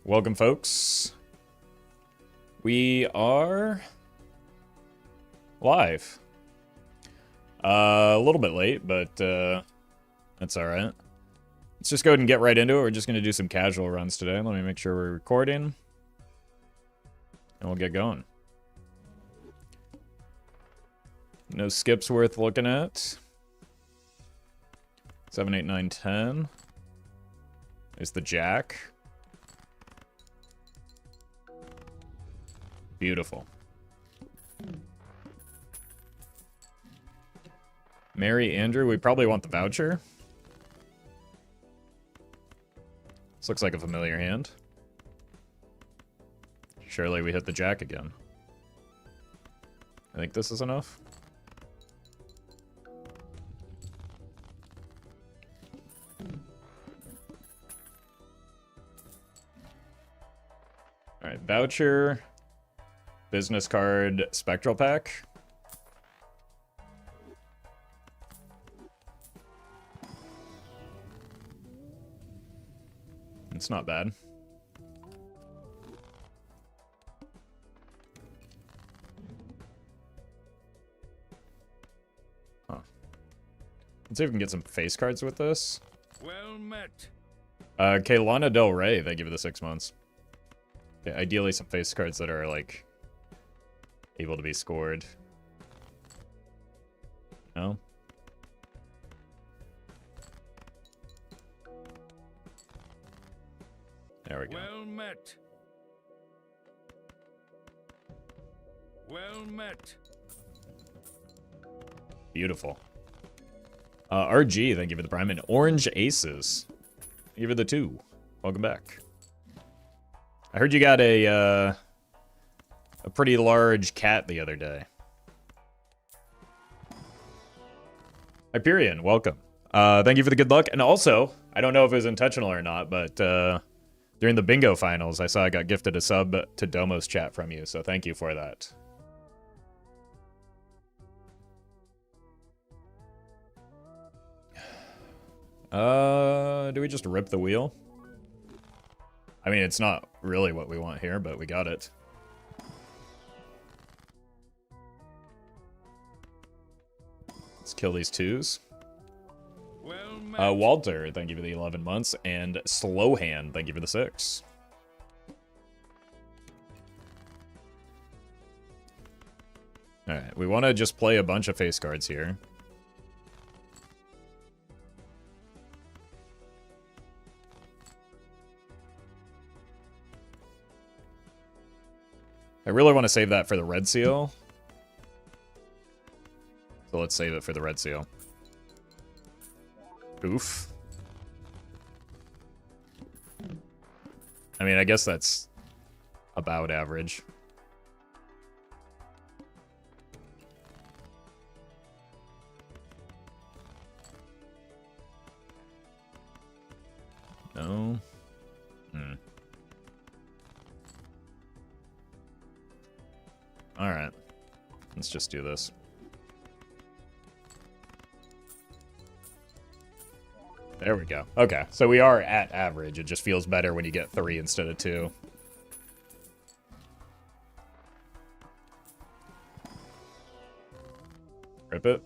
Welcome, folks. We are live. A little bit late, but that's all right. Let's just go ahead and get right into it. We're just going to do some casual runs today. Let me make sure we're recording, and we'll get going. No skips worth looking at. 7, 8, 9, 10. There's the jack. Beautiful. Mary Andrew, we probably want the voucher. This looks like a familiar hand. Surely we hit the jack again. I think this is enough. Alright, voucher. Business card, spectral pack. It's not bad. Huh. Let's see if we can get some face cards with this. Well met. Kaylana Del Rey, thank you for the 6 months. Yeah, ideally some face cards that are, like, able to be scored. No? There we go. Well met. Well met. Beautiful. RG, thank you for the prime. And Orange Aces. Thank you for the 2. Welcome back. I heard you got a pretty large cat the other day. Hyperion, welcome. Thank you for the good luck. And also, I don't know if it was intentional or not, but during the bingo finals, I saw I got gifted a sub to Domo's chat from you, so thank you for that. Do we just rip the wheel? I mean, it's not really what we want here, but we got it. Let's kill these 2s. Well met. Walter, thank you for the 11 months. And Slowhand, thank you for the 6. Alright, we want to just play a bunch of face cards here. I really want to save that for the red seal. So let's save it for the red seal. Oof. I mean, I guess that's about average. No. Alright. Let's just do this. There we go. Okay, so we are at average. It just feels better when you get 3 instead of 2. Rip it.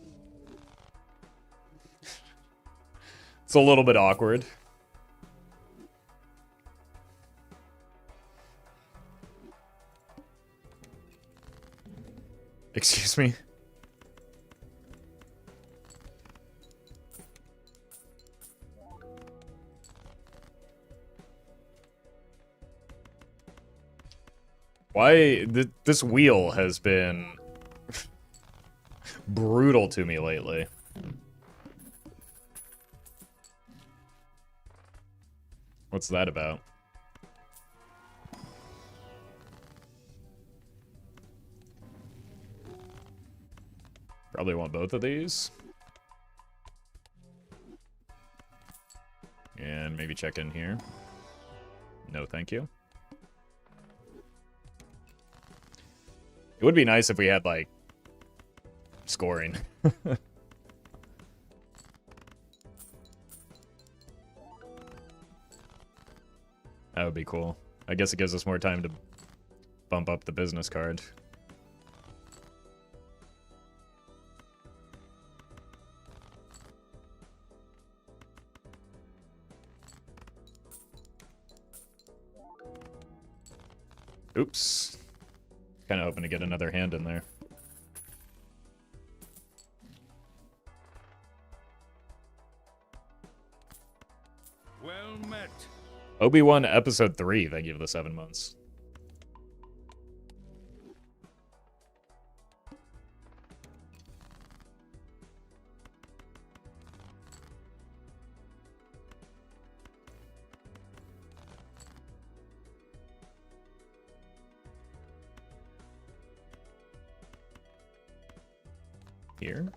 It's a little bit awkward. Excuse me. Why this wheel has been brutal to me lately. What's that about? Probably want both of these. And maybe check in here. No, thank you. It would be nice if we had, like, scoring. That would be cool. I guess it gives us more time to bump up the business card. Oops. Kind of hoping to get another hand in there. Well met. Obi-Wan Episode 3, thank you for the 7 months. Here.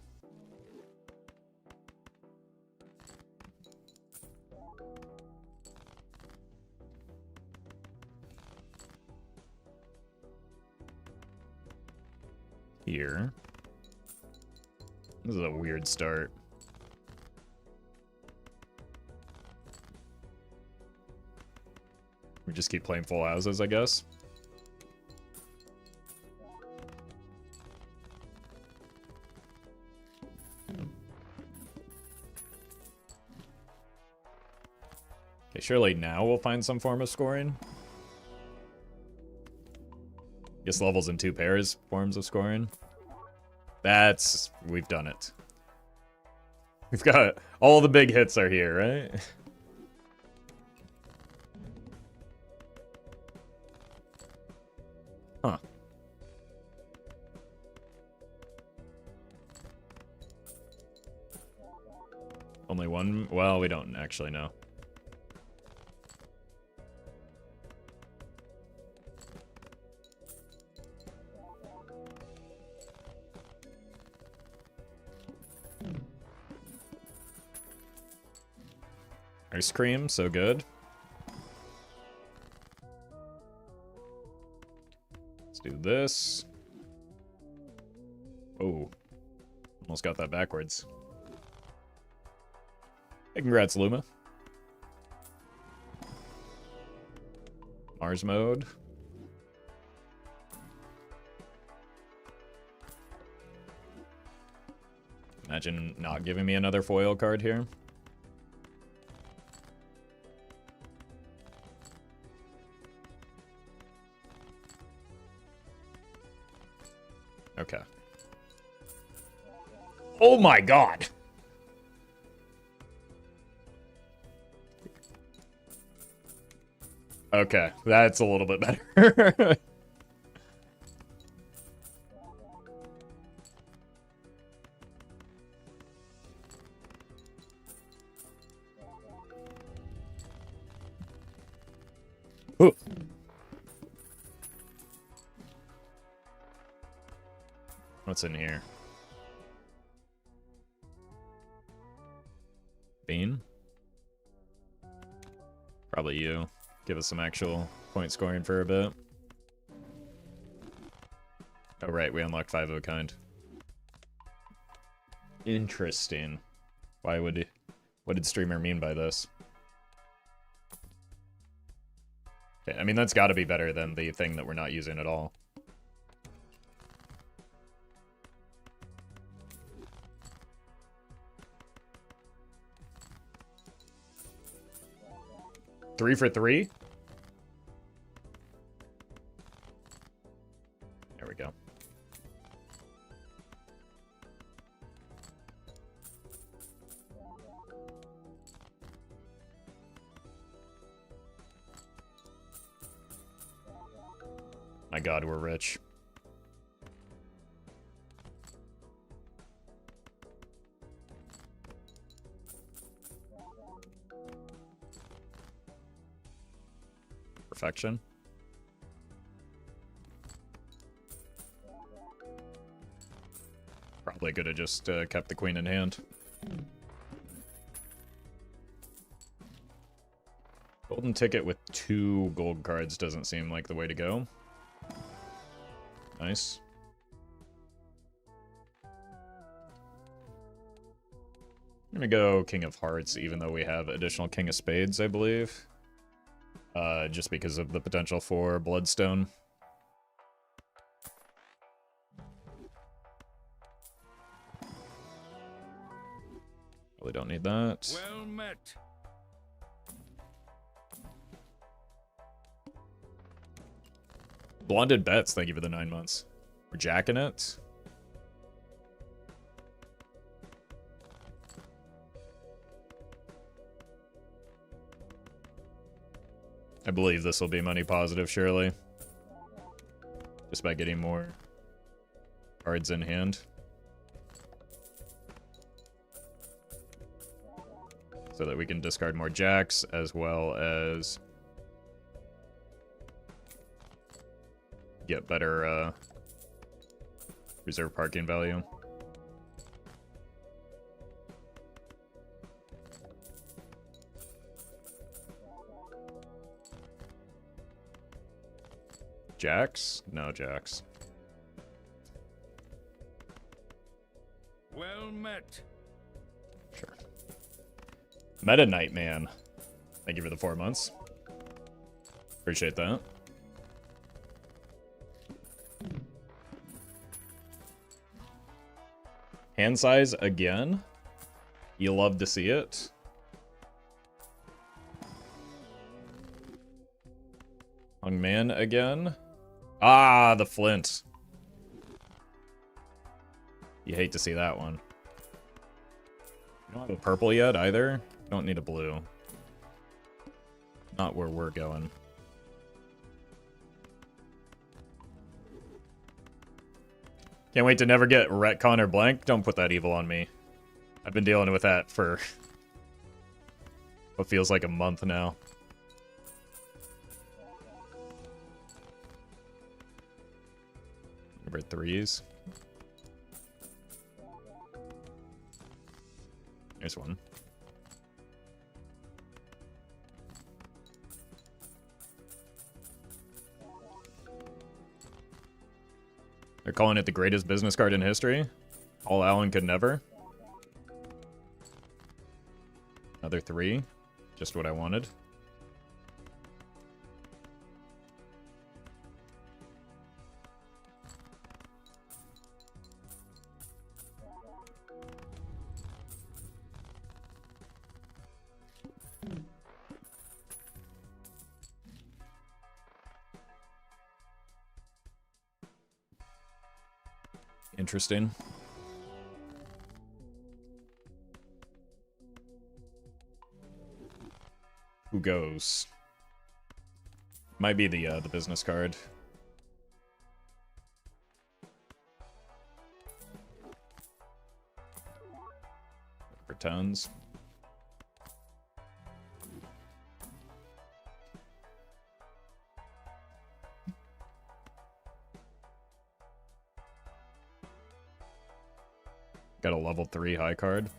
Here. This is a weird start. We just keep playing full houses, I guess. Okay, surely now we'll find some form of scoring. Guess levels in 2 pairs, forms of scoring. We've done it. We've got, all the big hits are here, right? Huh. Only one? Well, we don't actually know. Ice cream, so good. Let's do this. Oh, almost got that backwards. Hey, congrats, Luma. Mars mode. Imagine not giving me another foil card here. Okay. Oh my god! Okay, that's a little bit better. Ooh. What's in here? Bean? Probably you. Give us some actual point scoring for a bit. Oh right, we unlocked 5 of a kind. Interesting. What did streamer mean by this? Okay, I mean that's gotta be better than the thing that we're not using at all. Three for 3? There we go. My god, we're rich. Perfection. Probably could have just kept the queen in hand. Golden ticket with 2 gold cards doesn't seem like the way to go. Nice. I'm gonna go King of Hearts, even though we have additional King of Spades, I believe. Just because of the potential for Bloodstone. Really don't need that. Well met. Blonded Bets, thank you for the 9 months. We're jacking it. I believe this will be money positive, surely. Just by getting more cards in hand. So that we can discard more jacks, as well as get better reserve parking value. Jacks? No jacks. Well met. Sure. Meta Knight Man. Thank you for the 4 months. Appreciate that. Hand size again. You love to see it. Hung Man again. Ah, the Flint. You hate to see that one. You don't have a purple yet either. Don't need a blue. Not where we're going. Can't wait to never get retcon or blank. Don't put that evil on me. I've been dealing with that for what feels like a month now. Number 3s. There's one. They're calling it the greatest business card in history. All Allen could never. Another 3. Just what I wanted. Interesting. Who goes? Might be the business card. For tons. Got a level 3 high card.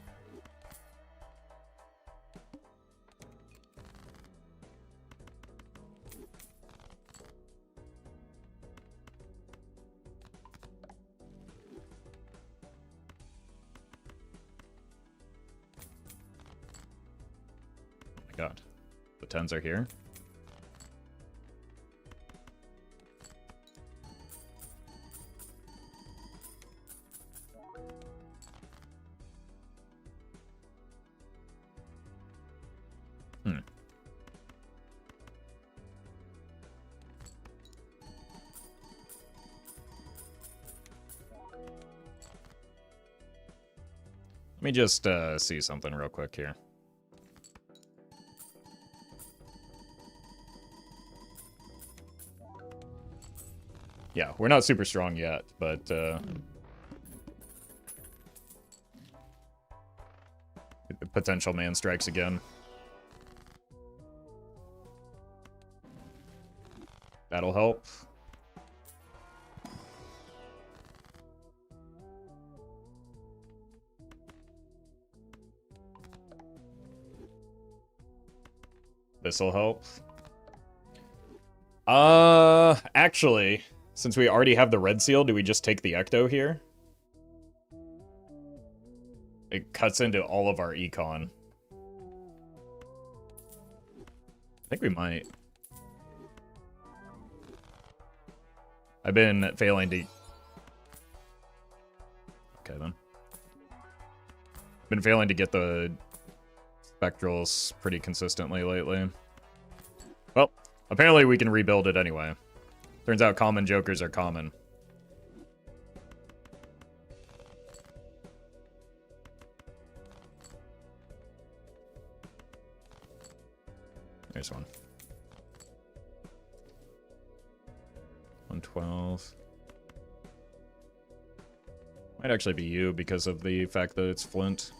Oh my god. The 10s are here. Let me just see something real quick here. Yeah, we're not super strong yet, but potential man strikes again. That'll help. This'll help. Actually, since we already have the red seal, do we just take the Ecto here? It cuts into all of our econ. I think we might. I've been failing to... Okay, then. Been failing to get the spectrals pretty consistently lately. Well, apparently we can rebuild it anyway. Turns out common jokers are common. There's one. 112. Might actually be you because of the fact that it's flint.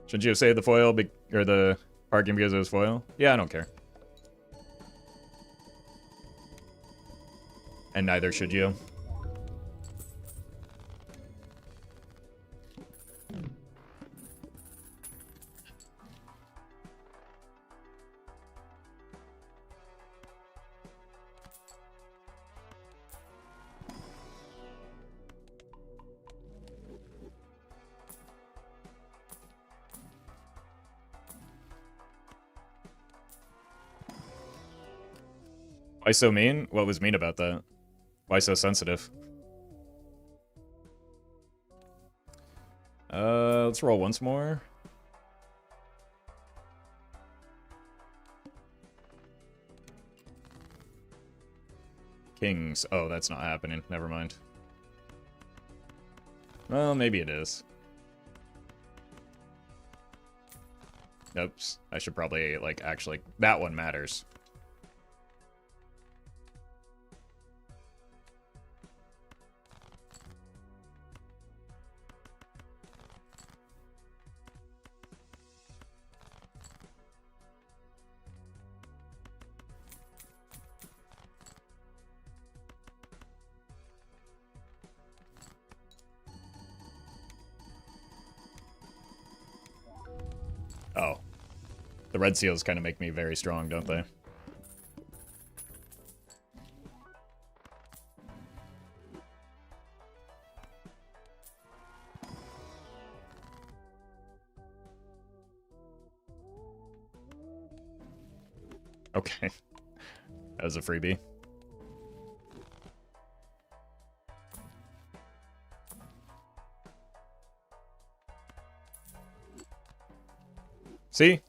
Shouldn't you have saved the foil or the parking because it was foil? Yeah, I don't care. And neither should you. Why so mean? What was mean about that? Why so sensitive? Let's roll once more. Kings. Oh, that's not happening. Never mind. Well, maybe it is. Oops. I should probably, like, actually... That one matters. Oh. The red seals kind of make me very strong, don't they? Okay. That was a freebie. See?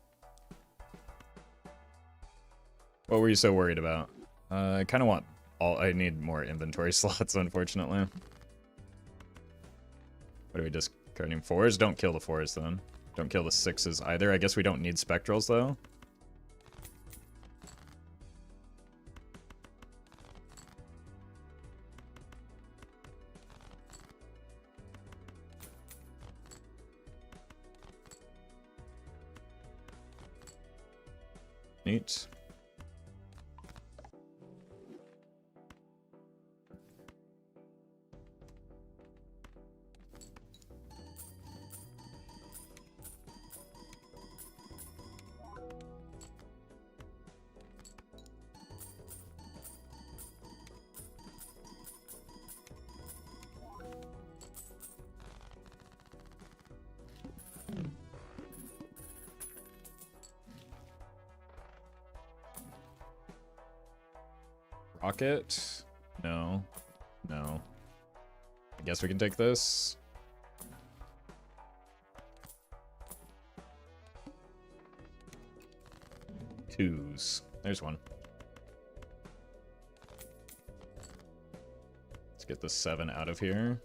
What were you so worried about? I kind of want all... I need more inventory slots, unfortunately. What are we discarding? 4s? Don't kill the 4s, then. Don't kill the 6s either. I guess we don't need spectrals, though. Neat. Rocket? No. No. I guess we can take this. Twos. There's one. Let's get the 7 out of here.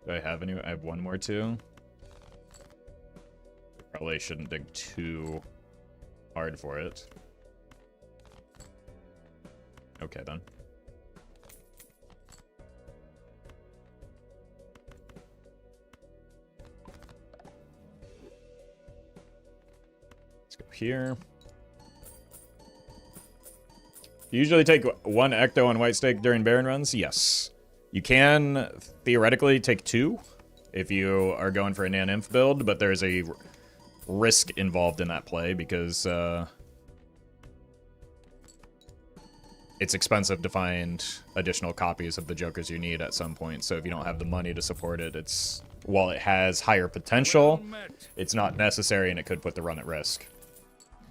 Do I have any? I have one more too. Probably shouldn't dig too hard for it. Okay, then. Let's go here. You usually take 1 ecto on white stake during Baron runs? Yes. You can theoretically take 2 if you are going for a nan-inf build, but there's a risk involved in that play because it's expensive to find additional copies of the Jokers you need at some point. So if you don't have the money to support it, it's, while it has higher potential, it's not necessary and it could put the run at risk.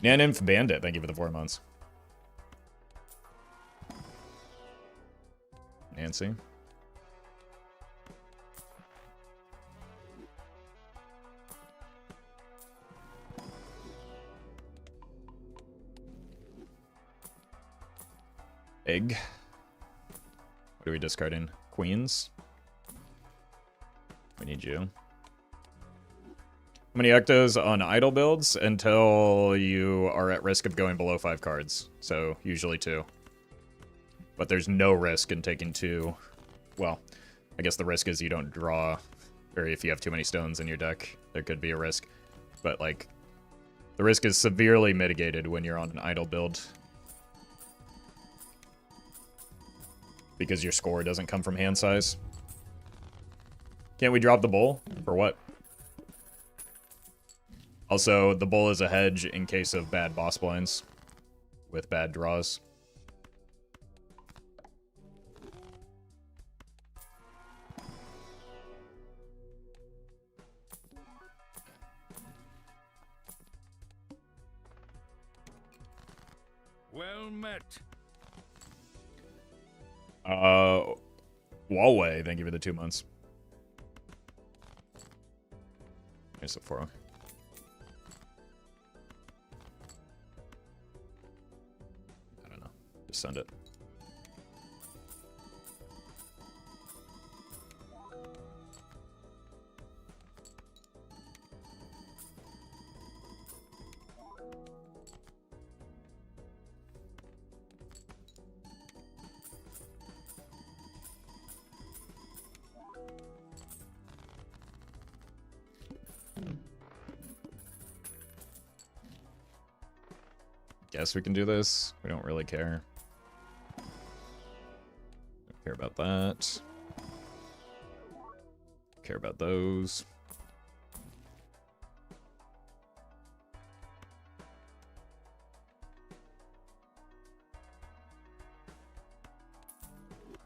Naninf Bandit, thank you for the 4 months. Nancy. Egg. What are we discarding? Queens. We need you. How many Ectos on idle builds until you are at risk of going below 5 cards? So, usually 2. But there's no risk in taking 2. Well, I guess the risk is you don't draw, or if you have too many stones in your deck, there could be a risk. But, like, the risk is severely mitigated when you're on an idle build. Because your score doesn't come from hand size. Can't we drop the bull? For what? Also, the bull is a hedge in case of bad boss blinds. With bad draws. Well met. Huawei, thank you for the 2 months. Here's the 4. I don't know. Just send it. Guess we can do this. We don't really care. Don't care about that. Care about those.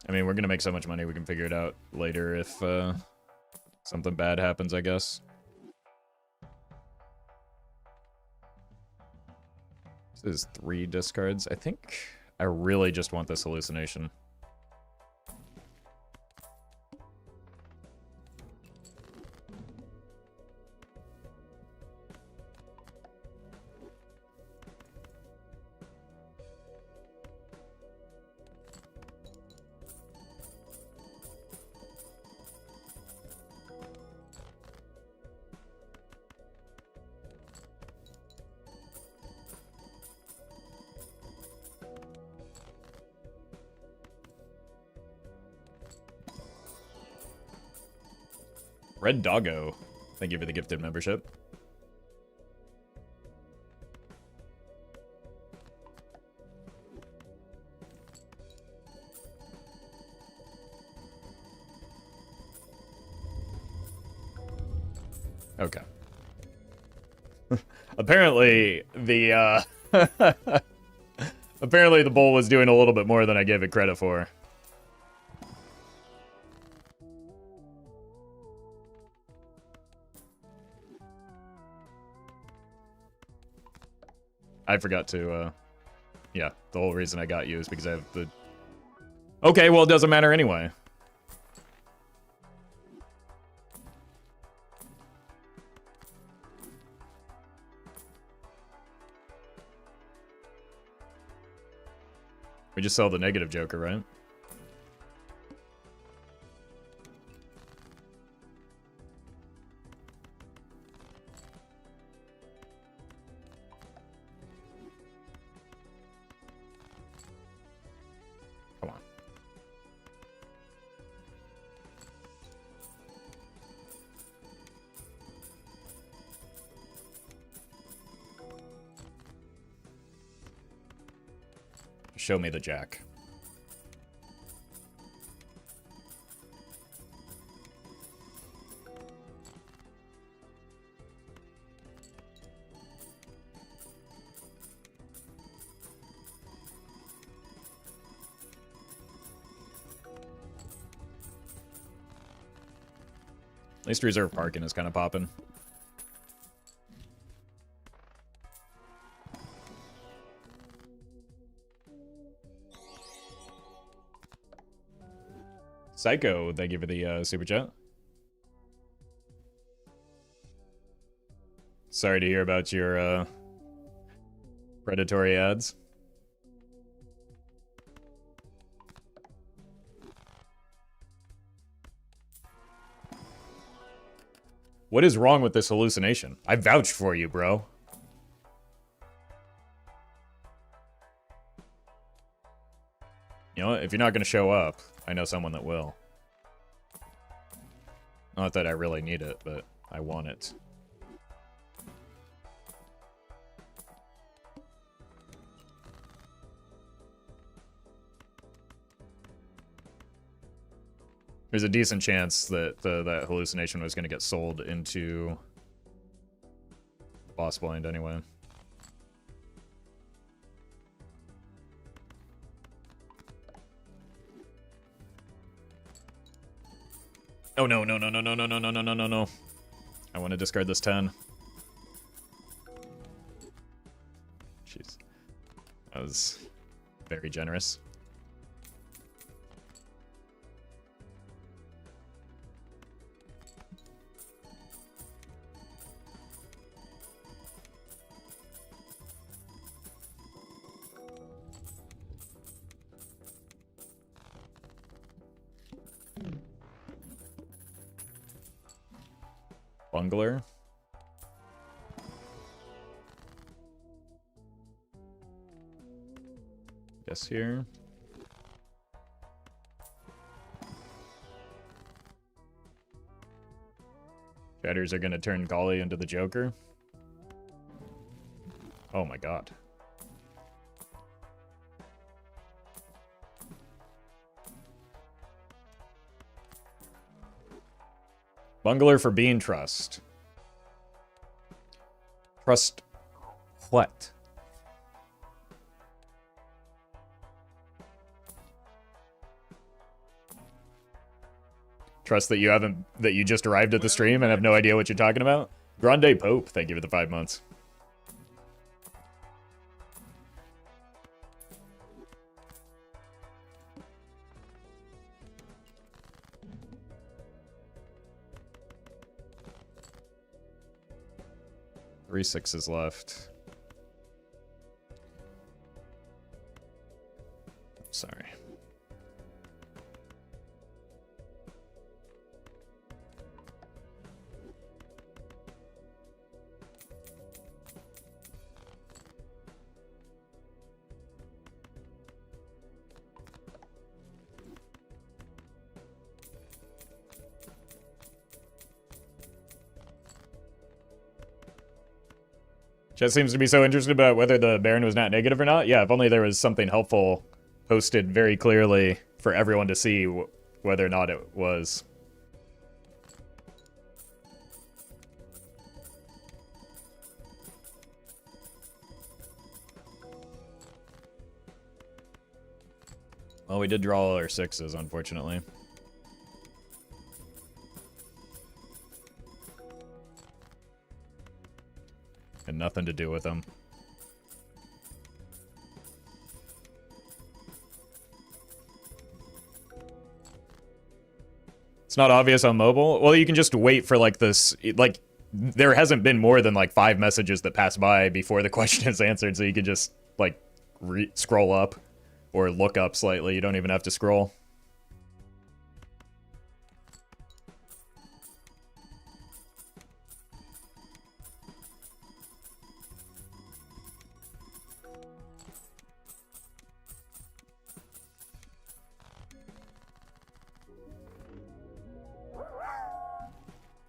I mean, we're gonna make so much money, we can figure it out later if something bad happens, I guess. This is 3 discards. I think I really just want this hallucination. Red Doggo, thank you for the gifted membership. Okay. Apparently, the apparently the bull was doing a little bit more than I gave it credit for. I forgot to, yeah, the whole reason I got you is because I have the... Okay, well, it doesn't matter anyway. We just sell the negative Joker, right? Come on. Show me the jack. At least reserve parking is kind of popping. Psycho, thank you for the super chat. Sorry to hear about your predatory ads. What is wrong with this hallucination? I vouched for you, bro. You know what? If you're not going to show up, I know someone that will. Not that I really need it, but I want it. There's a decent chance that that hallucination was going to get sold into Boss Blind anyway. Oh no, no, no, no, no, no, no, no, no, no, no, no. I want to discard this 10. Jeez. That was very generous. Bungler. Guess here. Shatters are gonna turn Golly into the Joker. Oh my god. Bungler for Bean Trust. Trust what? Trust that you just arrived at the stream and have no idea what you're talking about? Grande Pope, thank you for the 5 months. Three sixes left. Sorry. Chat seems to be so interested about whether the Baron was not negative or not. Yeah, if only there was something helpful posted very clearly for everyone to see whether or not it was. Well, we did draw all our sixes, unfortunately. And nothing to do with them. It's not obvious on mobile. Well, you can just wait for like this. Like, there hasn't been more than like 5 messages that pass by before the question is answered, so you can just like scroll up or look up slightly. You don't even have to scroll.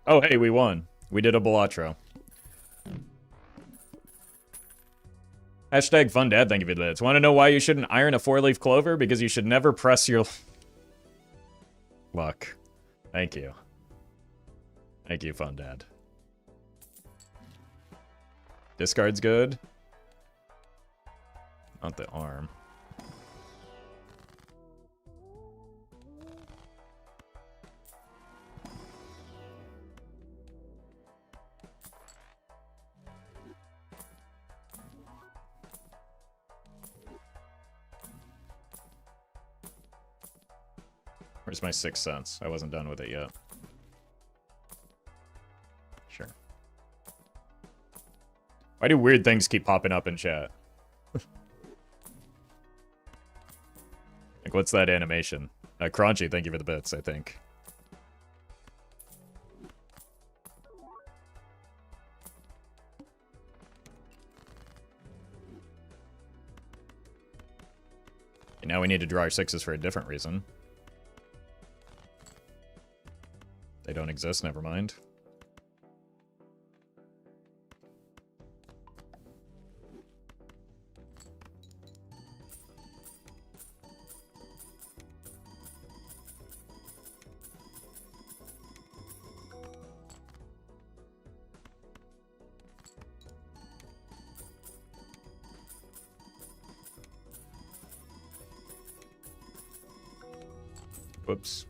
Oh, hey, we won. We did a Balatro. Hashtag fun dad, thank you for the bits. Want to know why you shouldn't iron a 4-leaf clover? Because you should never press your luck. Thank you. Thank you, fun dad. Discard's good. Not the arm. Where's my 6 cents? I wasn't done with it yet. Sure. Why do weird things keep popping up in chat? Like, what's that animation? Crunchy, thank you for the bits, I think. Okay, now we need to draw our 6s for a different reason. They don't exist, never mind. Whoops.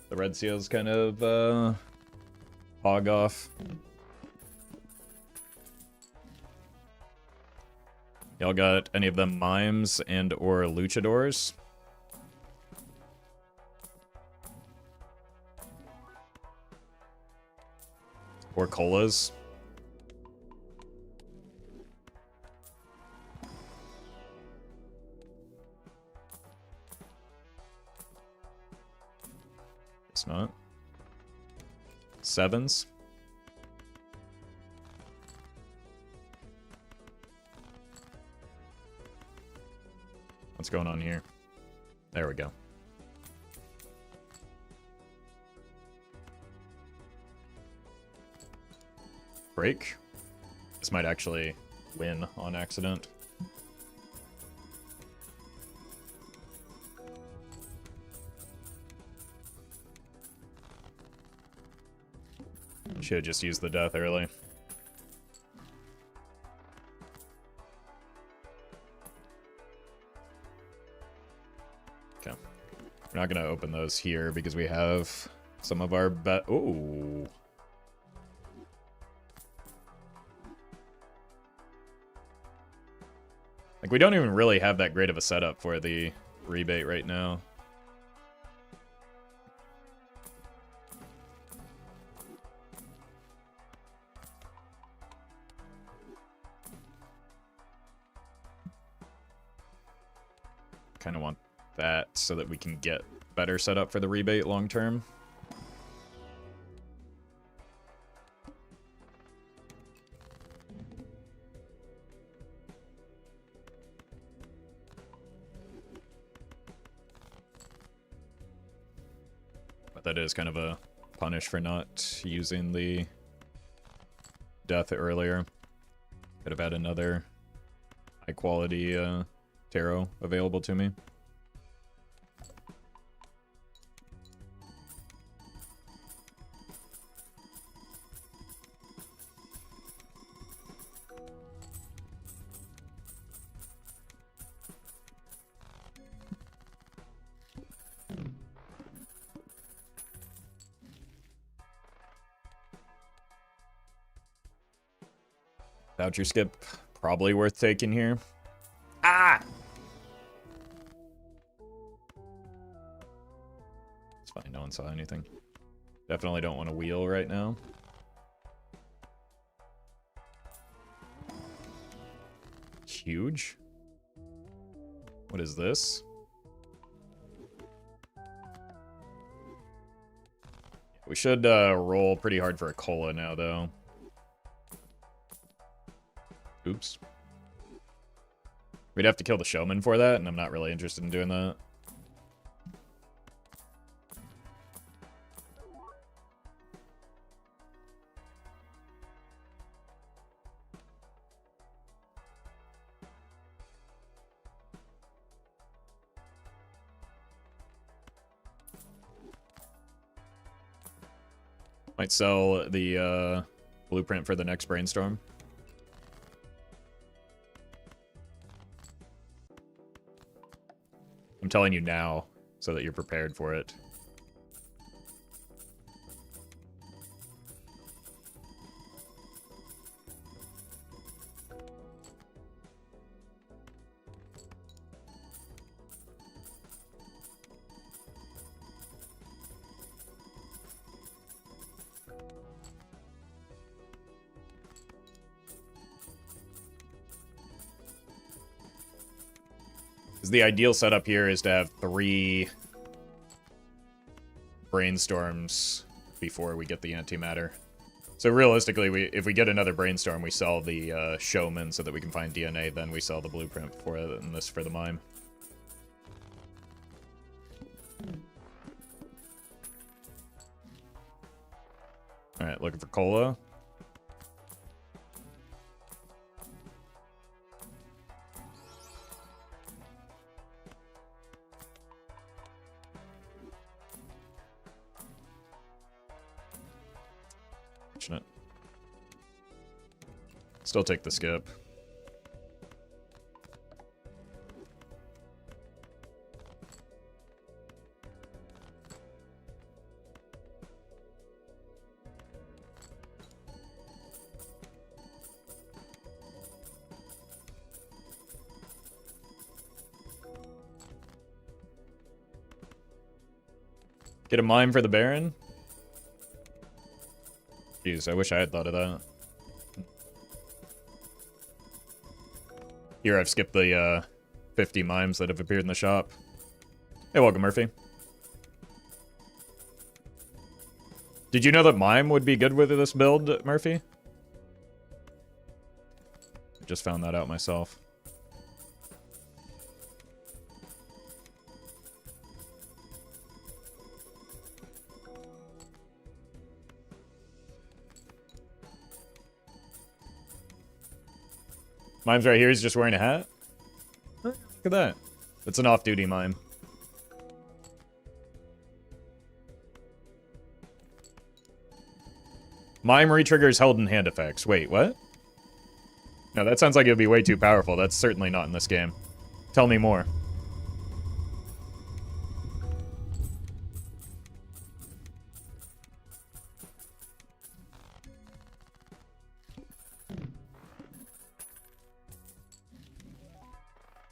The red seal's kind of, hog off. Y'all got any of them mimes and or luchadors? Or colas? It's not. 7s? What's going on here? There we go. Break. This might actually win on accident. Should have just used the death early. Okay. We're not going to open those here because we have some of our bet. Ooh. Like, we don't even really have that great of a setup for the rebate right now. Kind of want that so that we can get better setup for the rebate long term. But that is kind of a punish for not using the death earlier. Could have had another high quality tarot available to me. Voucher skip, probably worth taking here. Ah! It's fine, no one saw anything. Definitely don't want to wheel right now. Huge. What is this? We should roll pretty hard for a cola now, though. Oops. We'd have to kill the showman for that, and I'm not really interested in doing that. Might sell the blueprint for the next brainstorm. I'm telling you now, so that you're prepared for it. Because the ideal setup here is to have 3 brainstorms before we get the antimatter. So realistically, if we get another brainstorm, we sell the showman so that we can find DNA, then we sell the blueprint for it, and this for the mime. Alright, looking for cola. Still take the skip. Get a mime for the Baron? Jeez, I wish I had thought of that. Here, I've skipped the 50 mimes that have appeared in the shop. Hey, welcome, Murphy. Did you know that mime would be good with this build, Murphy? I just found that out myself. Mime's right here, he's just wearing a hat. Look at that. It's an off-duty mime. Mime re-triggers held in hand effects. Wait, what? No, that sounds like it would be way too powerful. That's certainly not in this game. Tell me more.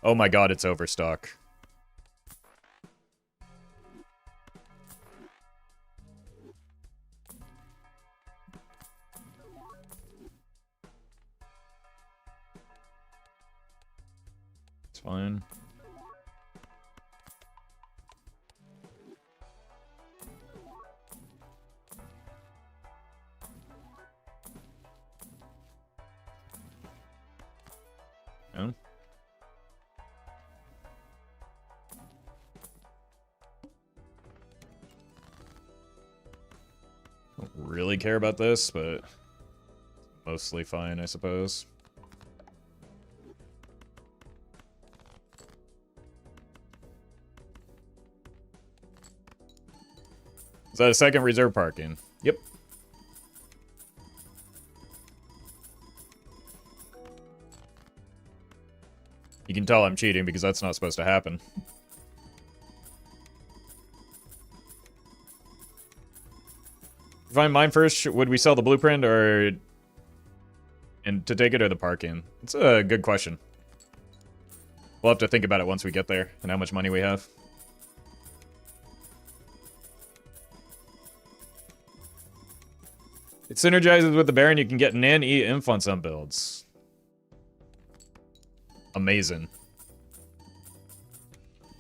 Oh my god, it's overstock. It's fine. No? Don't really care about this, but mostly fine, I suppose. Is that a second reserve parking? Yep. You can tell I'm cheating because that's not supposed to happen. Find mine first, would we sell the blueprint or... and to take it or the parking? It's a good question. We'll have to think about it once we get there and how much money we have. It synergizes with the Baron. You can get Nan E influence on builds. Amazing.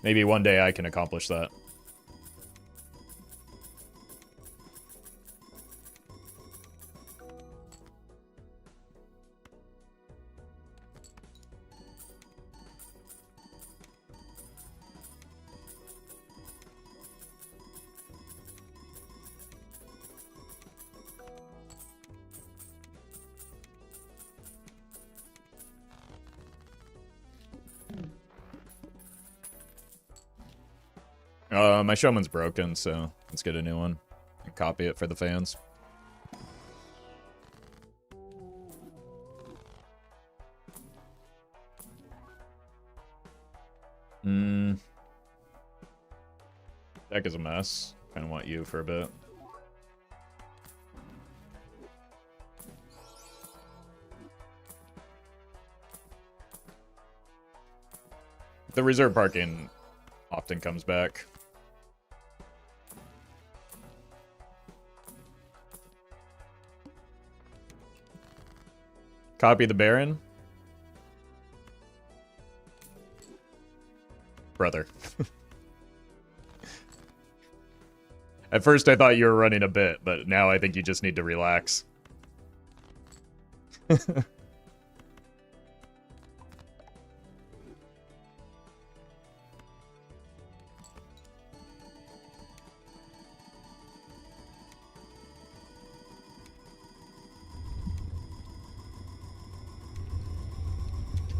Maybe one day I can accomplish that. My showman's broken, so let's get a new one and copy it for the fans. Deck is a mess. Kind of want you for a bit. The reserve parking often comes back. Copy the Baron. brother. At first I thought you were running a bit, but now I think you just need to relax.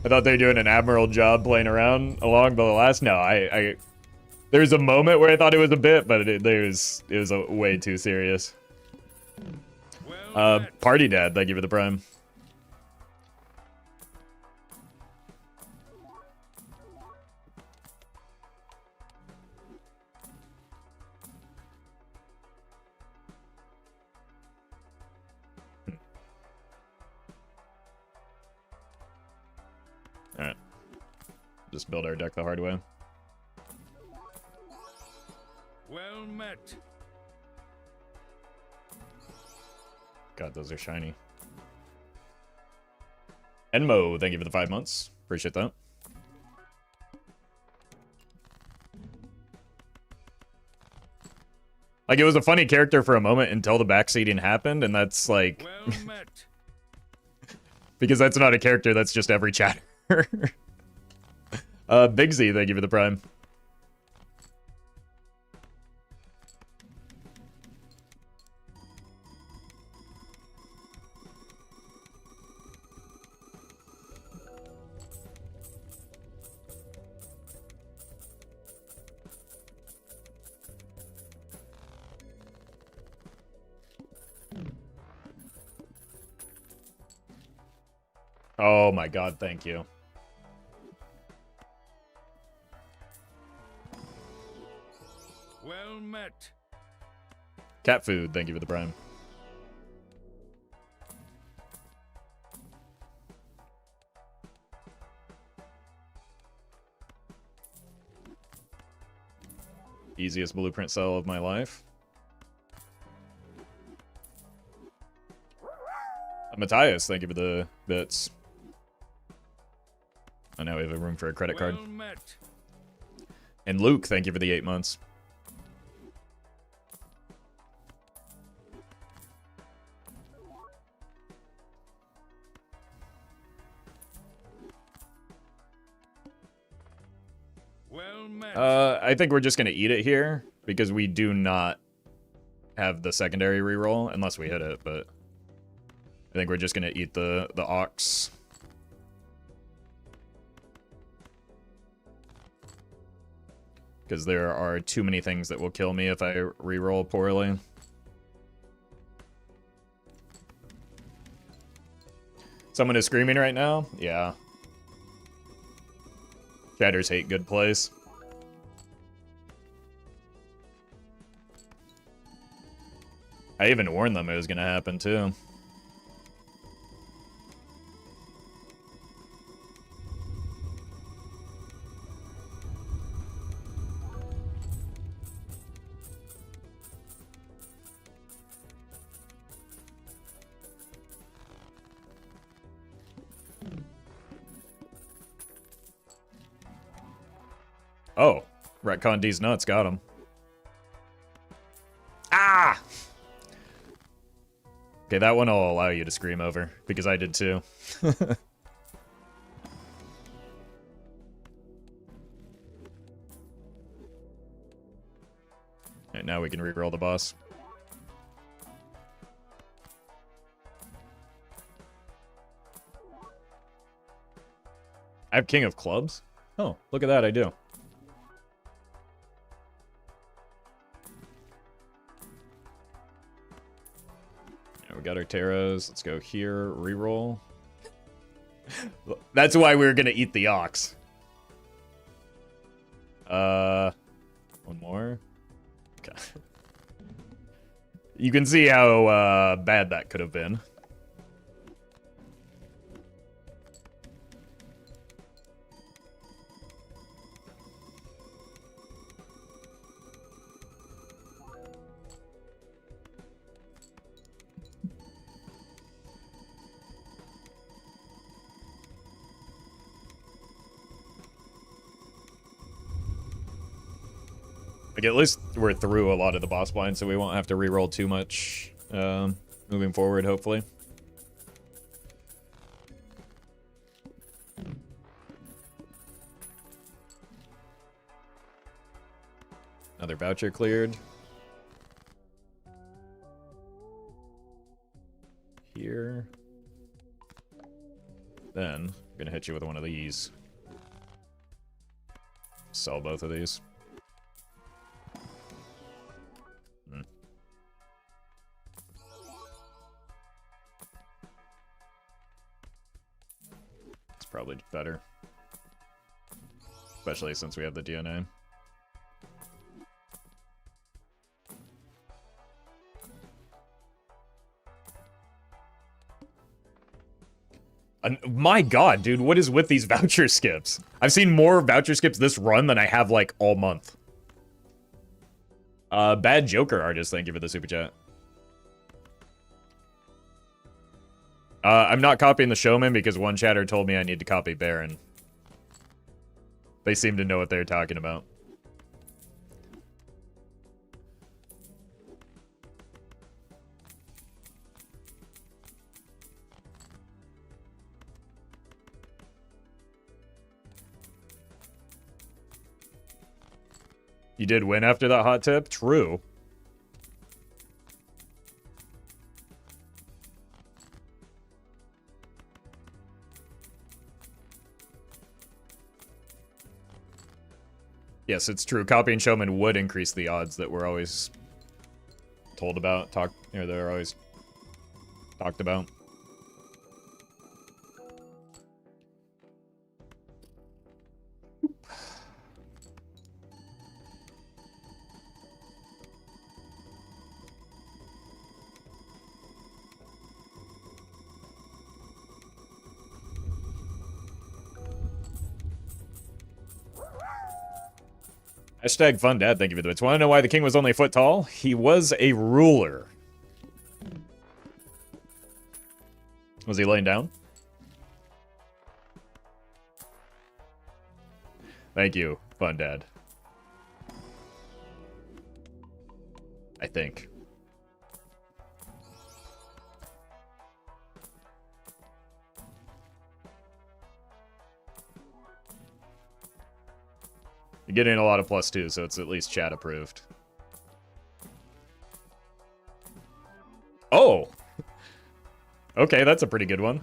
I thought they were doing an admirable job playing around along the last. No, there's a moment where I thought it was a bit, but it was a way too serious. Party Dad, thank you for the prime. Alright. Just build our deck the hard way. Well met. God, those are shiny. Enmo, thank you for the 5 months. Appreciate that. Like, it was a funny character for a moment until the backseating happened, and that's like... Well met. Because that's not a character, that's just every chatter. Big Z, thank you for the prime. Oh my god, thank you. Well met. Cat food, thank you for the prime. Easiest blueprint sell of my life. Matthias, thank you for the bits. Oh, now we have a room for a credit card. Met. And Luke, thank you for the 8 months. Well met. I think we're just gonna eat it here because we do not have the secondary reroll unless we hit it, but I think we're just gonna eat the ox. Because there are too many things that will kill me if I reroll poorly. Someone is screaming right now? Yeah. Chatters hate good plays. I even warned them it was gonna happen too. Oh, retcon D's nuts, got him. Ah! Okay, that one I'll allow you to scream over, because I did too. Alright, now we can reroll the boss. I have King of Clubs? Oh, look at that, I do. We got our Taros. Let's go here. Reroll. That's why we were gonna eat the ox. One more. Okay. You can see how bad that could have been. Like, at least we're through a lot of the boss blinds, so we won't have to reroll too much moving forward, hopefully. Another voucher cleared. Here. Then, I'm gonna hit you with one of these. Sell both of these. It's probably better. Especially since we have the DNA. My god, dude, what is with these voucher skips? I've seen more voucher skips this run than I have, like, all month. Bad Joker artist, thank you for the super chat. I'm not copying the Showman because one chatter told me I need to copy Baron. They seem to know what they're talking about. You did win after that hot tip? True. Yes, it's true. Copying Showman would increase the odds that we're always told about, or they're always talked about. Hashtag fun dad, thank you for the bits. Want to know why the king was only a foot tall? He was a ruler. Was he laying down? Thank you, fun dad. I think. You're getting a lot of +2, so it's at least chat approved. Oh! Okay, that's a pretty good one.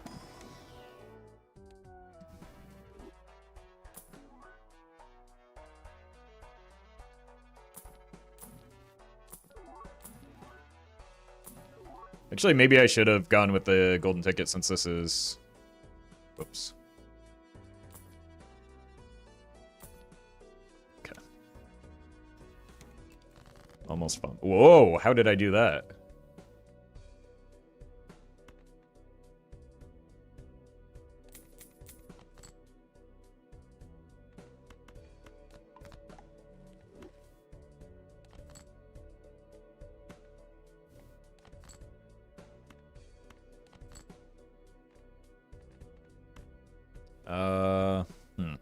Actually, maybe I should have gone with the golden ticket since this is... Whoops. Okay. Almost fun. Whoa, how did I do that? Hmm.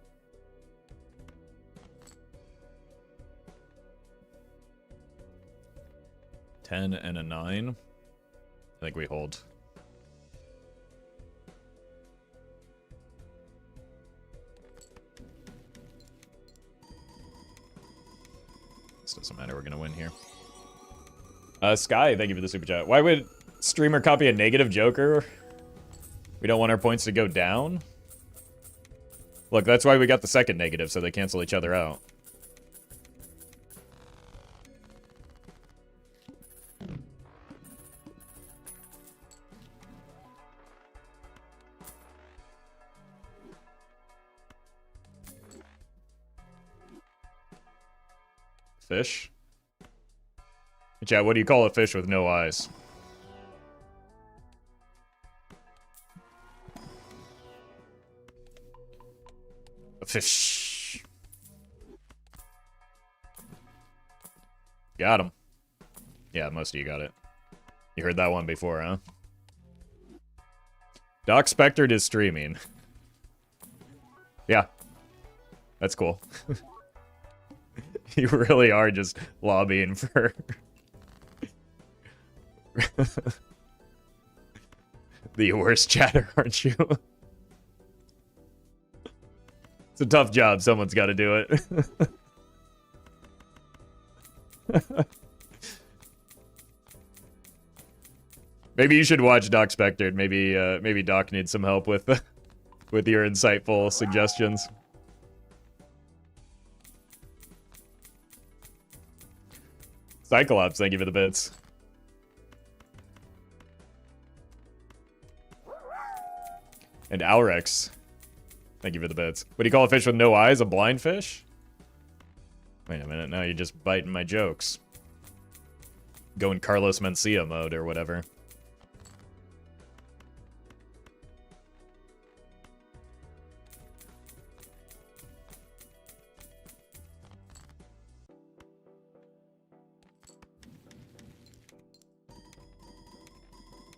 10 and a 9. I think we hold. This doesn't matter, we're gonna win here. Sky, thank you for the super chat. Why would streamer copy a negative Joker? We don't want our points to go down? Look, that's why we got the second negative, so they cancel each other out. Fish? Chat, what do you call a fish with no eyes? A fish. Got him. Yeah, most of you got it. You heard that one before, huh? Doc Spectred is streaming. Yeah. That's cool. You really are just lobbying for the worst chatter, aren't you? It's a tough job. Someone's got to do it. Maybe you should watch Doc Spectre. Maybe Doc needs some help with with your insightful suggestions. Cyclops, thank you for the bits. And Aurex, thank you for the bits. What do you call a fish with no eyes? A blind fish? Wait a minute, now you're just biting my jokes. Going Carlos Mencia mode or whatever.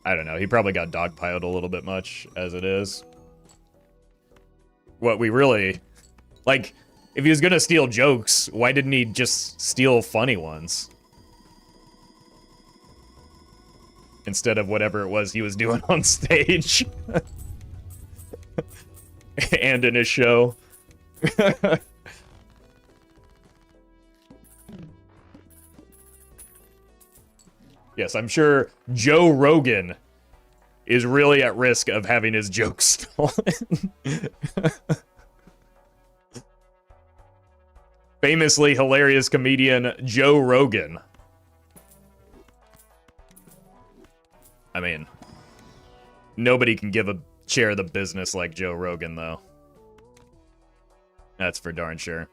I don't know. He probably got dogpiled a little bit much as it is. What we really... Like, if he was gonna steal jokes, why didn't he just steal funny ones? Instead of whatever it was he was doing on stage. And in his show. Yes, I'm sure Joe Rogan is really at risk of having his jokes stolen. Famously hilarious comedian Joe Rogan. I mean, nobody can give a chair the business like Joe Rogan, though. That's for darn sure.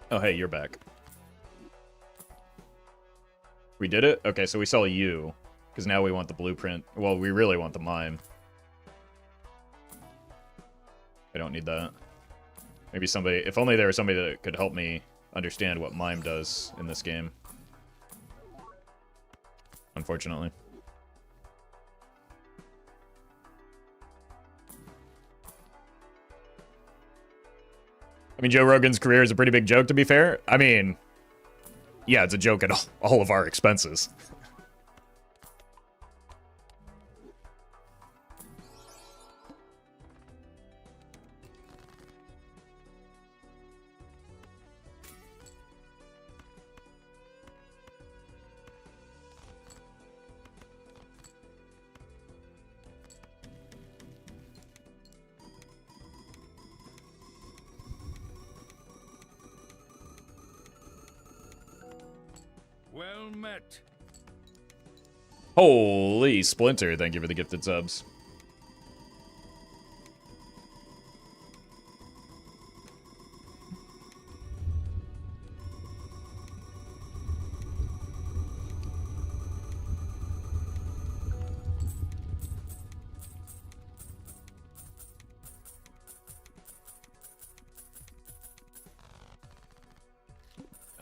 Oh, hey, you're back. We did it? Okay, so we saw you. Because now we want the blueprint. Well, we really want the mime. I don't need that. Maybe somebody... If only there was somebody that could help me understand what mime does in this game. Unfortunately. I mean, Joe Rogan's career is a pretty big joke, to be fair. I mean, yeah, it's a joke at all of our expenses. Well met. Holy Splinter, thank you for the gifted subs.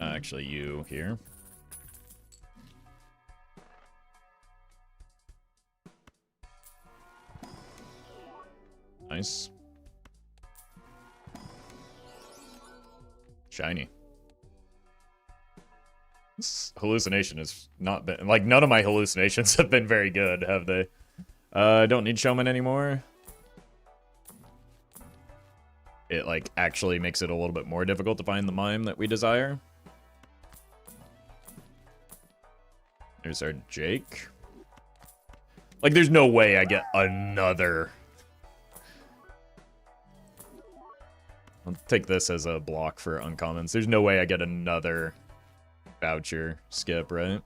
Actually, you here. Nice. Shiny. This hallucination has not been... Like, none of my hallucinations have been very good, have they? Don't need Showman anymore. It, like, actually makes it a little bit more difficult to find the mime that we desire. There's our Jake. Like, there's no way I get another... I'll take this as a block for uncommons. There's no way I get another voucher skip, right?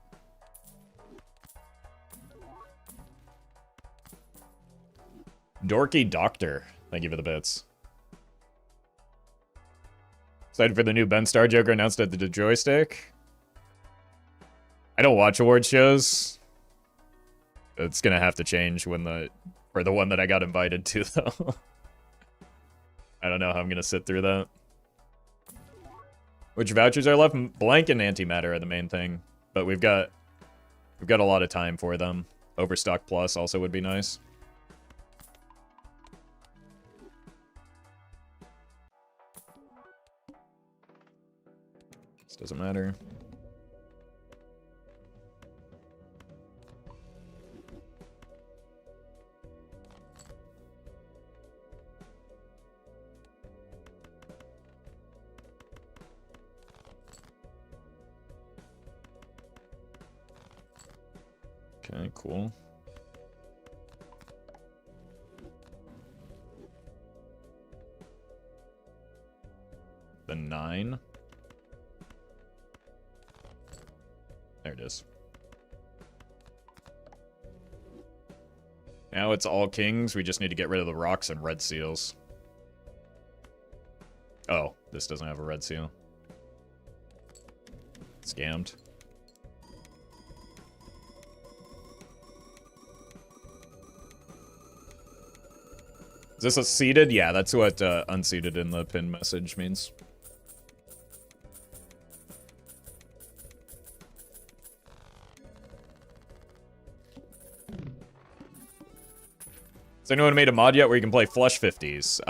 Dorky Doctor. Thank you for the bits. Excited for the new Ben Star Joker announced at the joystick. I don't watch award shows. It's gonna have to change when for the one that I got invited to, though. I don't know how I'm gonna sit through that. Which vouchers are left? Blank and antimatter are the main thing. But we've got We've got a lot of time for them. Overstock Plus also would be nice. This doesn't matter. Okay, cool. The 9. There it is. Now it's all kings. We just need to get rid of the rocks and red seals. Oh, this doesn't have a red seal. Scammed. Is this a seeded? Yeah, that's what unseeded in the pin message means. Has anyone made a mod yet where you can play flush 50s?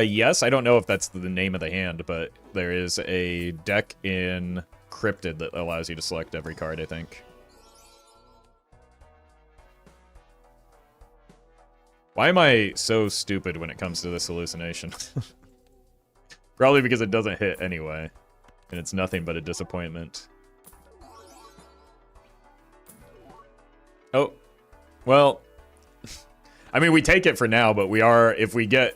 Yes, I don't know if that's the name of the hand, but there is a deck in Cryptid that allows you to select every card, I think. Why am I so stupid when it comes to this hallucination? Probably because it doesn't hit anyway. And it's nothing but a disappointment. Oh. Well. I mean, we take it for now, but we are... If we get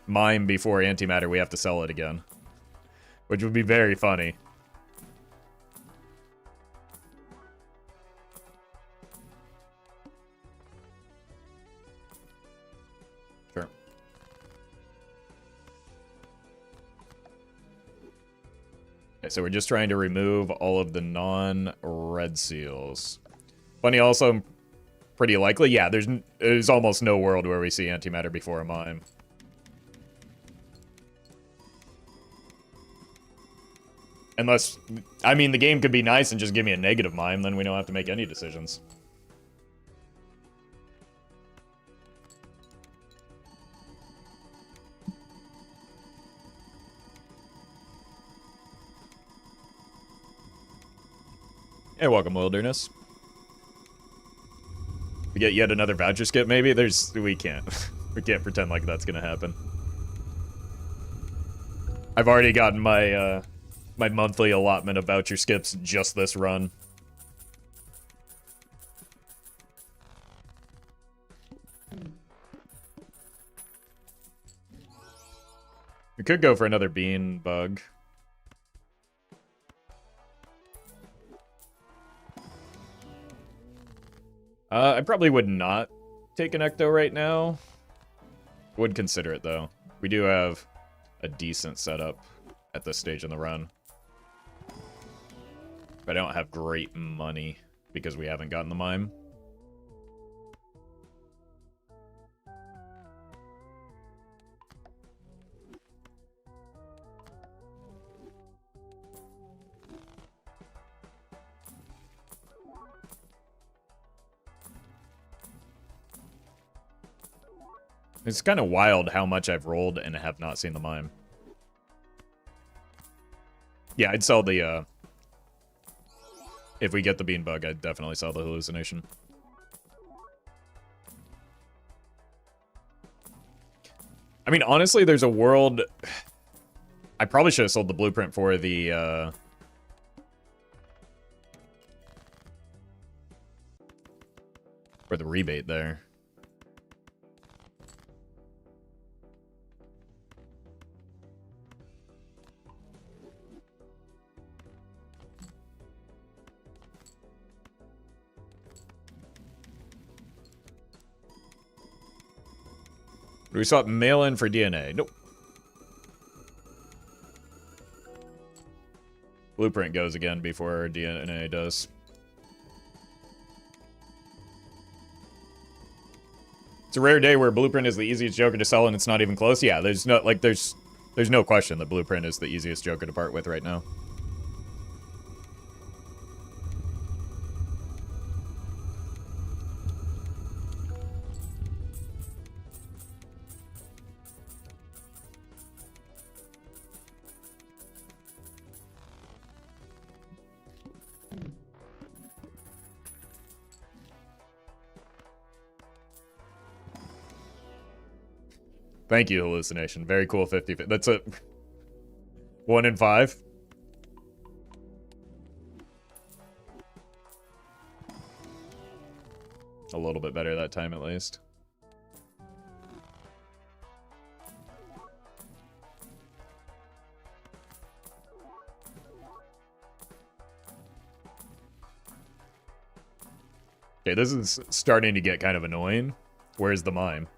Mime before Antimatter, we have to sell it again. Which would be very funny. Sure. Okay, so we're just trying to remove all of the non-red seals. Funny also, pretty likely, yeah, there's almost no world where we see Antimatter before a Mime. Unless, I mean, the game could be nice and just give me a negative Mime, then we don't have to make any decisions. Hey, welcome, Wilderness. We get yet another voucher skip, maybe? We can't. We can't pretend like that's gonna happen. I've already gotten my, my monthly allotment of voucher skips just this run. We could go for another bean bug. I probably would not take an Ecto right now. Would consider it, though. We do have a decent setup at this stage in the run. But I don't have great money because we haven't gotten the Mime. It's kind of wild how much I've rolled and have not seen the Mime. Yeah, I'd sell the, if we get the bean bug, I'd definitely sell the hallucination. I mean, honestly, there's a world... I probably should have sold the blueprint for the, for the rebate there. Do we swap mail in for DNA? Nope. Blueprint goes again before DNA does. It's a rare day where Blueprint is the easiest Joker to sell and it's not even close. Yeah, there's no question that Blueprint is the easiest Joker to part with right now. Thank you, hallucination. Very cool 50. That's a 1 in 5. A little bit better that time, at least. Okay, this is starting to get kind of annoying. Where's the mime?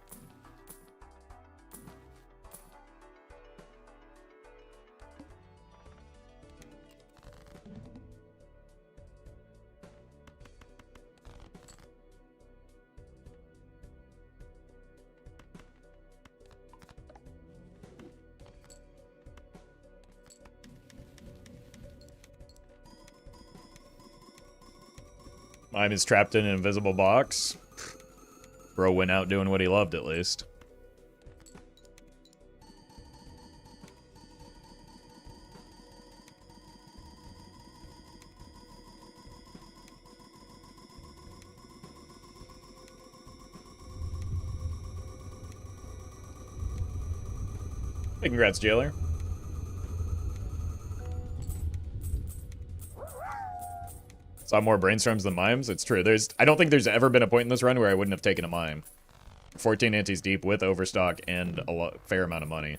Mime is trapped in an invisible box. Bro went out doing what he loved, at least. Hey, congrats, Jailer. Saw more brainstorms than mimes. It's true. I don't think there's ever been a point in this run where I wouldn't have taken a mime. 14 antis deep with overstock and a fair amount of money.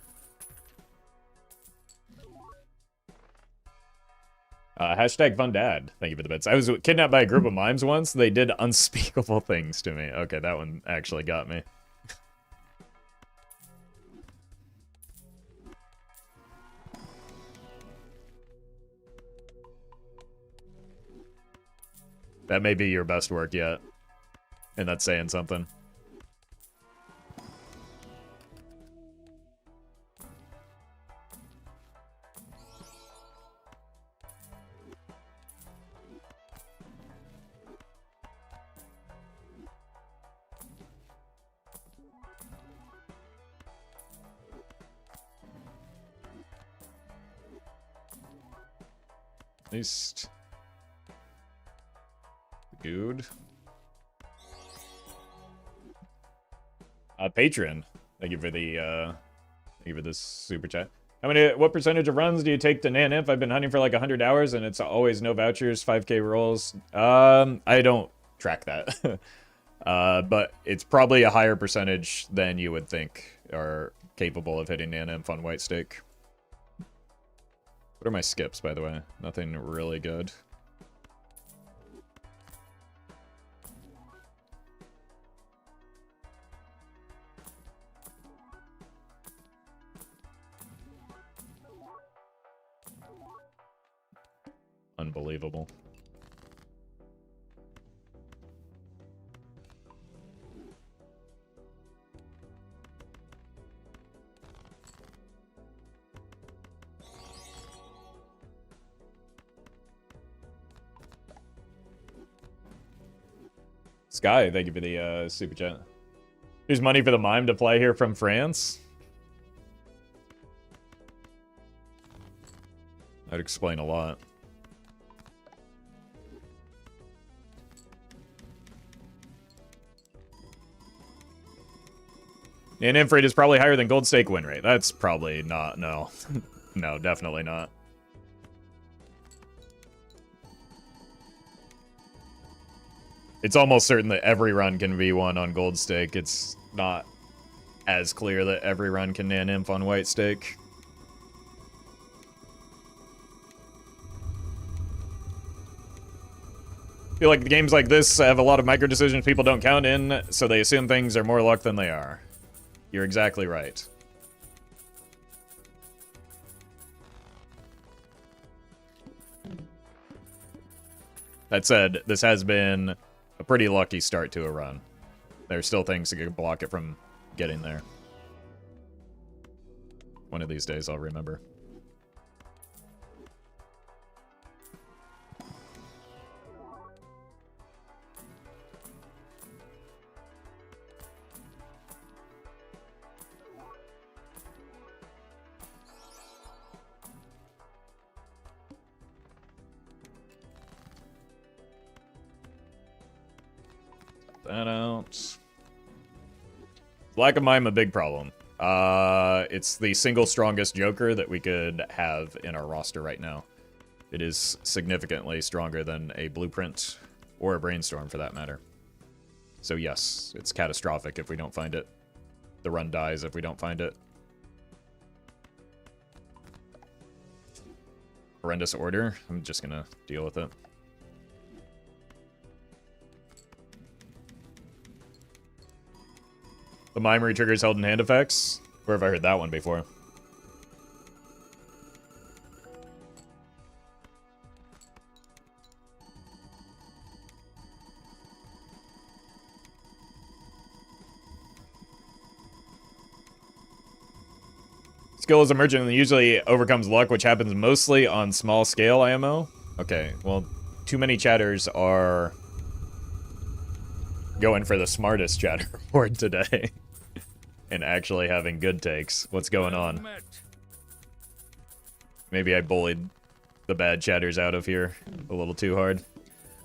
Hashtag fun dad. Thank you for the bits. I was kidnapped by a group of mimes once. They did unspeakable things to me. Okay, that one actually got me. That may be your best work yet. And that's saying something. At least... Good. Patron. Thank you for the thank you for this super chat. What percentage of runs do you take to Nan Inf? I've been hunting for like 100 hours and it's always no vouchers, 5k rolls. I don't track that. But it's probably a higher percentage than you would think are capable of hitting Nan Inf on White Stake. What are my skips, by the way? Nothing really good. Unbelievable. Sky, thank you for the super chat. Here's money for the mime to fly here from France. That'd explain a lot. And inf rate is probably higher than gold stake win rate. That's probably not, no. No, definitely not. It's almost certain that every run can be won on gold stake. It's not as clear that every run can nan inf on white stake. I feel like games like this have a lot of micro decisions people don't count in, so they assume things are more luck than they are. You're exactly right. That said, this has been a pretty lucky start to a run. There are still things that could block it from getting there. One of these days I'll remember. That out. Lack of mime, a big problem. It's the single strongest Joker that we could have in our roster right now. It is significantly stronger than a Blueprint or a Brainstorm for that matter. So yes, it's catastrophic if we don't find it. The run dies if we don't find it. Horrendous order. I'm just gonna deal with it. The mime re-triggers held in hand effects? Where have I heard that one before? Skill is emergent and usually overcomes luck, which happens mostly on small scale IMO. Okay, well, too many chatters are going for the smartest chatter board today. And actually having good takes. What's going on? Maybe I bullied the bad chatters out of here a little too hard.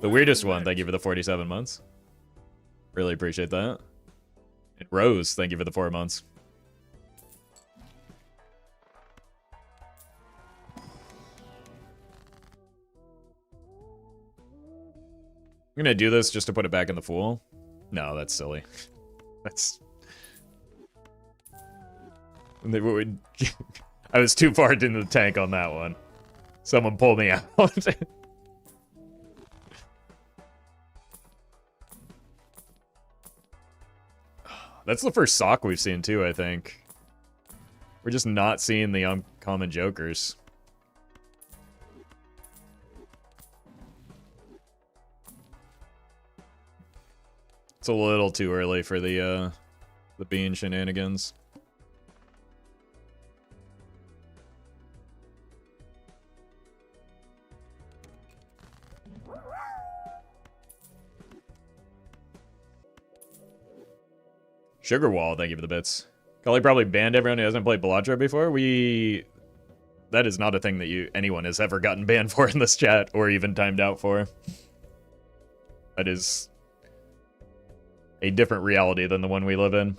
The weirdest one, thank you for the 47 months. Really appreciate that. And Rose, thank you for the 4 months. I'm gonna do this just to put it back in the Fool. No, that's silly. That's... I was too far into the tank on that one. Someone pull me out. That's the first sock we've seen too, I think. We're just not seeing the uncommon jokers. It's a little too early for the bean shenanigans. Sugar Wall, thank you for the bits. Cully probably banned everyone who hasn't played Balatro before. That is not a thing that anyone has ever gotten banned for in this chat, or even timed out for. That is a different reality than the one we live in.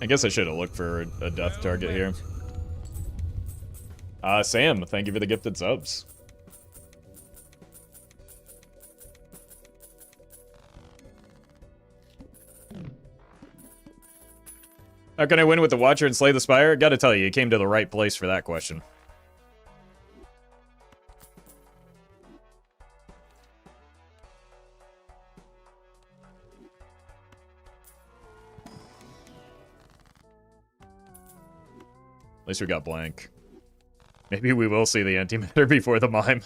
I guess I should have looked for a death target here. Sam, thank you for the gifted subs. How can I win with the Watcher and slay the Spire? Gotta tell you, you came to the right place for that question. At least we got blank. Maybe we will see the antimatter before the mime.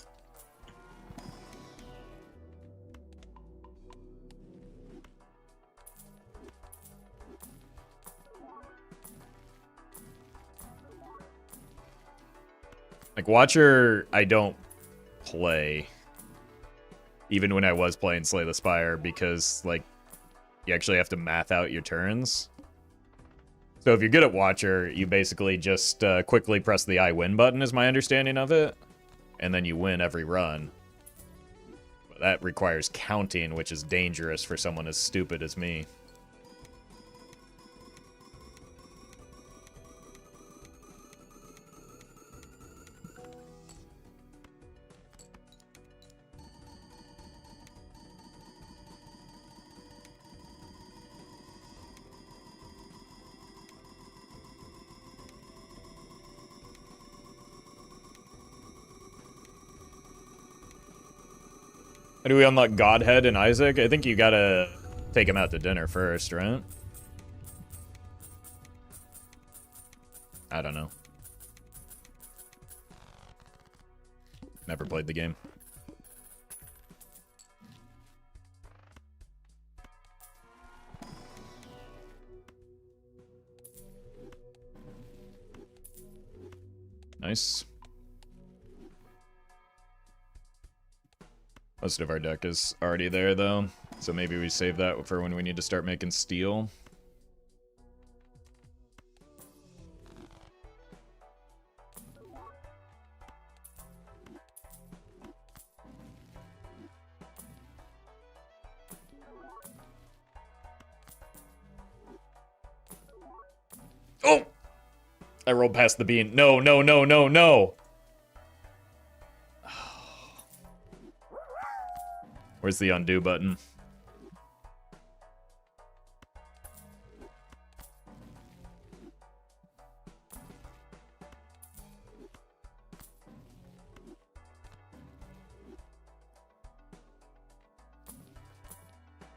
Like, Watcher, I don't play. Even when I was playing Slay the Spire, because, like, you actually have to math out your turns. So if you're good at Watcher, you basically just quickly press the I win button, is my understanding of it. And then you win every run. But that requires counting, which is dangerous for someone as stupid as me. How do we unlock Godhead and Isaac? I think you gotta take him out to dinner first, right? I don't know. Never played the game. Nice. Most of our deck is already there, though. So maybe we save that for when we need to start making steel. Oh! I rolled past the bean. No, no, no, no, no! Where's the undo button?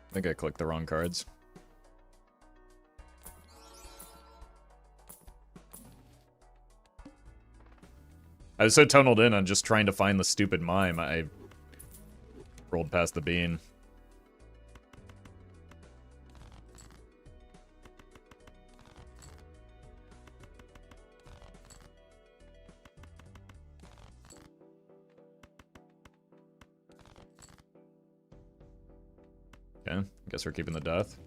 I think I clicked the wrong cards. I was so tunneled in on just trying to find the stupid mime, I rolled past the bean. Okay, guess we're keeping the death.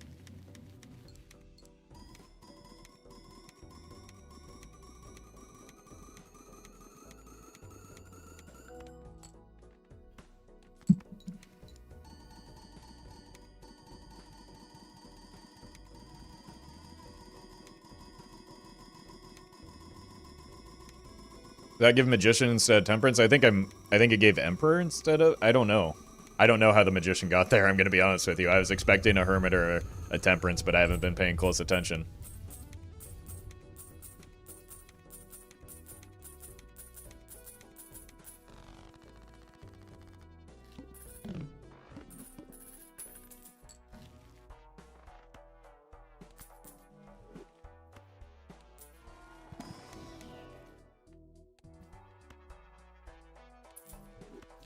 Did that give Magician instead of Temperance? I think it gave Emperor instead of... I don't know. I don't know how the Magician got there, I'm gonna be honest with you. I was expecting a Hermit or a Temperance, but I haven't been paying close attention.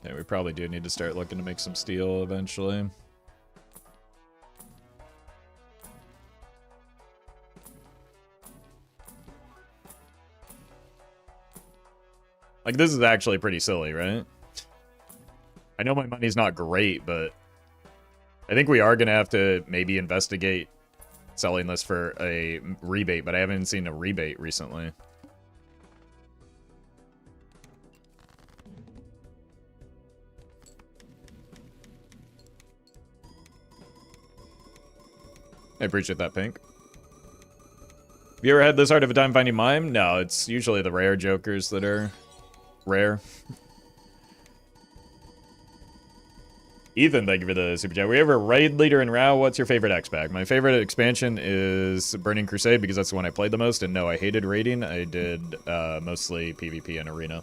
Yeah, we probably do need to start looking to make some steel eventually. Like, this is actually pretty silly, right? I know my money's not great, but I think we are going to have to maybe investigate selling this for a rebate, but I haven't seen a rebate recently. I appreciate that, Pink. Have you ever had this hard of a time finding mime? No, it's usually the rare jokers that are rare. Ethan, thank you for the super chat. We have a raid leader in WoW. What's your favorite X-Pack? My favorite expansion is Burning Crusade because that's the one I played the most. And no, I hated raiding. I did mostly PvP and Arena.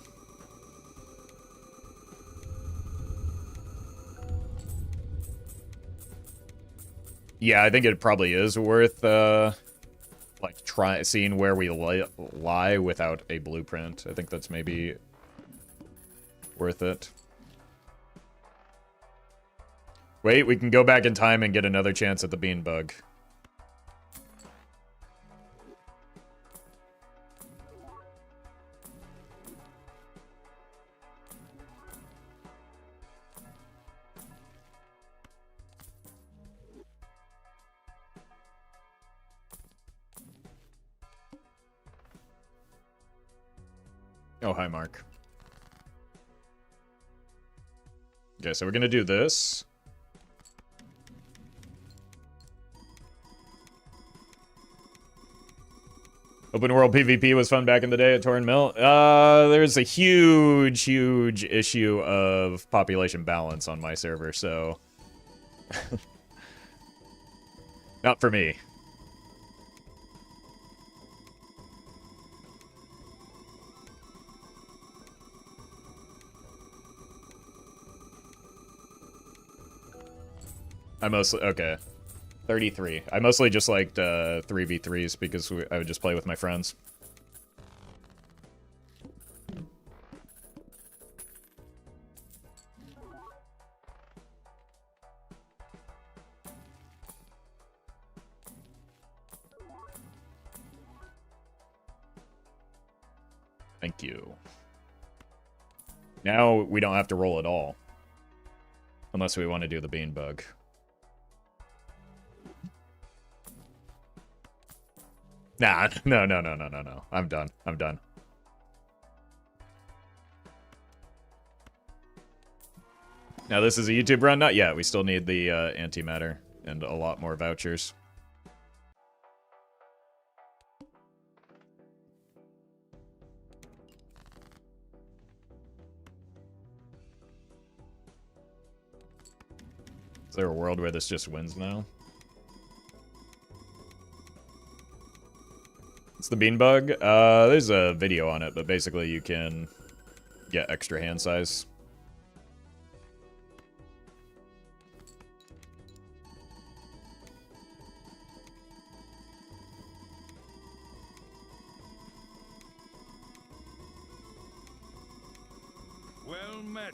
Yeah, I think it probably is worth like seeing where we lie without a blueprint. I think that's maybe worth it. Wait, we can go back in time and get another chance at the bean bug. Oh, hi, Mark. Okay, so we're gonna do this. Open world PvP was fun back in the day at Torrent Mill. There's a huge, huge issue of population balance on my server, so... Not for me. I mostly... Okay. 33. I mostly just liked 3v3s because I would just play with my friends. Thank you. Now we don't have to roll at all. Unless we want to do the bean bug. Nah, no. I'm done. Now this is a YouTube run? Not yet. We still need the antimatter and a lot more vouchers. Is there a world where this just wins now? It's the bean bug. There's a video on it, but basically you can get extra hand size. Well met.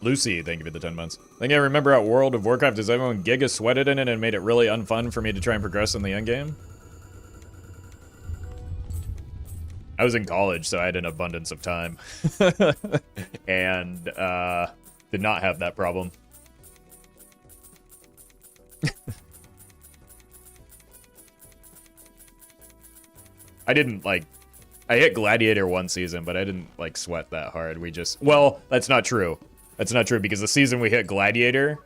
Lucy, thank you for the 10 months. I think I remember at World of Warcraft, does everyone giga sweated in it and made it really unfun for me to try and progress in the endgame? I was in college, so I had an abundance of time. And did not have that problem. I didn't, like... I hit Gladiator one season, but I didn't, like, sweat that hard. We just... Well, that's not true. That's not true, because the season we hit Gladiator,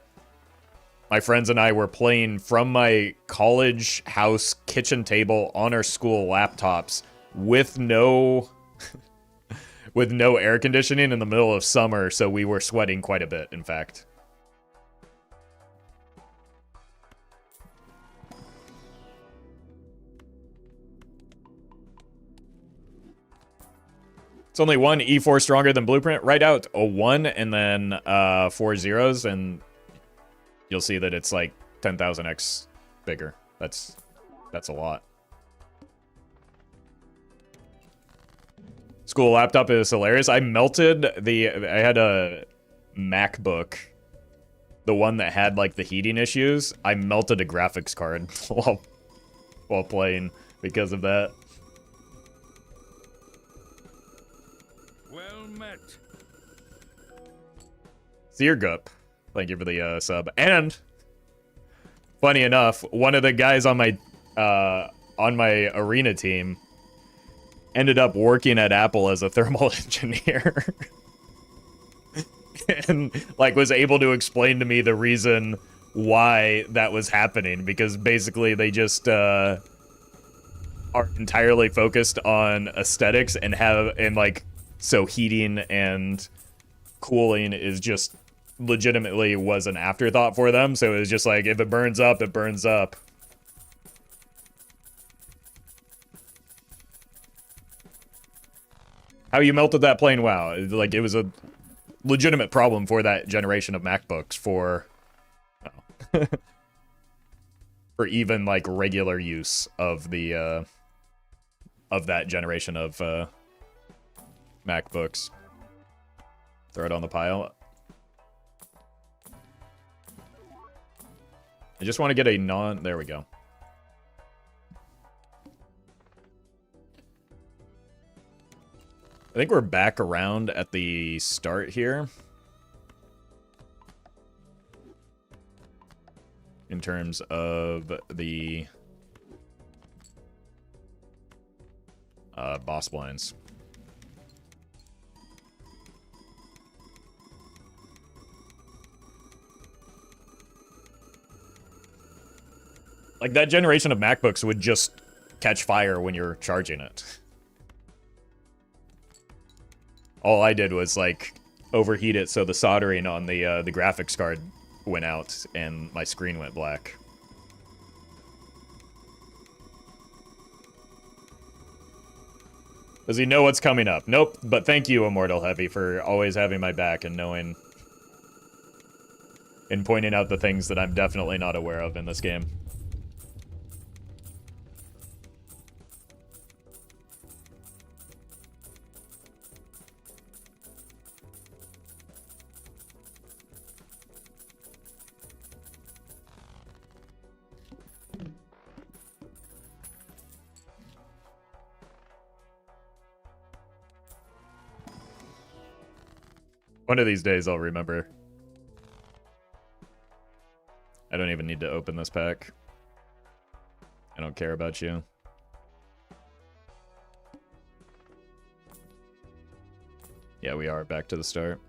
my friends and I were playing from my college house kitchen table on our school laptops with no... with no air conditioning in the middle of summer, so we were sweating quite a bit, in fact. It's only one E4 stronger than Blueprint. Write out a 1 and then 4 zeros, and you'll see that it's like 10,000x bigger. That's a lot. School laptop is hilarious. I melted I had a MacBook, the one that had like the heating issues. I melted a graphics card while playing because of that. Well met. Seargup, thank you for the sub. And funny enough, one of the guys on my arena team ended up working at Apple as a thermal engineer. And like was able to explain to me the reason why that was happening, because basically they just are entirely focused on aesthetics and like so heating and cooling is just legitimately was an afterthought for them. So it was just like, if it burns up, it burns up. How you melted that plane? Wow. Like, it was a legitimate problem for that generation of MacBooks for for even like regular use of the of that generation of MacBooks. Throw it on the pile. I just want to get a there we go. I think we're back around at the start here. In terms of the boss blinds. Like, that generation of MacBooks would just catch fire when you're charging it. All I did was, like, overheat it so the soldering on the graphics card went out and my screen went black. Does he know what's coming up? Nope, but thank you, Immortal Heavy, for always having my back and knowing and pointing out the things that I'm definitely not aware of in this game. One of these days I'll remember. I don't even need to open this pack. I don't care about you. Yeah, we are back to the start.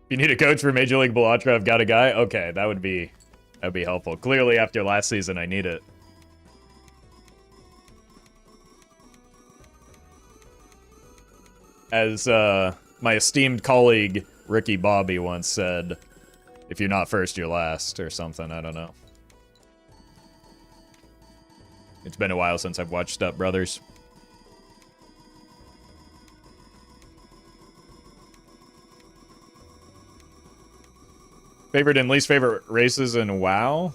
If you need a coach for Major League Bellatra, I've got a guy. Okay, that'd be helpful. Clearly, after last season, I need it. As my esteemed colleague Ricky Bobby once said, if you're not first, you're last, or something. I don't know. It's been a while since I've watched Step Brothers. Favorite and least favorite races in WoW?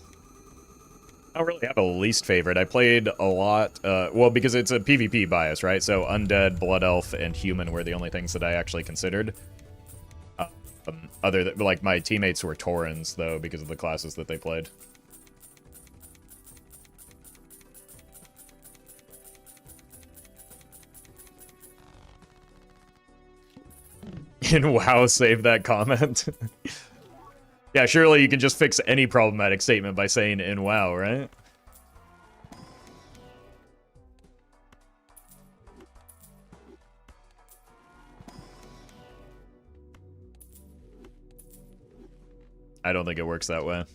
I don't really have a least favorite. I played a lot, well, because it's a PvP bias, right? So Undead, Blood Elf, and Human were the only things that I actually considered. Other than, like, my teammates were Taurens, though, because of the classes that they played. In WoW, save that comment. Yeah, surely you can just fix any problematic statement by saying in WoW, right? I don't think it works that way.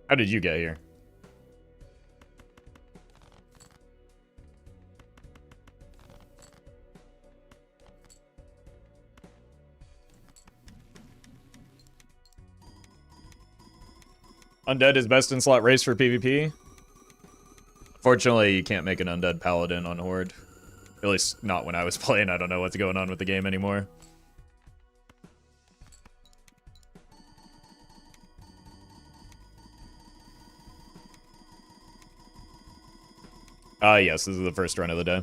How did you get here? Undead is best in slot race for PvP. Fortunately, you can't make an Undead Paladin on Horde. At least not when I was playing. I don't know what's going on with the game anymore. Yes, this is the first run of the day.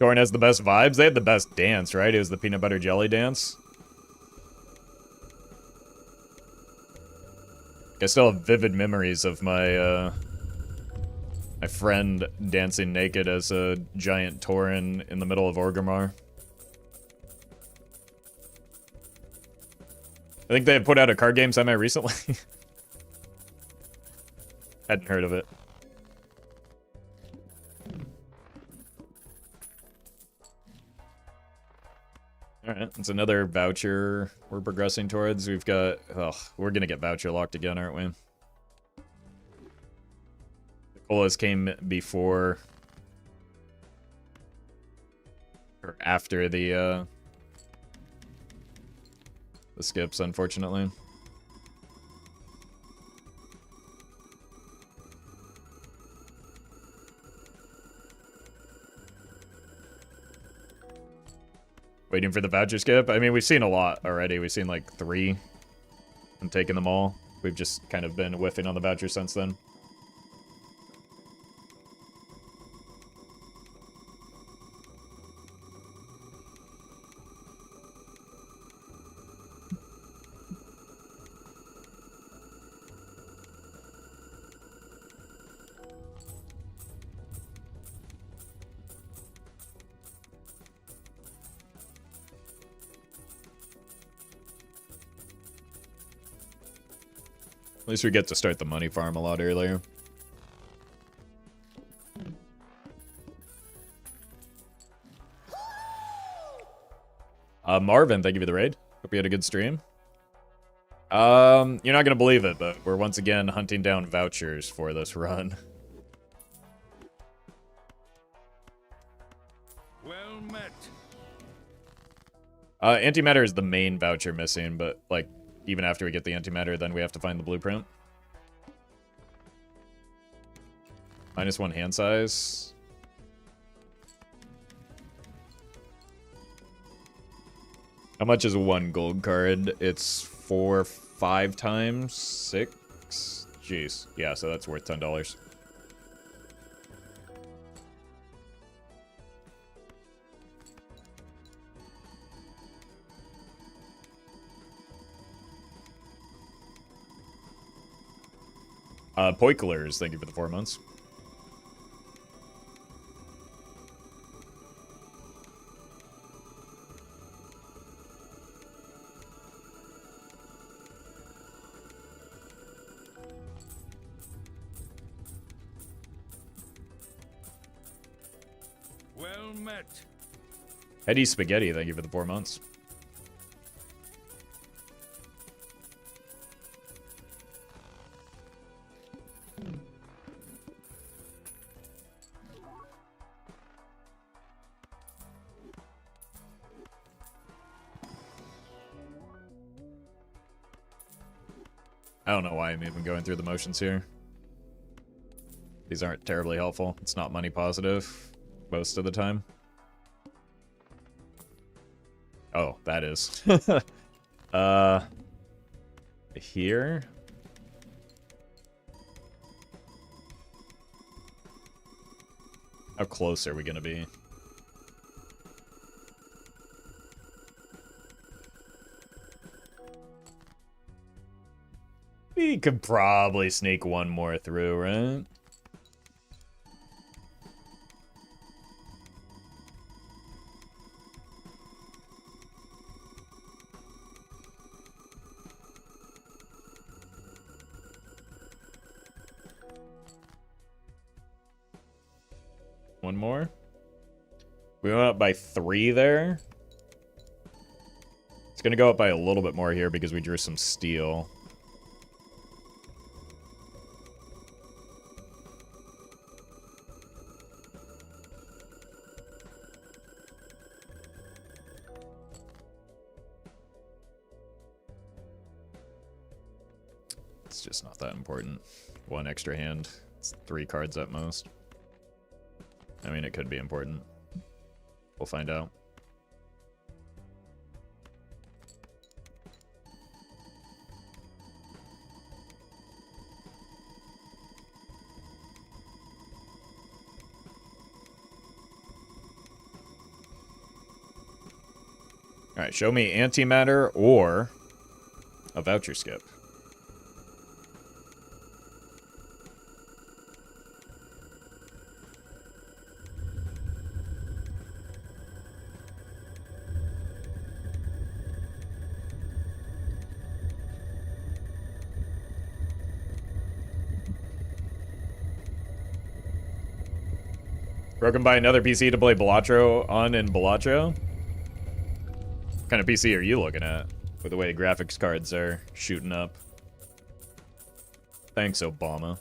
Dorn has the best vibes. They had the best dance, right? It was the peanut butter jelly dance. I still have vivid memories of my my friend dancing naked as a giant Tauren in the middle of Orgrimmar. I think they had put out a card game semi-recently. Hadn't heard of it. Alright, it's another voucher we're progressing towards. We've got... Oh, we're gonna get voucher locked again, aren't we? The colas came before... or after the skips, unfortunately. Waiting for the voucher skip? I mean, we've seen a lot already. We've seen like 3 and taken them all. We've just kind of been whiffing on the voucher since then. At least we get to start the money farm a lot earlier. Marvin, thank you for the raid. Hope you had a good stream. You're not gonna believe it, but we're once again hunting down vouchers for this run. Well met. Antimatter is the main voucher missing, but like even after we get the antimatter, then we have to find the blueprint. -1 hand size. How much is 1 gold card? It's 5 times 6. Jeez. Yeah, so that's worth $10. Poiklers, thank you for the 4 months. Well met. Eddie Spaghetti, thank you for the 4 months. I don't know why I'm even going through the motions here. These aren't terribly helpful. It's not money positive most of the time. Oh, that is. Here? How close are we gonna be? We could probably sneak one more through, right? One more. We went up by 3 there. It's gonna go up by a little bit more here because we drew some steel. It's just not that important. 1 extra hand. It's 3 cards at most. I mean, it could be important. We'll find out. Alright, show me antimatter or a voucher skip. Broken by another PC to play Balatro on in Balatro? What kind of PC are you looking at? With the way graphics cards are shooting up. Thanks, Obama.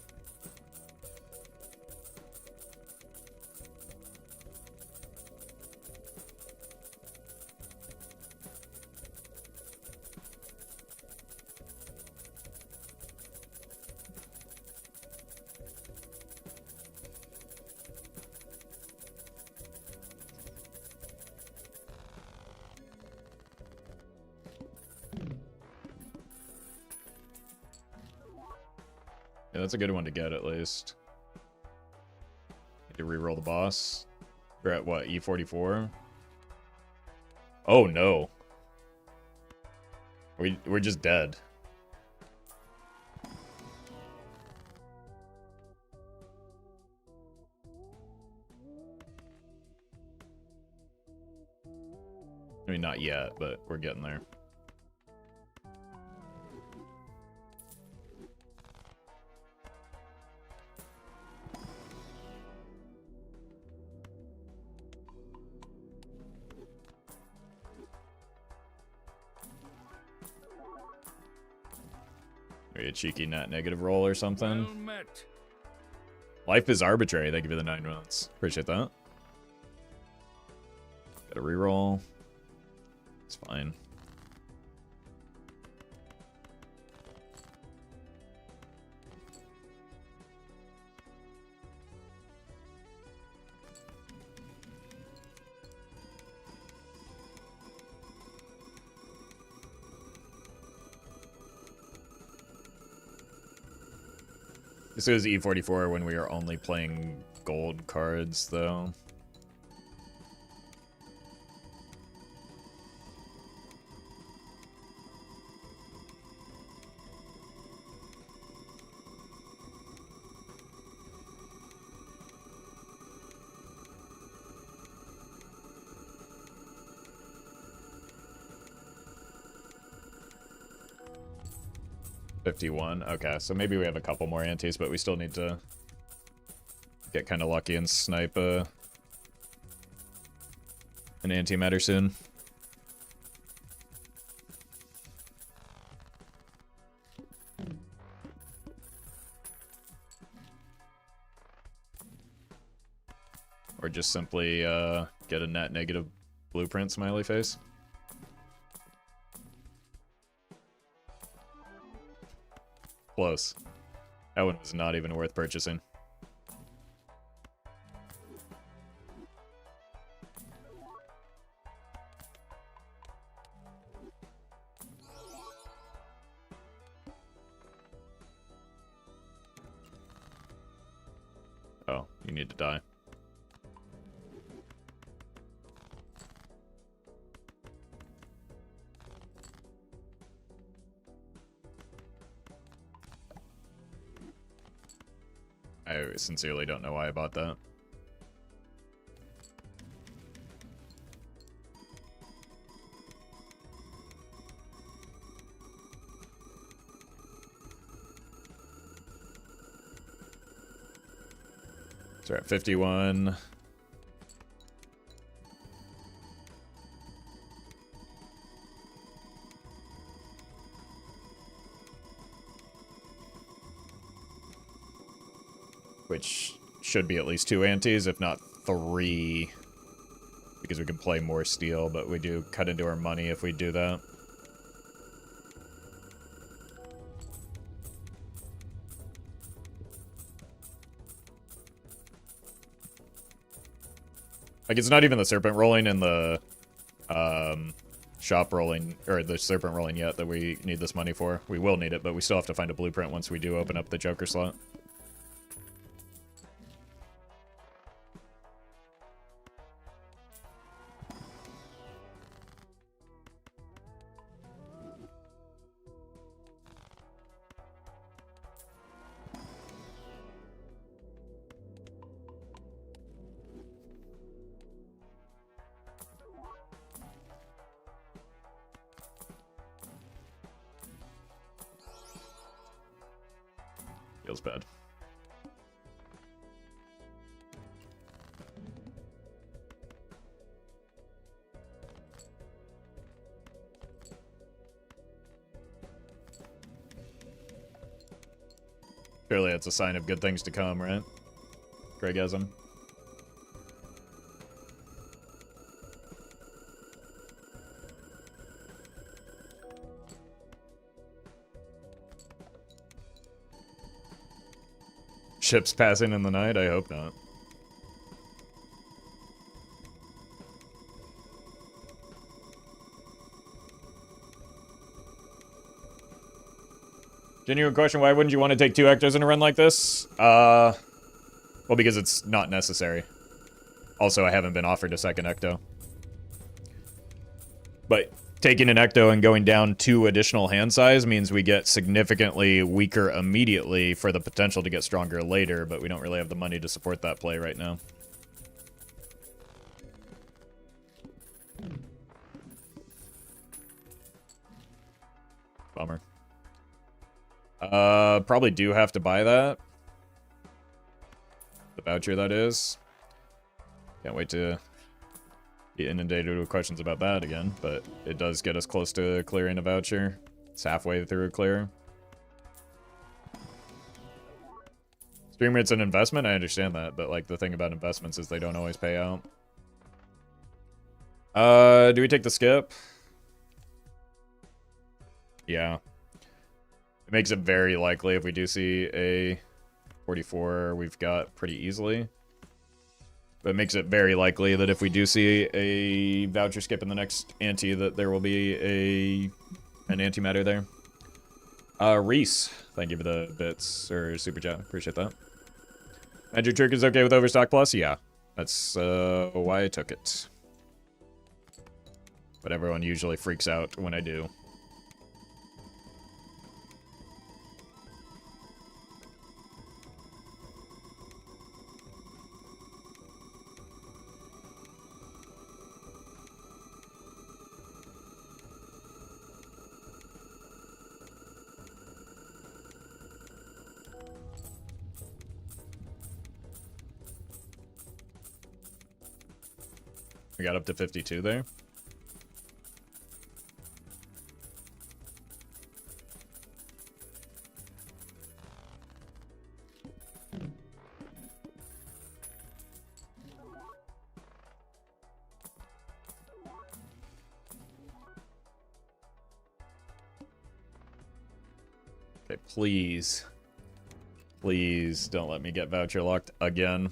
Yeah, that's a good one to get, at least. Need to reroll the boss. We're at, what, E44? Oh, no. We're just dead. I mean, not yet, but we're getting there. Maybe a cheeky net negative roll or something. Well met. Life is arbitrary. Thank you for the 9 months. Appreciate that. Got a reroll. It's fine. This was E44 when we were only playing gold cards, though. 51. Okay, so maybe we have a couple more antes, but we still need to get kind of lucky and snipe an antimatter soon. Or just simply get a net negative blueprint smiley face. Close. That one was not even worth purchasing. Oh, you need to die. I sincerely don't know why I bought that. So we're at 51. Which should be at least 2 antes, if not 3. Because we can play more steel, but we do cut into our money if we do that. Like, it's not even the serpent rolling and the shop rolling, or the serpent rolling yet that we need this money for. We will need it, but we still have to find a blueprint once we do open up the Joker slot. Feels bad. Surely it's a sign of good things to come, right? Gregasm. Ships passing in the night? I hope not. Genuine question, why wouldn't you want to take 2 ectos in a run like this? Well, because it's not necessary. Also, I haven't been offered a second ecto. But taking an ecto and going down 2 additional hand size means we get significantly weaker immediately for the potential to get stronger later, but we don't really have the money to support that play right now. Bummer. Probably do have to buy that. The voucher, that is. Can't wait to be inundated with questions about that again, but it does get us close to clearing a voucher. It's halfway through a clear. Streamer, it's an investment, I understand that, but like the thing about investments is they don't always pay out. Do we take the skip? Yeah. It makes it very likely if we do see a 44 we've got pretty easily. But it makes it very likely that if we do see a voucher skip in the next ante that there will be an antimatter there. Reese, thank you for the bits, or super chat, appreciate that. Magic Trick is okay with Overstock Plus? Yeah, that's why I took it. But everyone usually freaks out when I do. We got up to 52 there. Okay, please. Please don't let me get voucher locked again.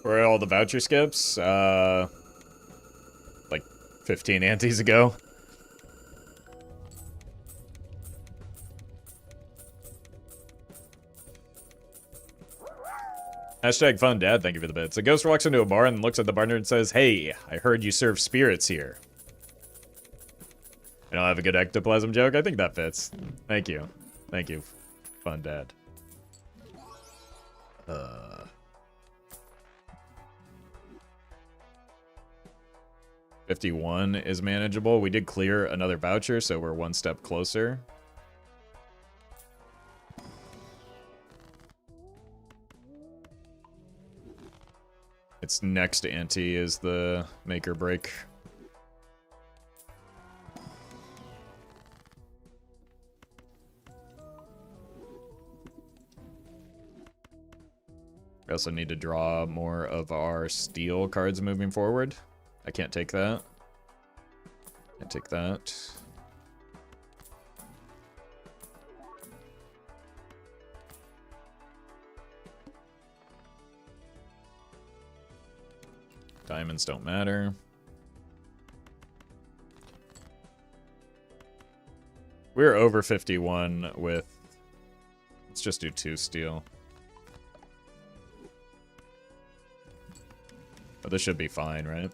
Where are all the voucher skips? Like 15 antes ago. Hashtag fun dad, thank you for the bits. A ghost walks into a bar and looks at the bartender and says, "Hey, I heard you serve spirits here." I don't have a good ectoplasm joke. I think that fits. Thank you. Thank you, fun dad. 51 is manageable. We did clear another voucher, so we're one step closer. Its next ante is the make or break. We also need to draw more of our steel cards moving forward. I can't take that. Can't take that. Diamonds don't matter. We're over 51 with... Let's just do 2 steel. But this should be fine, right?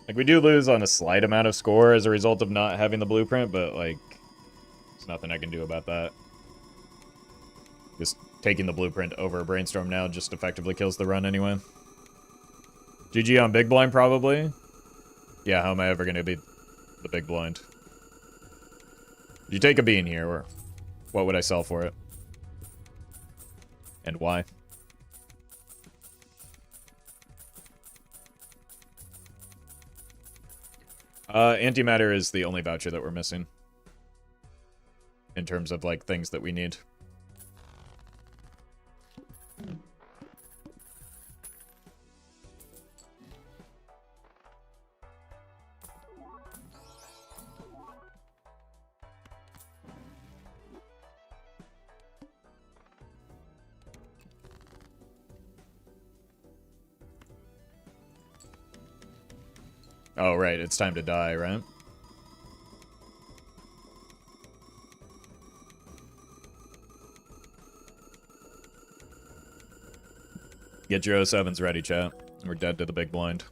Like, we do lose on a slight amount of score as a result of not having the blueprint, but, like, there's nothing I can do about that. Just taking the blueprint over a brainstorm now just effectively kills the run anyway. GG on big blind, probably. Yeah, how am I ever going to be the big blind? You take a bean here, or what would I sell for it? And why? Antimatter is the only voucher that we're missing. In terms of, like, things that we need. Oh, right, it's time to die, right? Get your 07s ready, chat. We're dead to the big blind.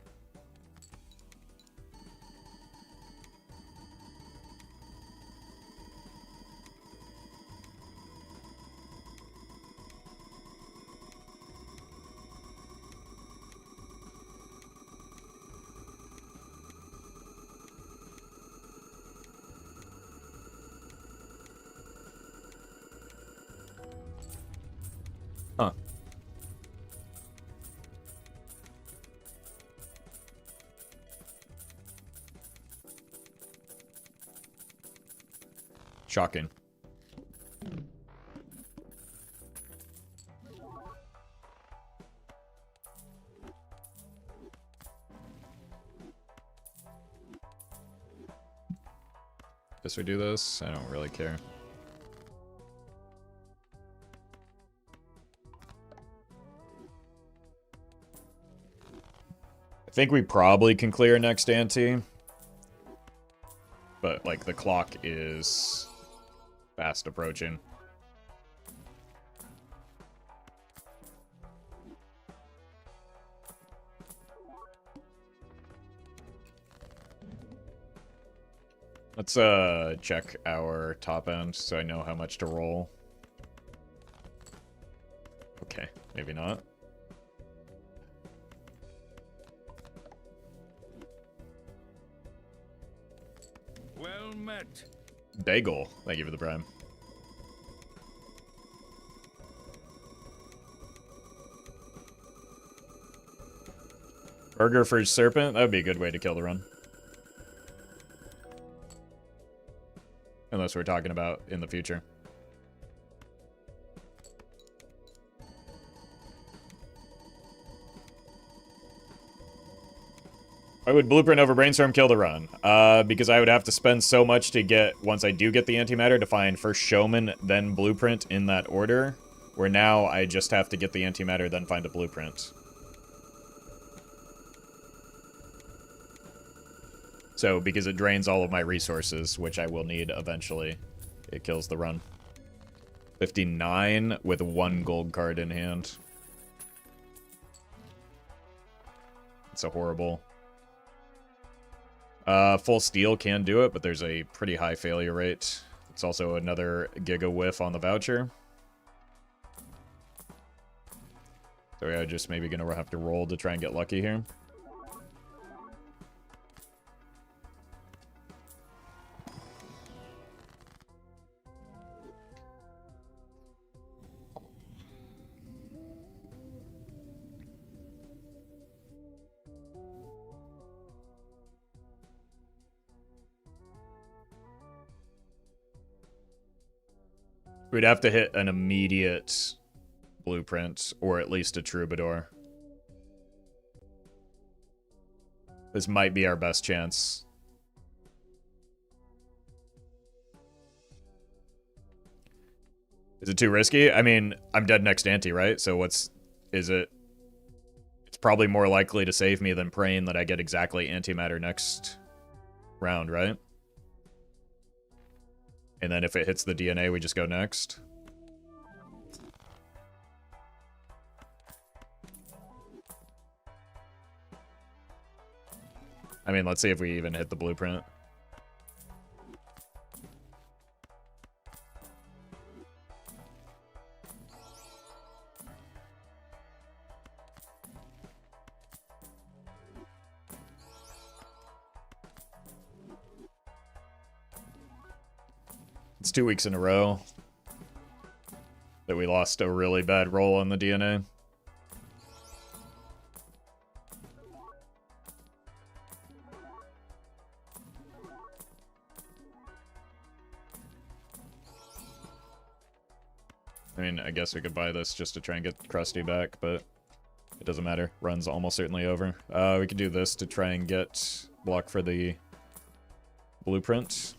Huh. Shocking. Guess we do this? I don't really care. I think we probably can clear next ante. But, like, the clock is fast approaching. Let's check our top end so I know how much to roll. Okay, maybe not. Well met. Bagel, thank you for the prime. Burger for Serpent, that would be a good way to kill the run. Unless we're talking about in the future. Why would Blueprint over Brainstorm kill the run? Because I would have to spend so much to get, once I do get the antimatter, to find first Showman, then Blueprint in that order. Where now I just have to get the antimatter, then find a Blueprint. So, because it drains all of my resources, which I will need eventually, it kills the run. 59 with 1 gold card in hand. It's a horrible. Full steel can do it, but there's a pretty high failure rate. It's also another Giga Whiff on the voucher. So yeah, just maybe gonna have to roll to try and get lucky here. We'd have to hit an immediate Blueprint, or at least a Troubadour. This might be our best chance. Is it too risky? I mean, I'm dead next ante, right? So is it? It's probably more likely to save me than praying that I get exactly antimatter next round, right? And then if it hits the DNA, we just go next. I mean, let's see if we even hit the Blueprint. It's 2 weeks in a row that we lost a really bad roll on the DNA. I mean, I guess we could buy this just to try and get Krusty back, but it doesn't matter. Run's almost certainly over. We could do this to try and get block for the Blueprint.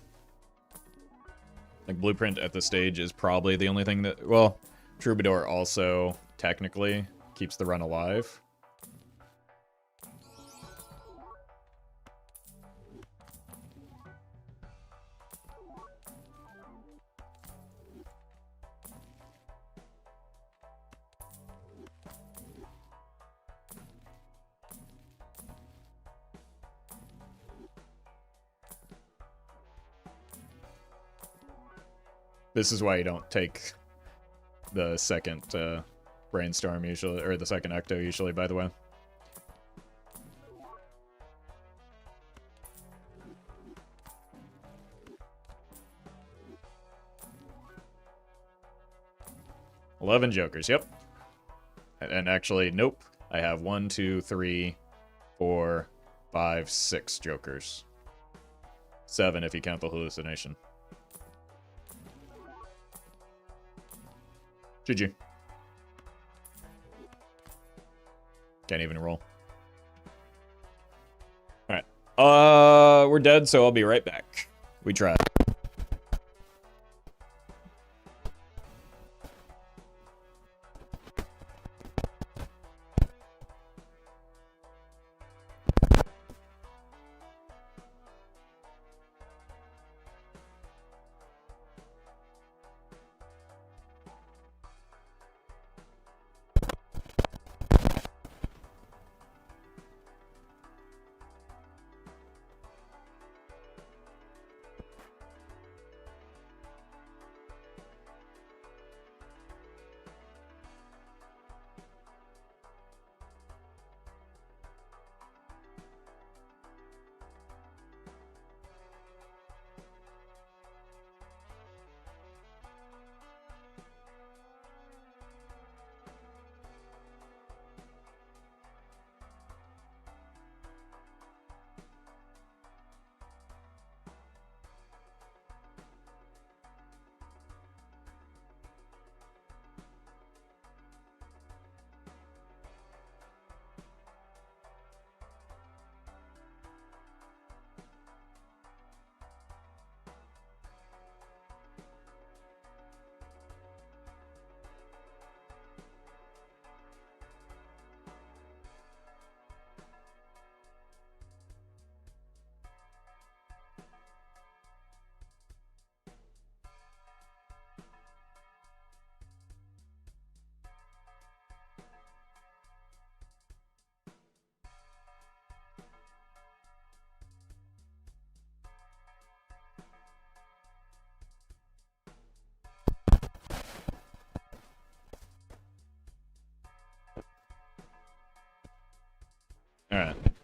Like, Blueprint at this stage is probably the only thing that... Well, Troubadour also, technically, keeps the run alive. This is why you don't take the second Brainstorm usually, or the second Ecto usually, by the way. $11 Jokers, yep. And actually, nope. I have 1, 2, 3, 4, 5, 6 Jokers. 7 if you count the hallucination. GG. Can't even roll. Alright. We're dead, so I'll be right back. We tried.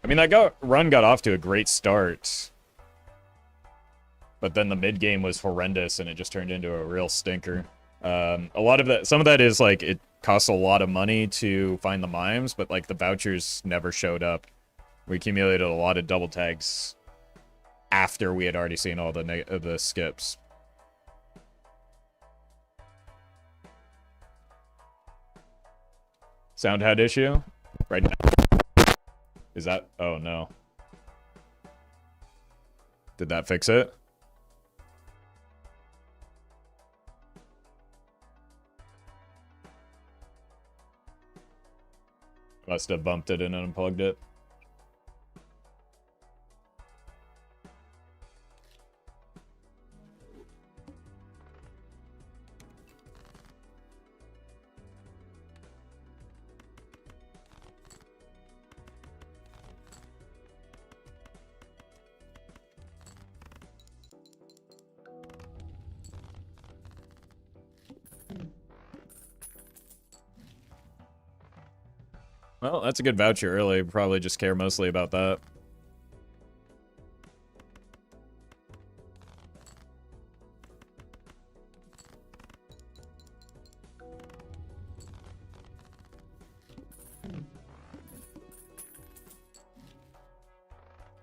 I mean, run got off to a great start. But then the mid game was horrendous and it just turned into a real stinker. Some of that is like it costs a lot of money to find the mimes, but like the vouchers never showed up. We accumulated a lot of double tags after we had already seen all the skips. Sound had issue? Right now. Is that... Oh, no. Did that fix it? Must have bumped it and unplugged it. Well, that's a good voucher early. Probably just care mostly about that.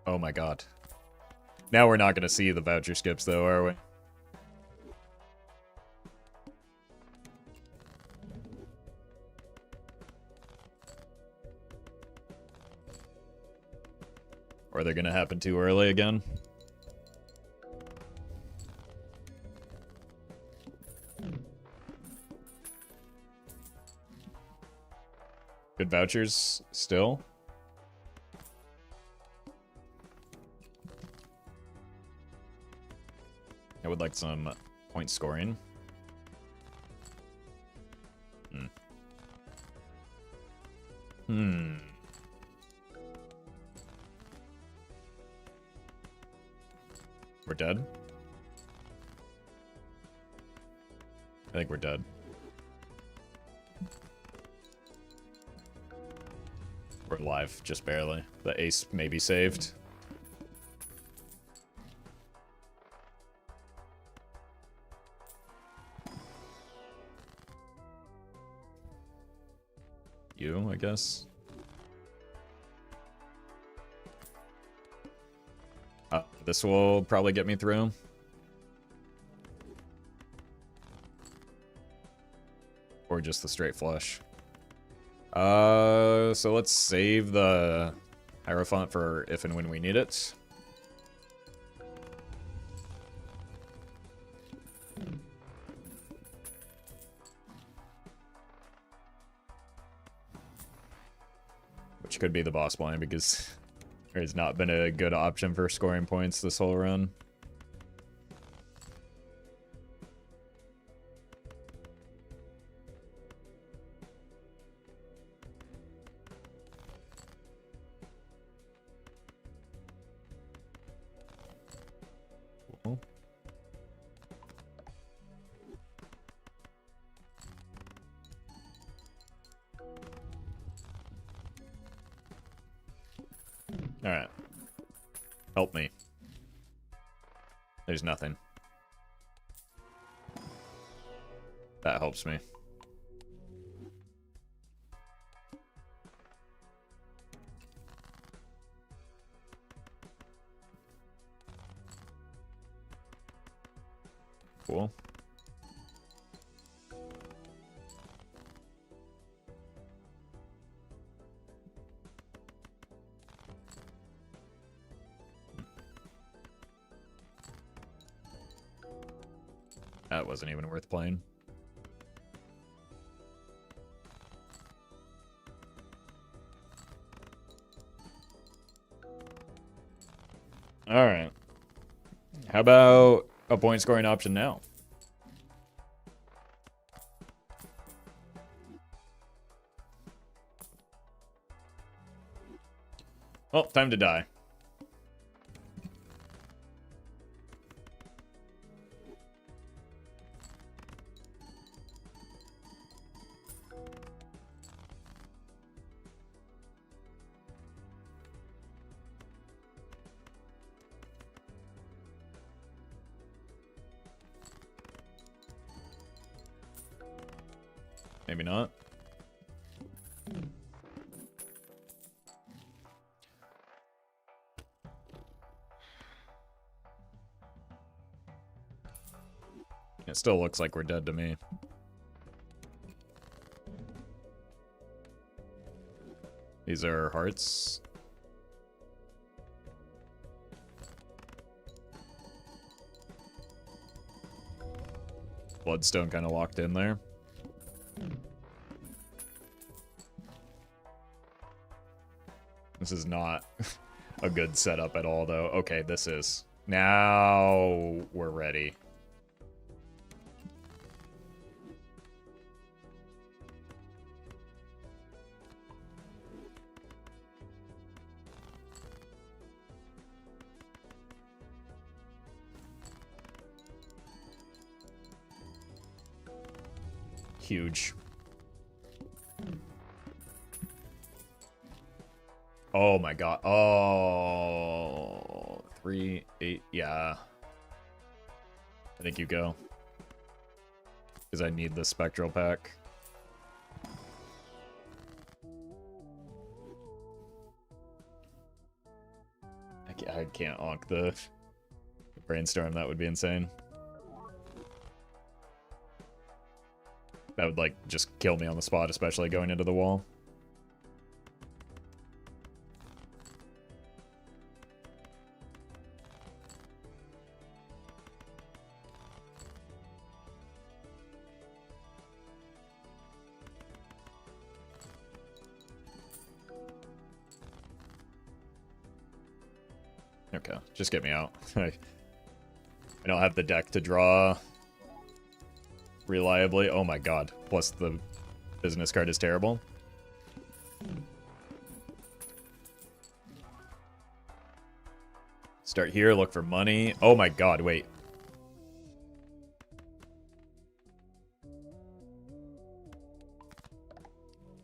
Oh my god. Now we're not going to see the voucher skips, though, are we? Or they're going to happen too early again? Good vouchers still? I would like some point scoring. We're dead? I think we're dead. We're alive, just barely. The ace may be saved. You, I guess. This will probably get me through. Or just the straight flush. So let's save the Hierophant for if and when we need it. Which could be the boss blind because there's not been a good option for scoring points this whole run. Cool. Alright. Help me. There's nothing. That helps me. Cool. That wasn't even worth playing. Alright. How about a point scoring option now? Well, time to die. Maybe not. It still looks like we're dead to me. These are hearts. Bloodstone kind of locked in there. This is not a good setup at all, though. Okay, this is. Now we're ready. Huge. Oh my god. Oh, 3, 8. Yeah. I think you go. Because I need the spectral pack. I can't onk the brainstorm. That would be insane. That would, like, just kill me on the spot, especially going into the wall. Okay, just get me out. I don't have the deck to draw reliably. Oh my god. Plus the business card is terrible. Start here, look for money. Oh my god, wait.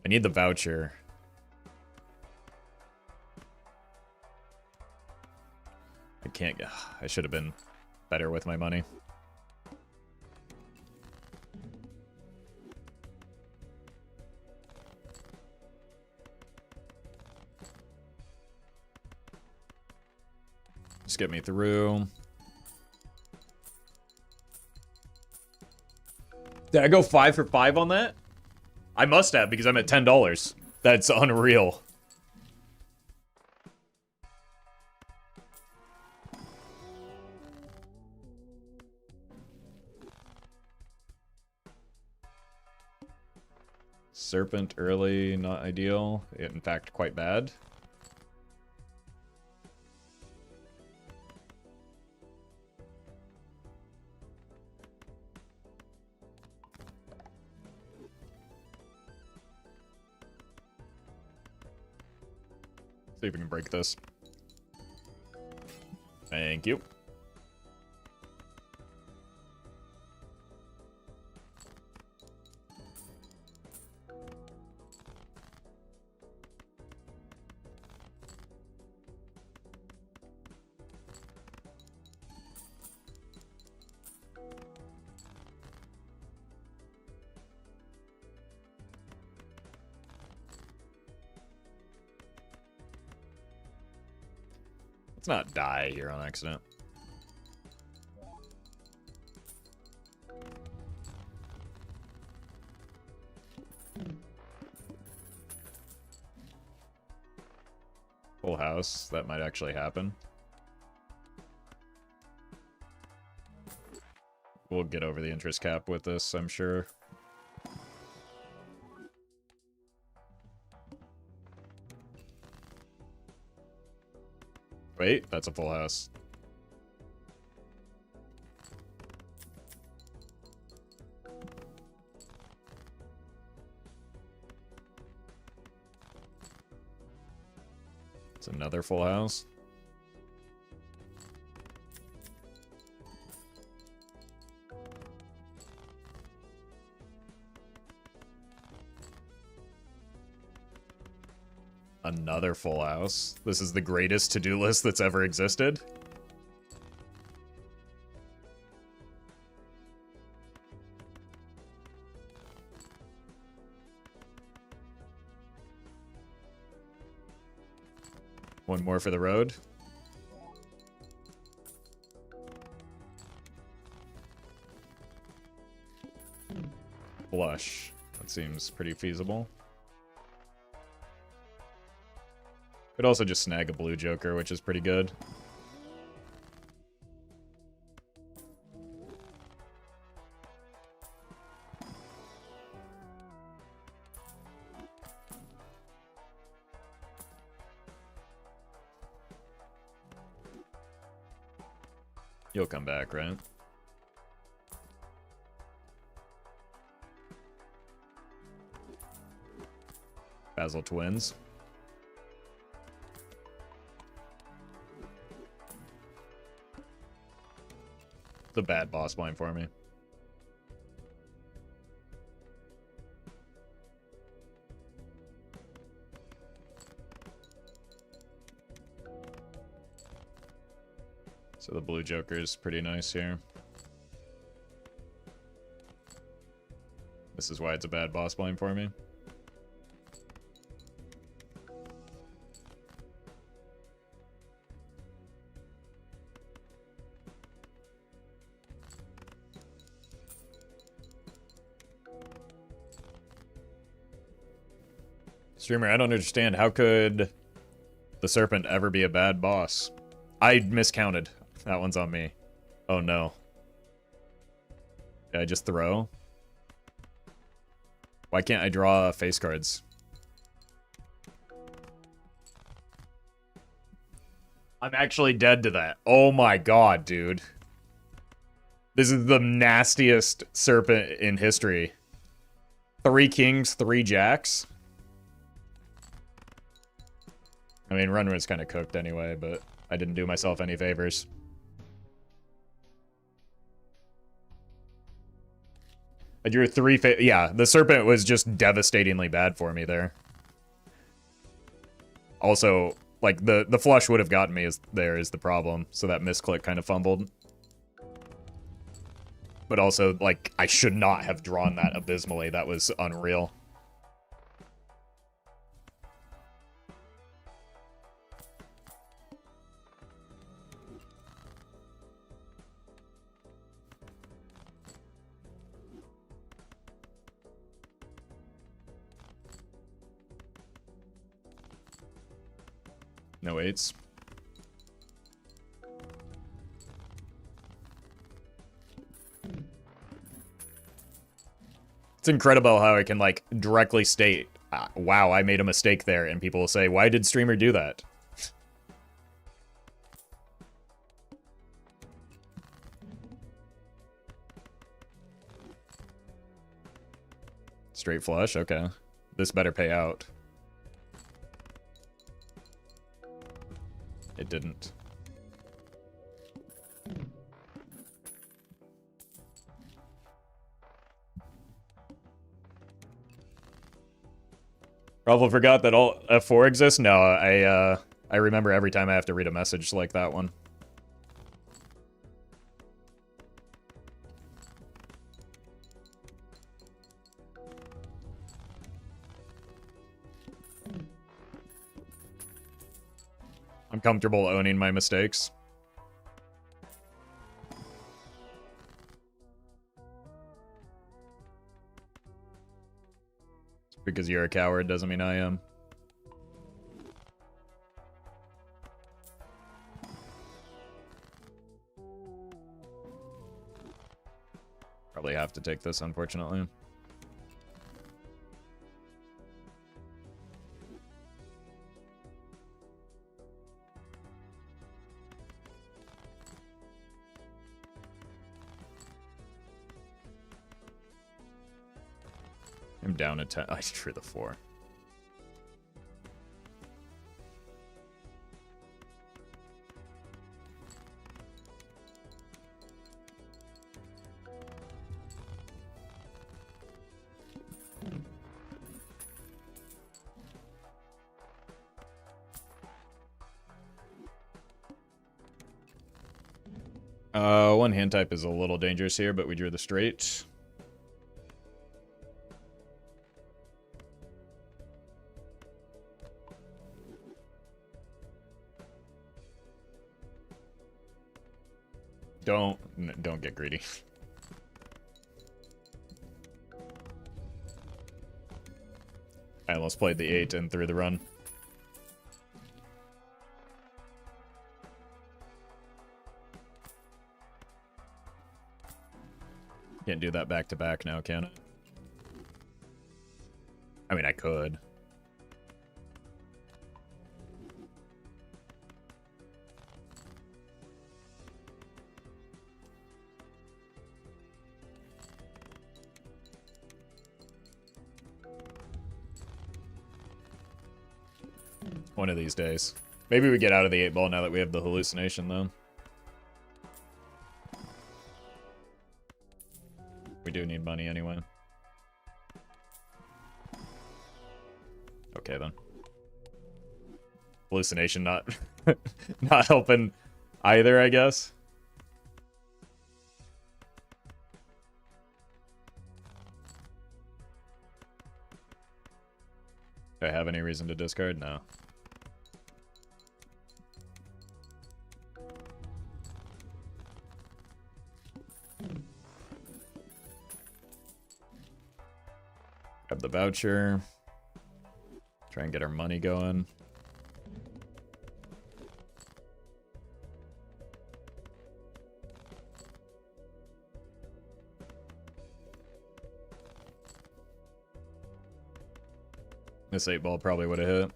I need the voucher. I can't get... I should have been better with my money. Just get me through. Did I go 5 for 5 on that? I must have, because I'm at $10. That's unreal. Serpent early, not ideal. In fact, quite bad. See if we can break this. Thank you. Let's not die here on accident. Full house. That might actually happen. We'll get over the interest cap with this, I'm sure. Wait, that's a full house. It's another full house. Another full house. This is the greatest to-do list that's ever existed. One more for the road. Flush. That seems pretty feasible. Could also just snag a blue joker, which is pretty good. You'll come back, right? Basil Twins. It's a bad boss blind for me. So the blue joker is pretty nice here. This is why it's a bad boss blind for me. Streamer, I don't understand. How could the serpent ever be a bad boss? I miscounted. That one's on me. Oh no. Did I just throw? Why can't I draw face cards? I'm actually dead to that. Oh my god, dude. This is the nastiest serpent in history. 3 kings, 3 jacks. I mean, run was kind of cooked anyway, but I didn't do myself any favors. I drew 3 yeah, the serpent was just devastatingly bad for me there. Also, like, the flush would have gotten me is the problem, so that misclick kind of fumbled. But also, like, I should not have drawn that abysmally. That was unreal. No 8s. It's incredible how I can, like, directly state, wow, I made a mistake there, and people will say, why did streamer do that? Straight flush? Okay. This better pay out. It didn't. Roffle forgot that all F4 exists? No, I remember every time I have to read a message like that one. I'm comfortable owning my mistakes. Because you're a coward doesn't mean I am. Probably have to take this, unfortunately. I'm down a 10. I drew the 4. One hand type is a little dangerous here, but we drew the straight. don't get greedy. I almost played the 8 and threw the run. Can't do that back to back now, can I? I mean, I could. One of these days. Maybe we get out of the 8 ball now that we have the hallucination, though. We do need money anyway. Okay, then. Hallucination not not helping either, I guess. Do I have any reason to discard? No. Grab the voucher. Try and get our money going. This 8 ball probably would have hit.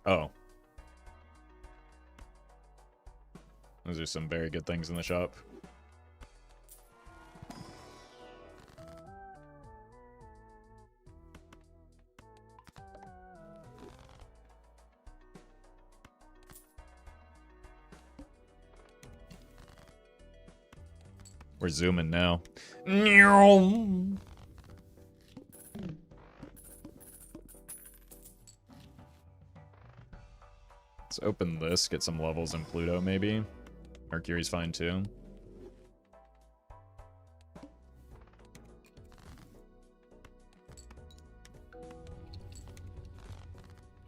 Oh. Those are some very good things in the shop. We're zooming now. Let's open this, get some levels in Pluto, maybe. Mercury's fine, too.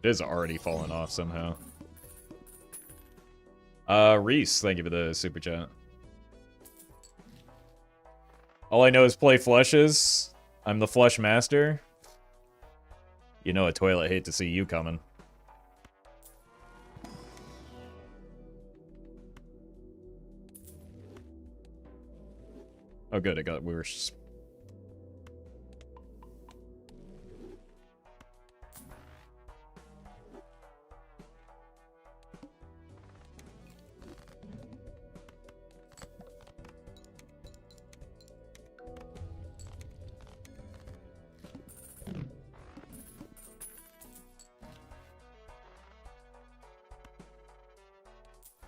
It is already falling off somehow. Reese, thank you for the super chat. All I know is play flushes. I'm the flush master. You know a toilet hate to see you coming. Oh good, it got worse.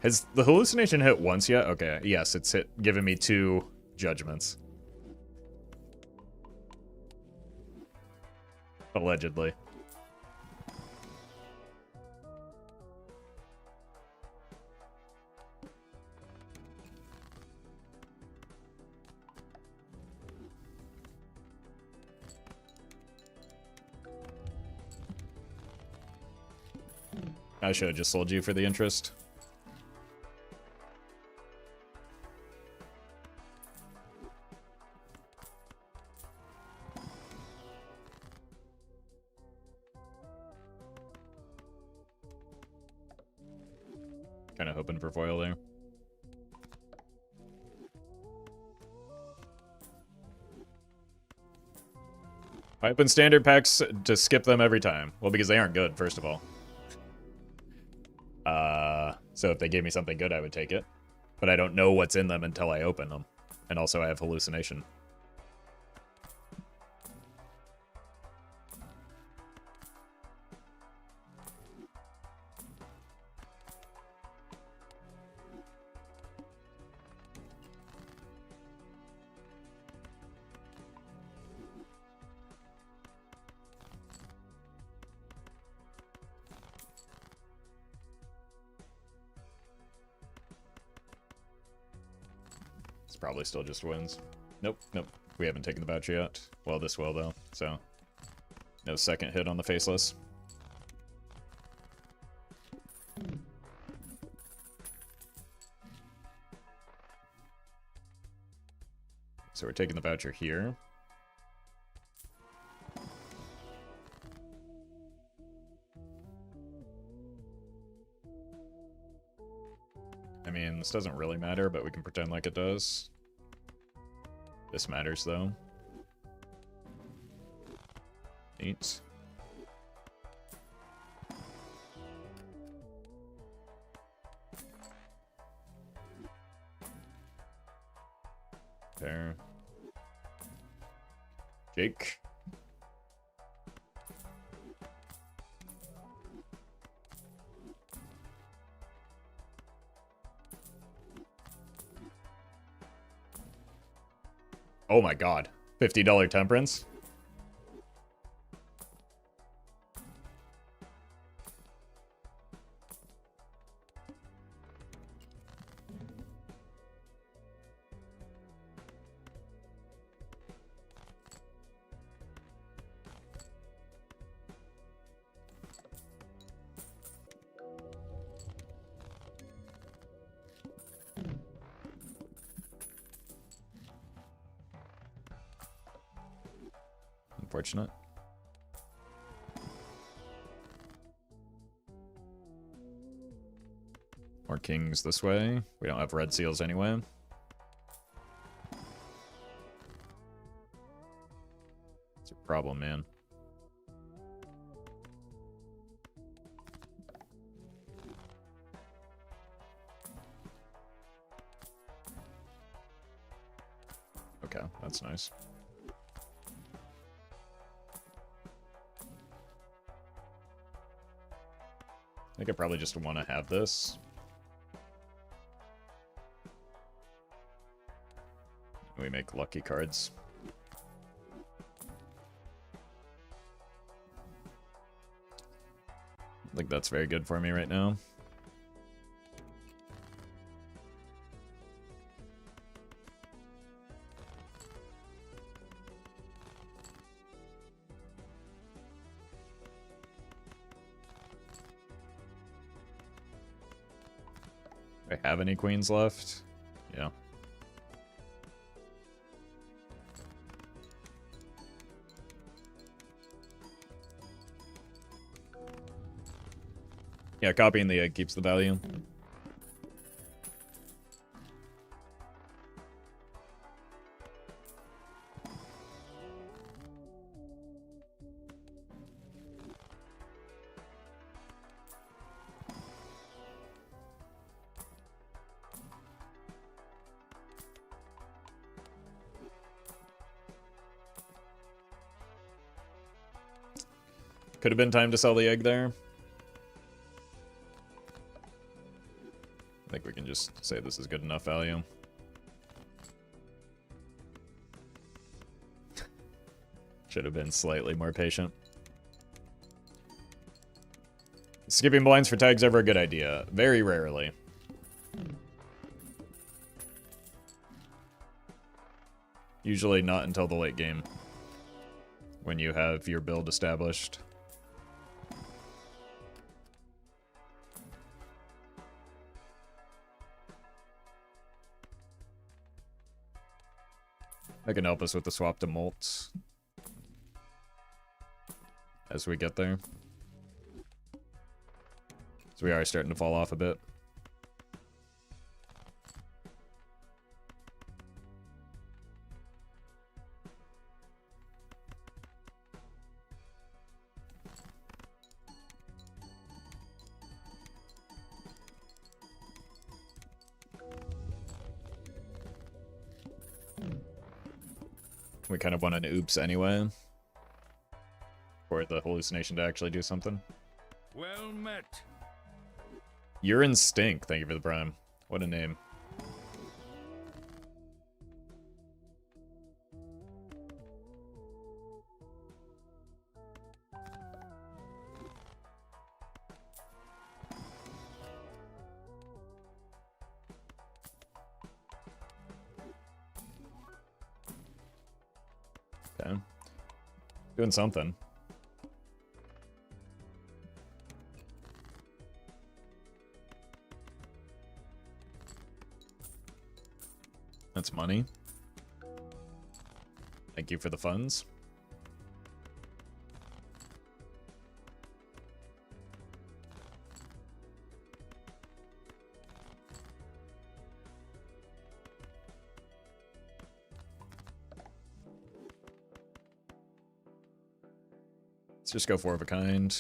Has the hallucination hit once yet? Okay, yes, it's given me 2 judgments. Allegedly. I should have just sold you for the interest. Kind of hoping for foil there. I open standard packs to skip them every time. Well, because they aren't good, first of all. So if they gave me something good, I would take it. But I don't know what's in them until I open them. And also I have hallucination. probably still just wins. Nope, nope. We haven't taken the voucher yet. Well, this will, though, so... No second hit on the faceless. So we're taking the voucher here. I mean, this doesn't really matter, but we can pretend like it does. This matters, though. Neat. There. Jake. Oh my god. $50 temperance? Unfortunate. More kings this way. We don't have red seals anyway. It's a problem, man. Okay, that's nice. I think I probably just want to have this. We make lucky cards. I think that's very good for me right now. Do I have any queens left? Yeah. Yeah, copying the egg keeps the value. Could have been time to sell the egg there. I think we can just say this is good enough value. Should have been slightly more patient. Skipping blinds for tags ever a good idea? Very rarely. Usually not until the late game, when you have your build established. That can help us with the swap to molt as we get there. So we are starting to fall off a bit. We kind of want an oops anyway, for the hallucination to actually do something. Well met. Urine Stink, thank you for the prime. What a name. Okay. Doing something. That's money. Thank you for the funds. Let's just go 4 of a kind.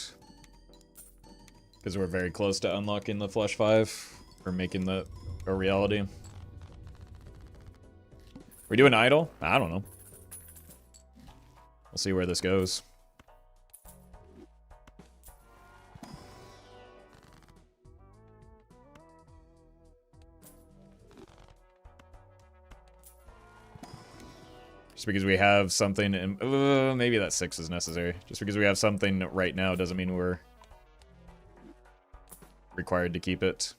Because we're very close to unlocking the Flush 5. Or making that a reality. We doing idle? I don't know. We'll see where this goes. Just because we have something, in, maybe that 6 is necessary. Just because we have something right now doesn't mean we're required to keep it.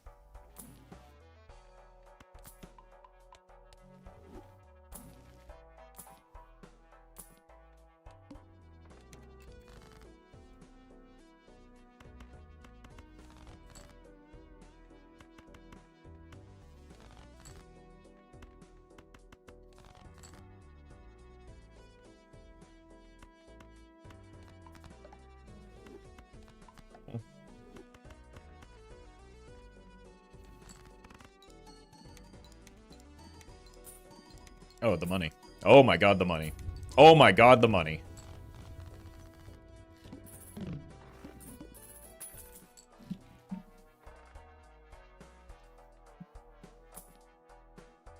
Oh, the money. Oh my god, the money. Oh my god, the money.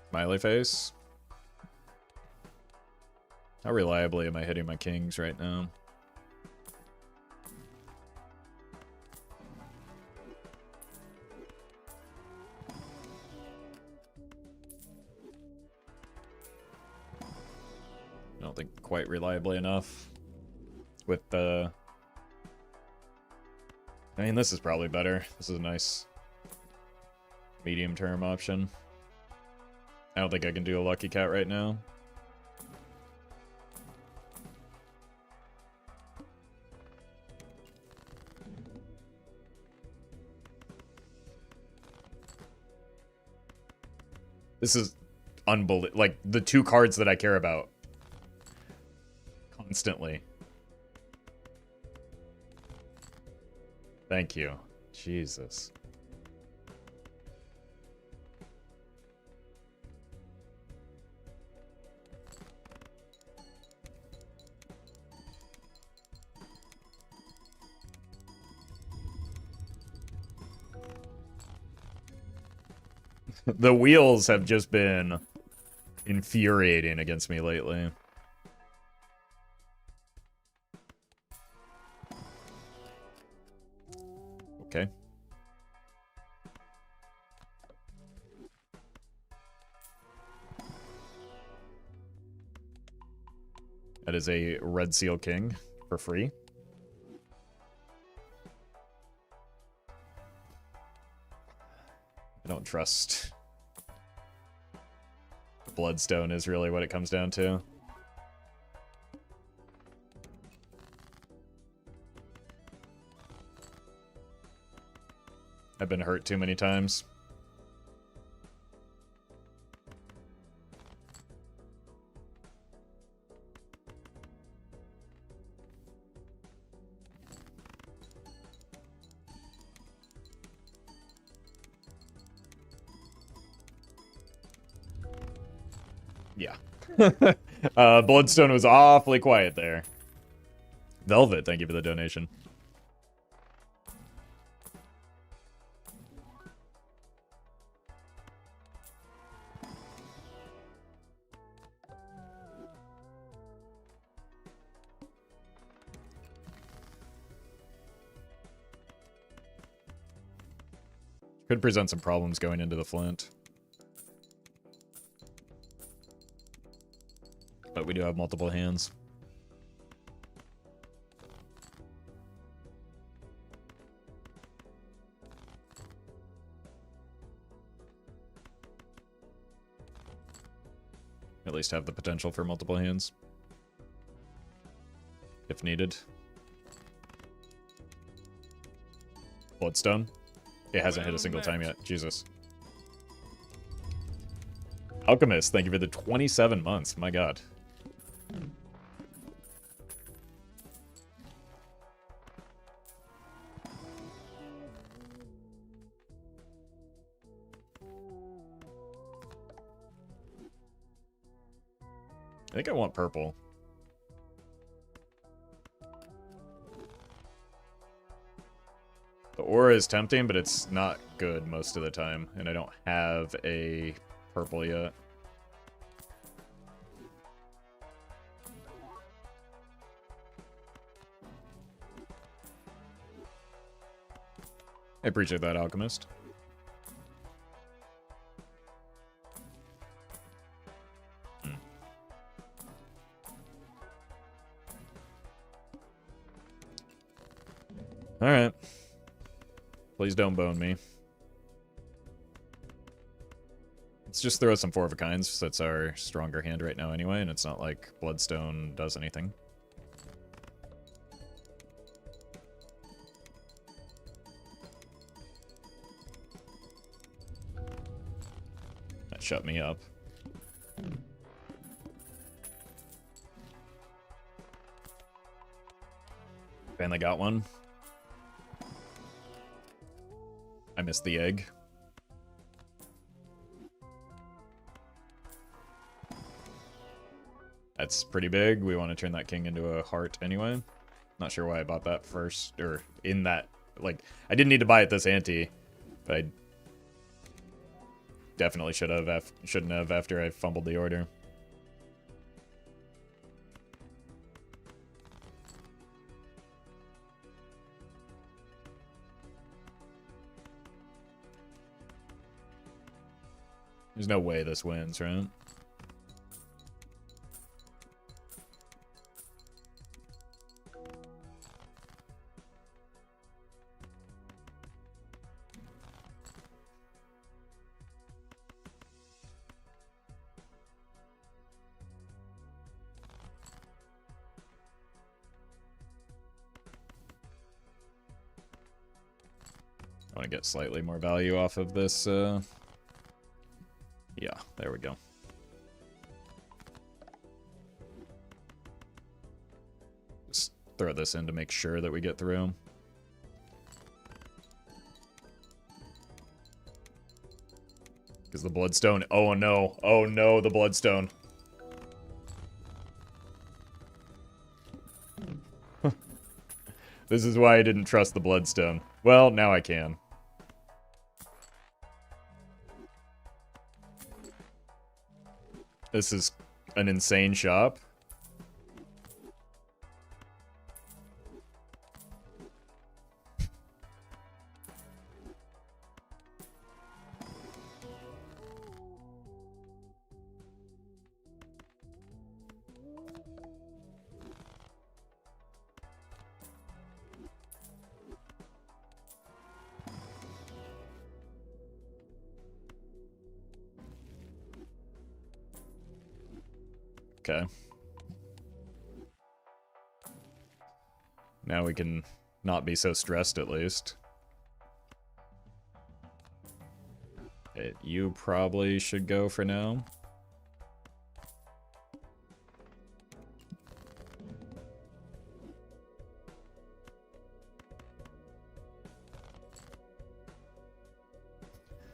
Smiley face. How reliably am I hitting my kings right now? I don't think quite reliably enough. With the... I mean, this is probably better. This is a nice medium-term option. I don't think I can do a Lucky Cat right now. This is unbelievable. Like, the 2 cards that I care about. Constantly. Thank you. Jesus. The wheels have just been infuriating against me lately. Okay. That is a Red Seal King for free. I don't trust. Bloodstone is really what it comes down to. I've been hurt too many times. Yeah. Bloodstone was awfully quiet there. Velvet, thank you for the donation. Could present some problems going into the Flint. But we do have multiple hands. At least have the potential for multiple hands. if needed. Bloodstone. It hasn't hit a single time yet. Jesus. Alchemist, thank you for the 27 months. My god. I think I want purple. The aura is tempting, but it's not good most of the time, and I don't have a purple yet. I appreciate that, Alchemist. Alright. Please don't bone me. Let's just throw some 4 of a kinds. That's our stronger hand right now anyway, and it's not like Bloodstone does anything. That shut me up. Finally got one. I missed the egg. That's pretty big. We want to turn that king into a heart anyway. Not sure why I bought that first, or in that, like, I didn't need to buy it this ante, but I definitely shouldn't have after I fumbled the order. There's no way this wins, right? I want to get slightly more value off of this. Yeah, there we go. Just throw this in to make sure that we get through. Because the Bloodstone... Oh no. Oh no, the Bloodstone. This is why I didn't trust the Bloodstone. Well, now I can. This is an insane shop. Okay. Now we can not be so stressed, at least. You probably should go for now.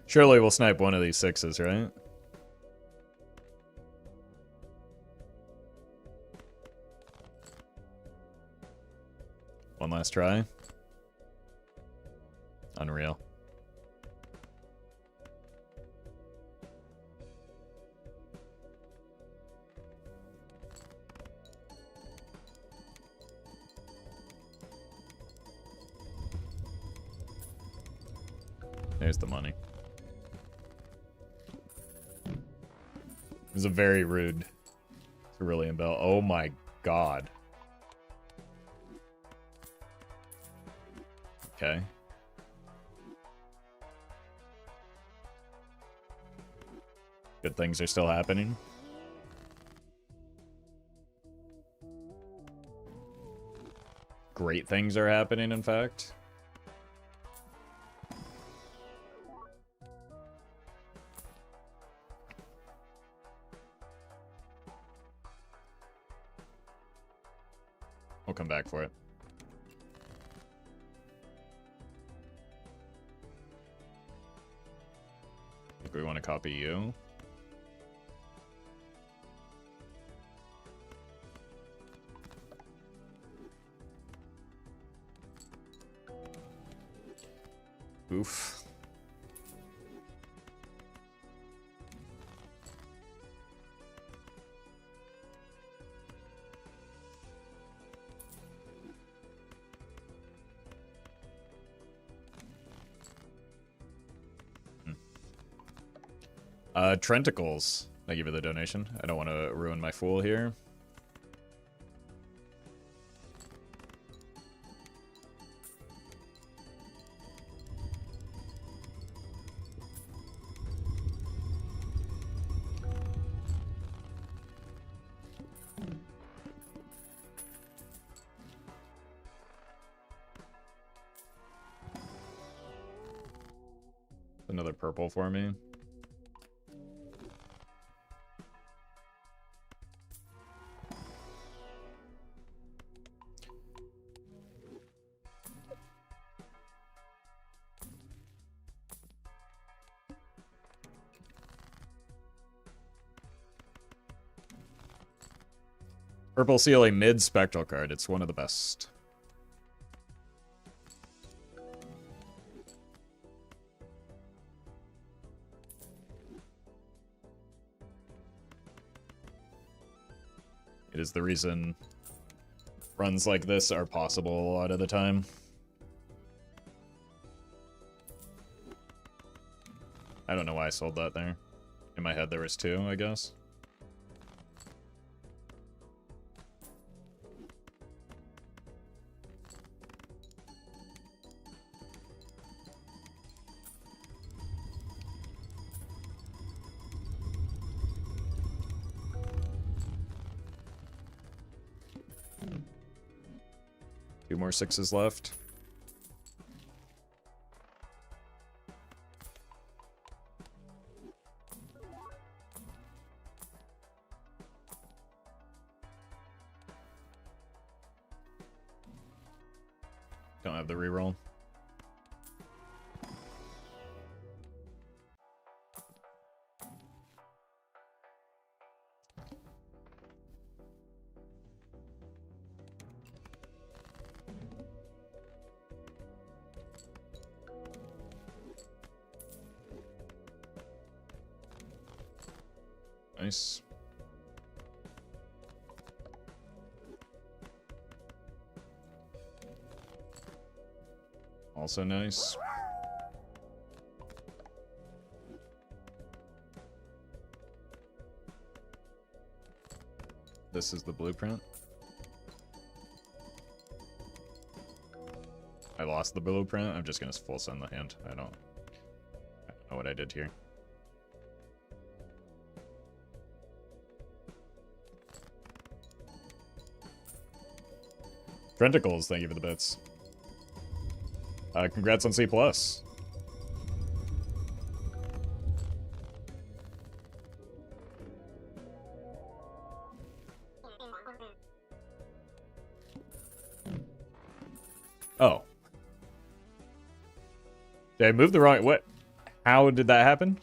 Surely we'll snipe one of these 6s, right? One last try. Unreal. There's the money. It was a very rude Cerulean Bell. Oh my god. Okay. Good things are still happening. great things are happening, in fact. We'll come back for it. I think we want to copy you. Oof. Trenticles. Thank you for the donation. I don't want to ruin my fool here. Another purple for me. Purple Seal, a mid-spectral card. It's one of the best. It is the reason runs like this are possible a lot of the time. I don't know why I sold that there. In my head there was two, I guess. Two more sixes left. Don't have the reroll. Nice. Also nice. This is the blueprint. I lost the blueprint. I'm just gonna full send the hand. I don't know what I did here. Trenticles, thank you for the bits. Congrats on C+. Oh. Did I move the wrong... What? How did that happen?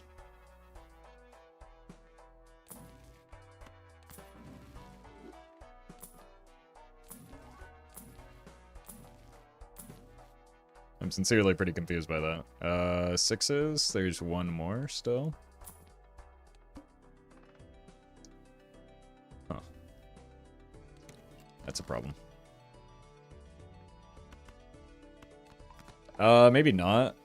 I'm sincerely pretty confused by that. Sixes. There's one more still. Huh. That's a problem. Maybe not.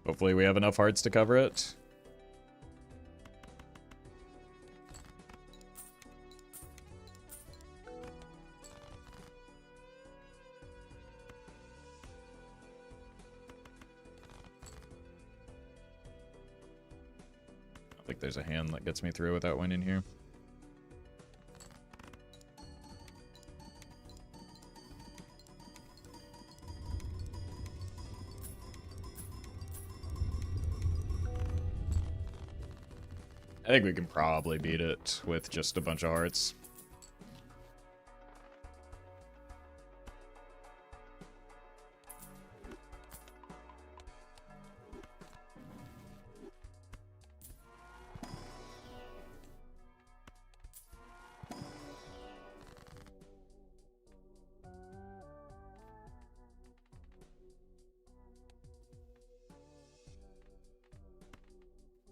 Hopefully we have enough hearts to cover it. I think there's a hand that gets me through without winning here. I think we can probably beat it with just a bunch of hearts.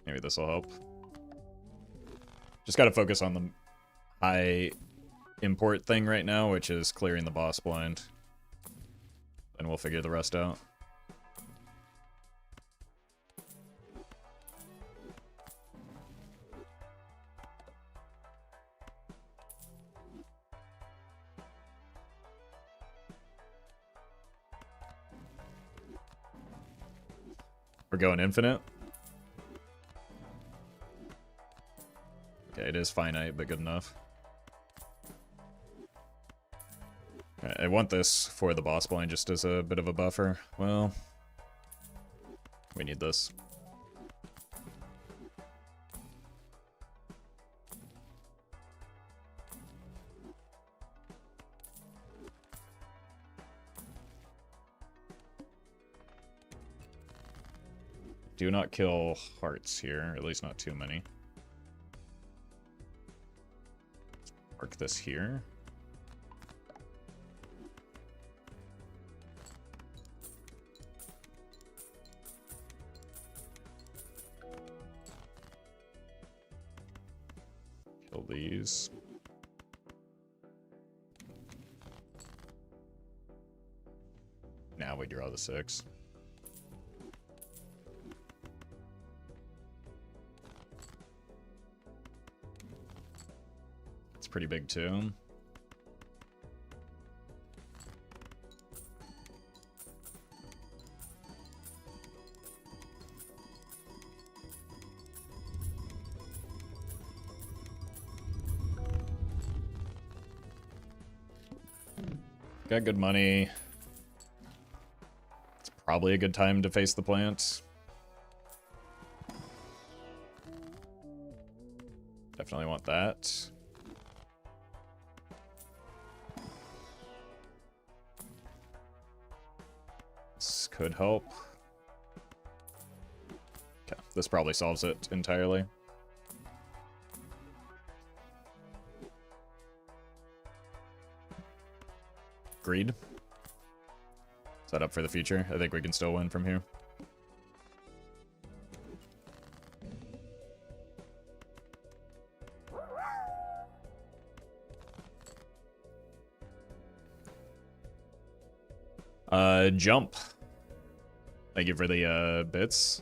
Maybe this will help. Just gotta focus on the high import thing right now, which is clearing the boss blind. And we'll figure the rest out. We're going infinite. Okay, it is finite, but good enough. Right, I want this for the boss blind just as a bit of a buffer. Well, we need this. Do not kill hearts here, at least not too many. Mark this here. Kill these. Now we draw the 6. It's pretty big too. Got good money. It's probably a good time to face the plant. Definitely want that. This could help. Okay, this probably solves it entirely. Greed. Set up for the future. I think we can still win from here. Jump. Thank you for the bits.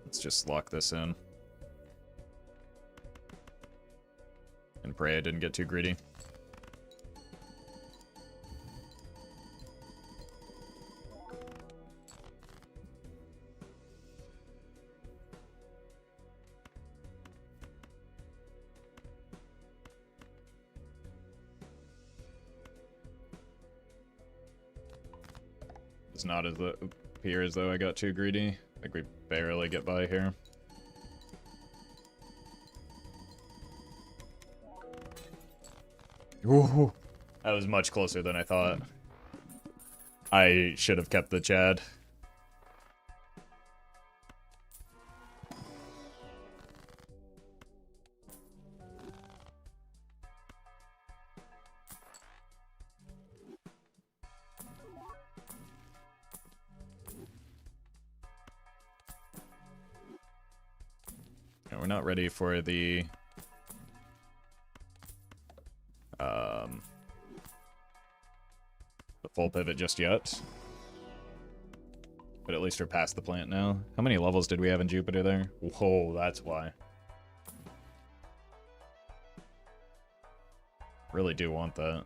Let's just lock this in. And pray I didn't get too greedy. It's not as appear as though I got too greedy. I think we barely get by here. Ooh, that was much closer than I thought. I should have kept the Chad. We're not ready for the full pivot just yet. But at least we're past the plant now. How many levels did we have in Jupiter there? Whoa, that's why. Really do want that.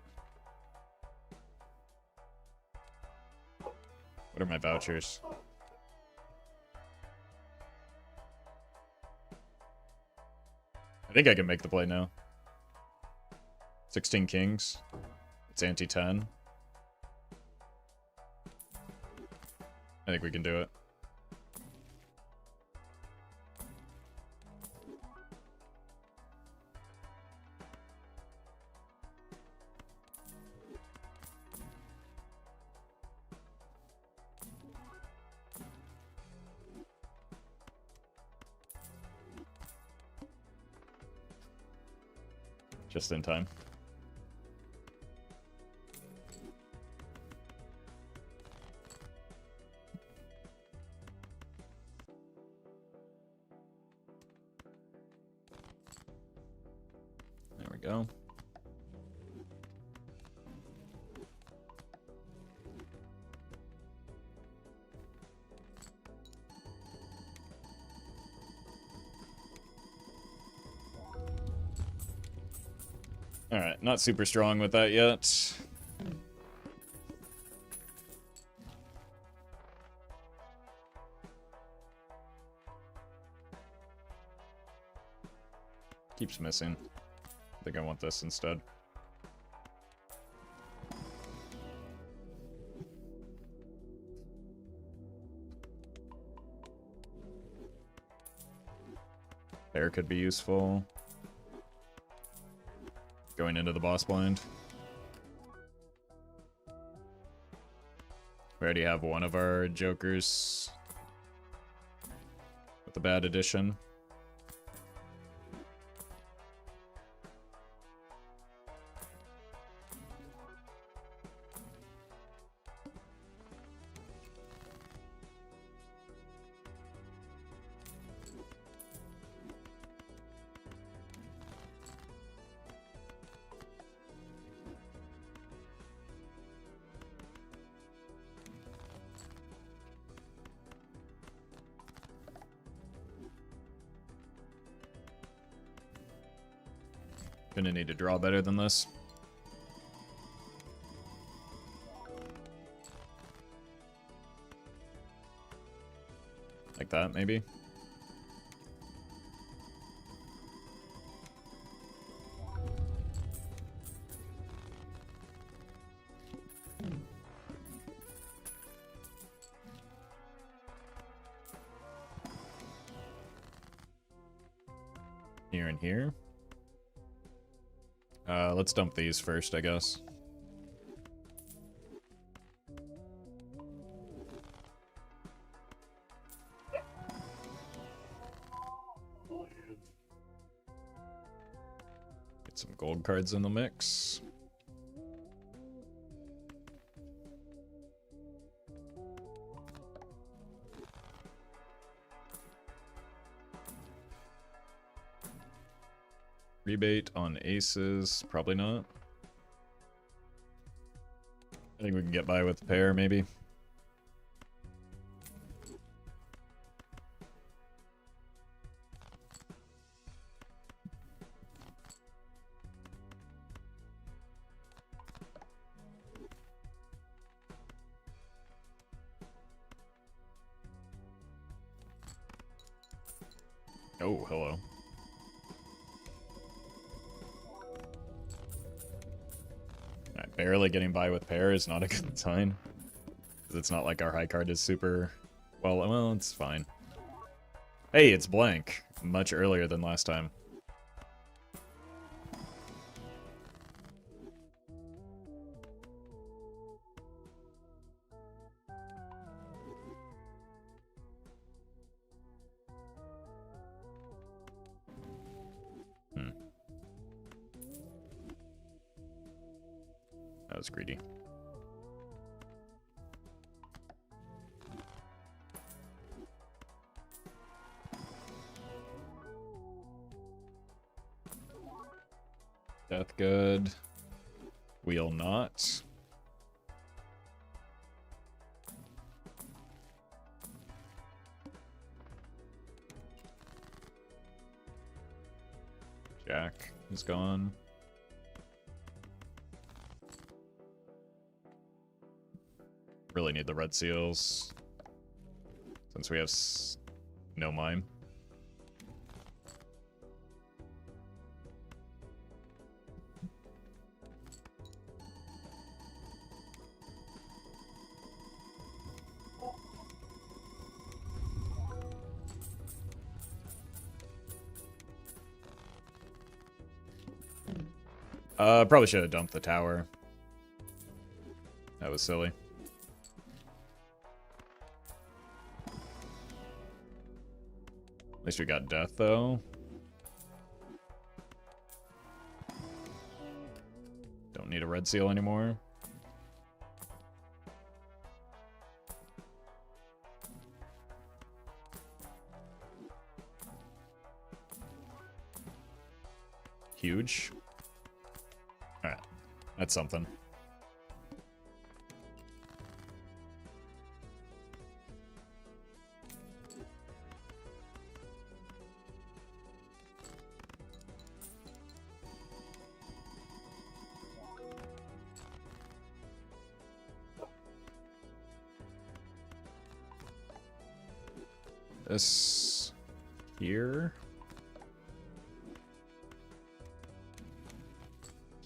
What are my vouchers? I think I can make the play now. 16 kings. It's anti-10. I think we can do it. Just in time. There we go. Alright, not super strong with that yet. Keeps missing. I think I want this instead. There could be useful. Going into the boss blind. We already have one of our jokers with a bad addition. Gonna need to draw better than this. Like that, maybe? Here and here. Let's dump these first, I guess. Get some gold cards in the mix. Rebate on aces, probably not. I think we can get by with a pair, maybe. Oh, hello. Alright, barely getting by with pair is not a good sign. Because it's not like our high card is super... Well, it's fine. Hey, it's blank. Much earlier than last time. That was greedy. Death good. Wheel not. Jack is gone. Really need the red seals. Since we have no mime. Probably should have dumped the tower. That was silly. At least we got death, though. Don't need a red seal anymore. Huge. Alright. That's something. This here.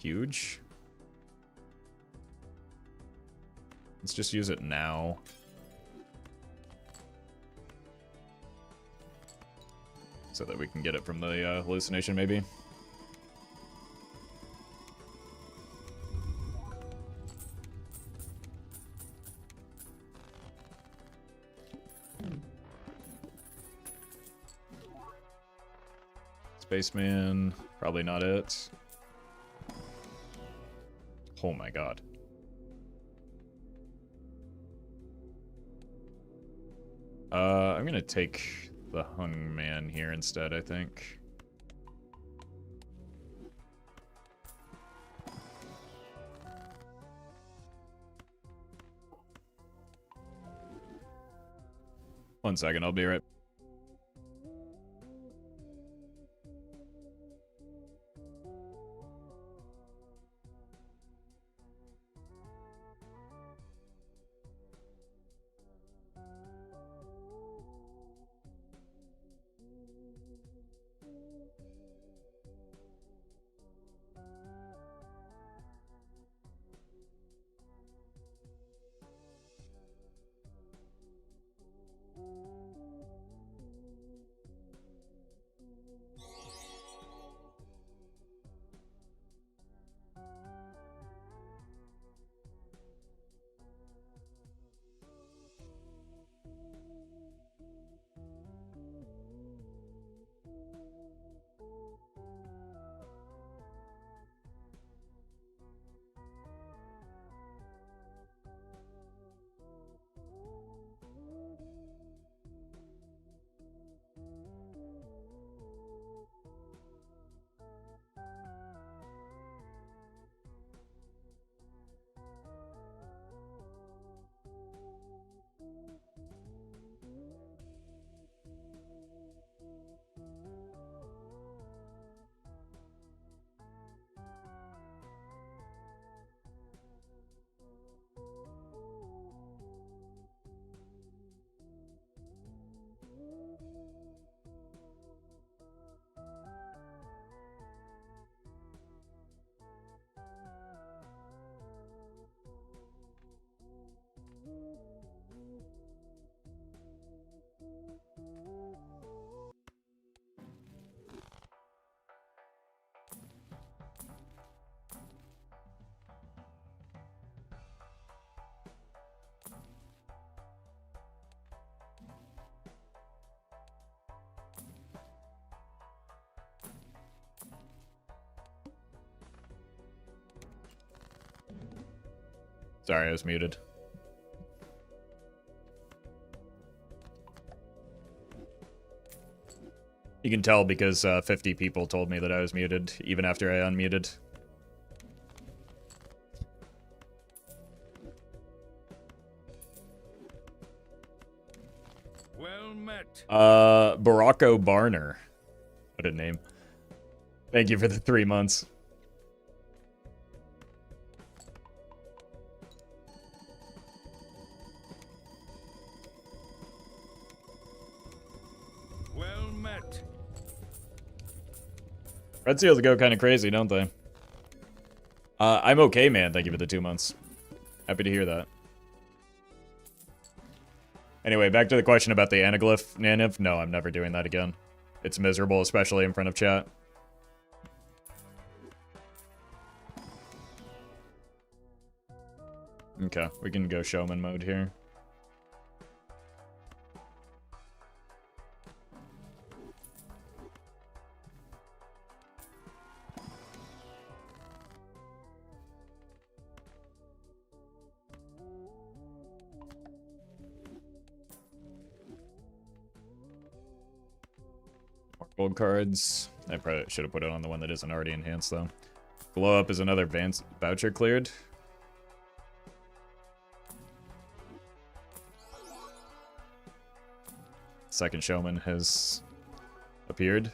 Huge. Let's just use it now. So that we can get it from the hallucination, maybe. Spaceman, probably not it. Oh my god. I'm gonna take the hung man here instead, I think. One second, I'll be right. Sorry, I was muted. You can tell because 50 people told me that I was muted, even after I unmuted. Well met. Baracko Barner. What a name. Thank you for the 3 months. Red seals go kind of crazy, don't they? I'm okay, man. Thank you for the 2 months. Happy to hear that. Anyway, back to the question about the anaglyph naniv. No, I'm never doing that again. It's miserable, especially in front of chat. Okay, we can go showman mode here. More gold cards. I probably should have put it on the one that isn't already enhanced, though. Glow up is another voucher cleared. Second showman has appeared.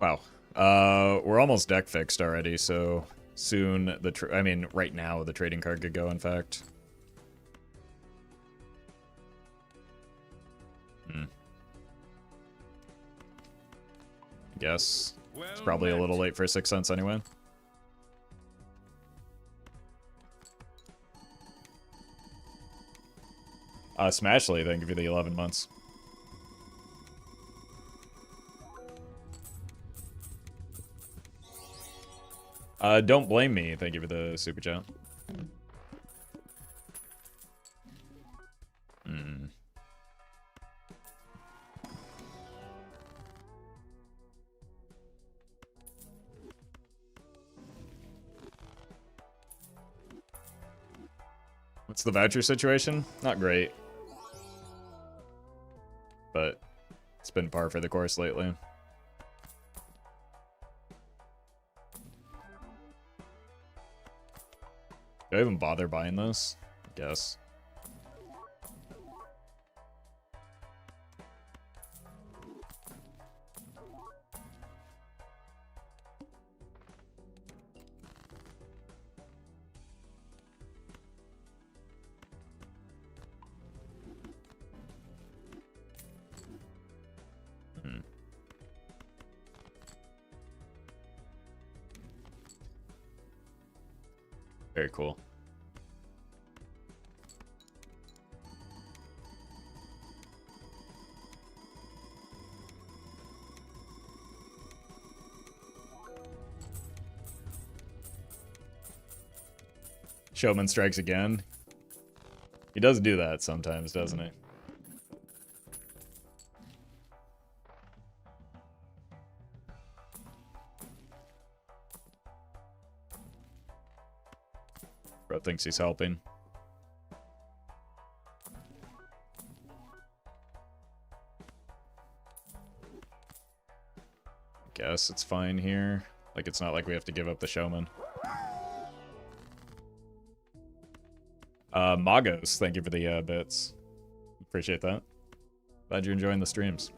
Wow. We're almost deck fixed already, so soon I mean, right now the trading card could go, in fact. Guess. It's probably a little late for 6 cents anyway. Smashly, thank you for the 11 months. Don't blame me, thank you for the super chat. What's the voucher situation? Not great. But it's been par for the course lately. Do I even bother buying this? I guess. Very cool. Showman strikes again. He does do that sometimes, doesn't he? Bro thinks he's helping. Guess it's fine here. Like, it's not like we have to give up the showman. Magos, thank you for the bits. Appreciate that. Glad you're enjoying the streams.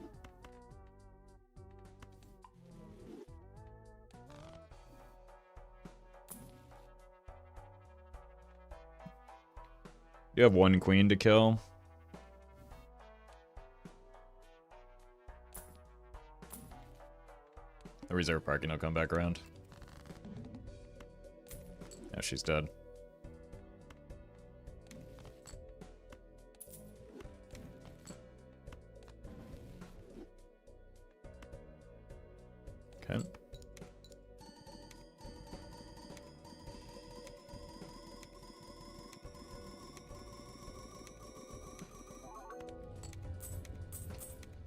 You have one queen to kill. The reserve parking will come back around. Yeah, she's dead. Okay.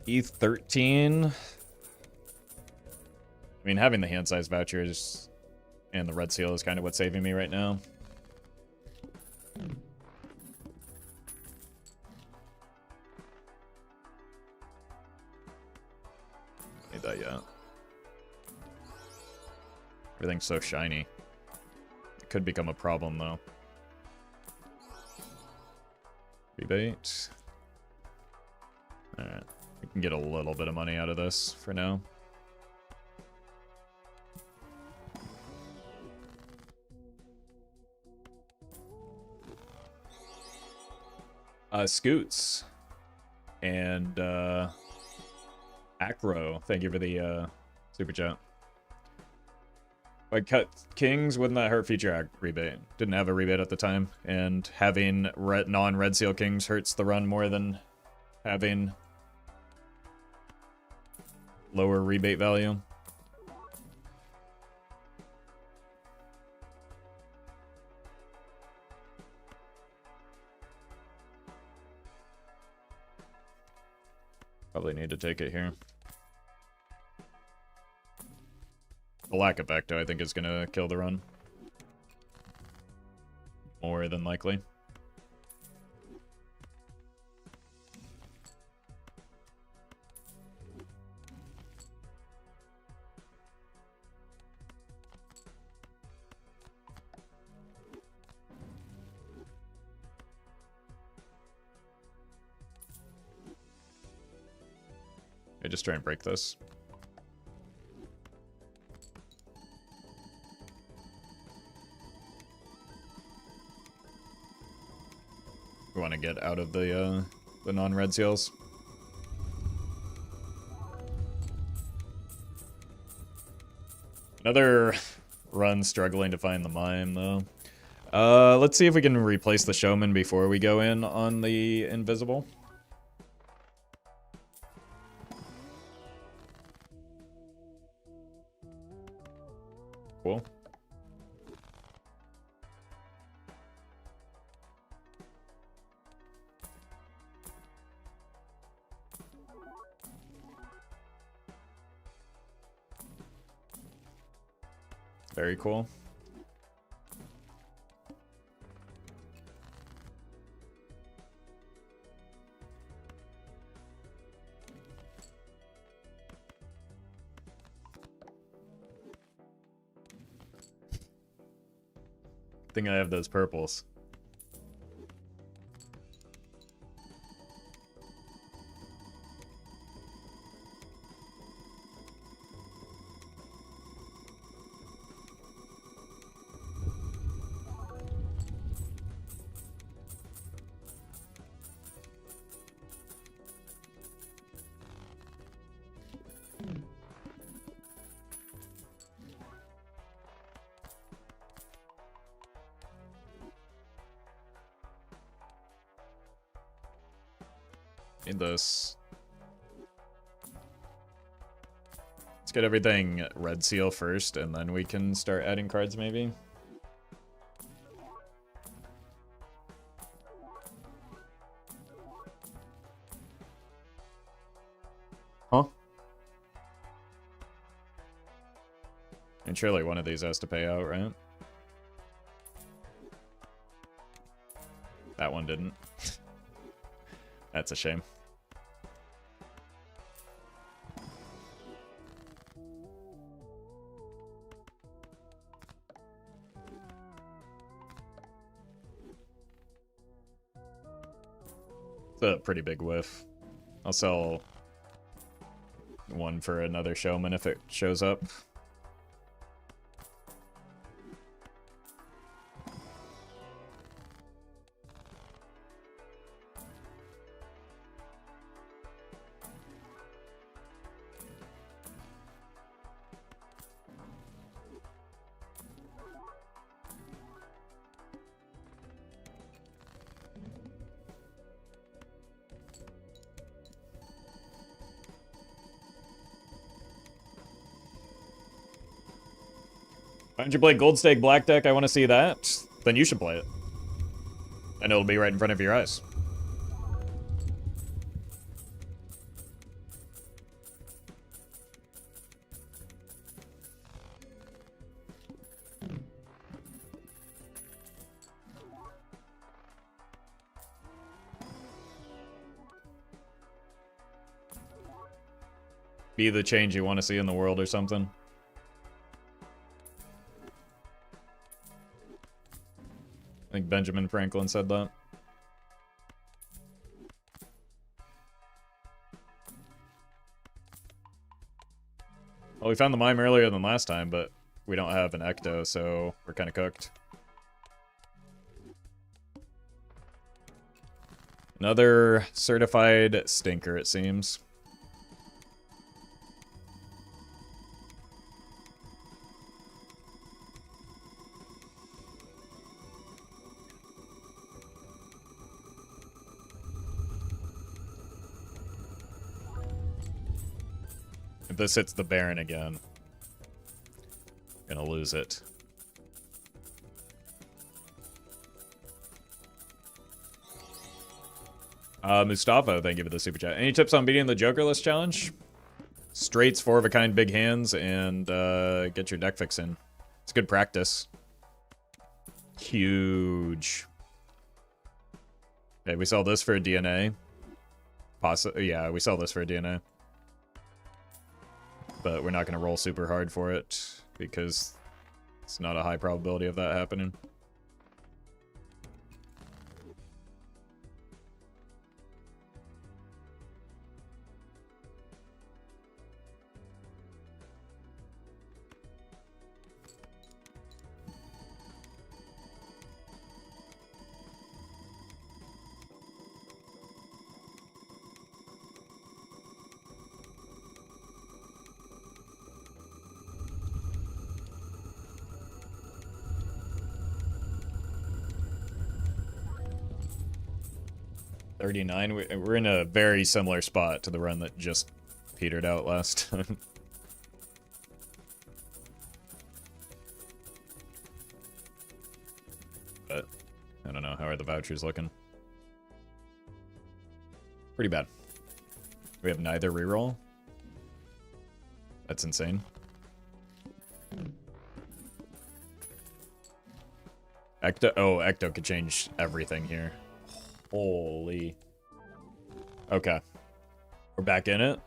E13. I mean, having the hand size vouchers and the red seal is kind of what's saving me right now. Need that yet. Everything's so shiny. It could become a problem, though. Rebate. Alright. We can get a little bit of money out of this for now. Scoots. And, Acro, thank you for the, super chat. I cut Kings, wouldn't that hurt future rebate? Didn't have a rebate at the time, and having non-Red Seal Kings hurts the run more than having lower rebate value. Probably need to take it here. The lack of Ecto, I think, is going to kill the run. More than likely. I just try and break this. We want to get out of the non-red seals. Another run struggling to find the mime, though. Let's see if we can replace the showman before we go in on the invisible. Cool. Very cool. I think I have those purples. Need this. Let's get everything red seal first, and then we can start adding cards, maybe. Huh? And surely one of these has to pay out, right? That one didn't. That's a shame. It's a pretty big whiff. I'll sell one for another showman if it shows up. Why don't you play Gold Stake Black Deck? I want to see that. Then you should play it. And it'll be right in front of your eyes. Be the change you want to see in the world or something. I think Benjamin Franklin said that. Well, we found the mime earlier than last time, but we don't have an Ecto, so we're kind of cooked. Another certified stinker, it seems. If this hits the Baron again, gonna lose it. Mustafa, thank you for the super chat. Any tips on beating the Jokerless challenge? Straights, 4 of a kind, big hands, and get your deck fix in. It's good practice. Huge. Okay, we sell this for a DNA. Yeah, we sell this for a DNA. But we're not going to roll super hard for it because it's not a high probability of that happening. We're in a very similar spot to the run that just petered out last time. But I don't know. How are the vouchers looking? Pretty bad. We have neither reroll. That's insane. Ecto could change everything here. Holy. Okay. We're back in it.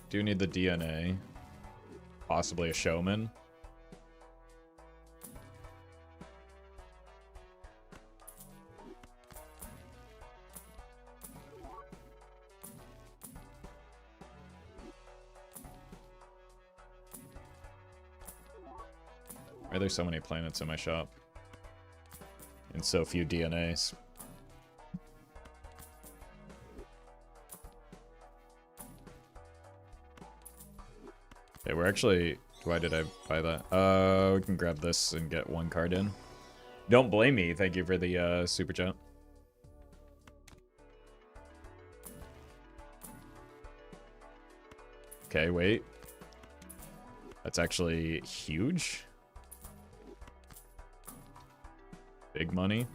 Do need the DNA. Possibly a showman. Why are there so many planets in my shop? And so few DNAs. Okay, we're actually... Why did I buy that? We can grab this and get one card in. Don't blame me. Thank you for the super chat. Okay, wait. That's actually huge. Big money.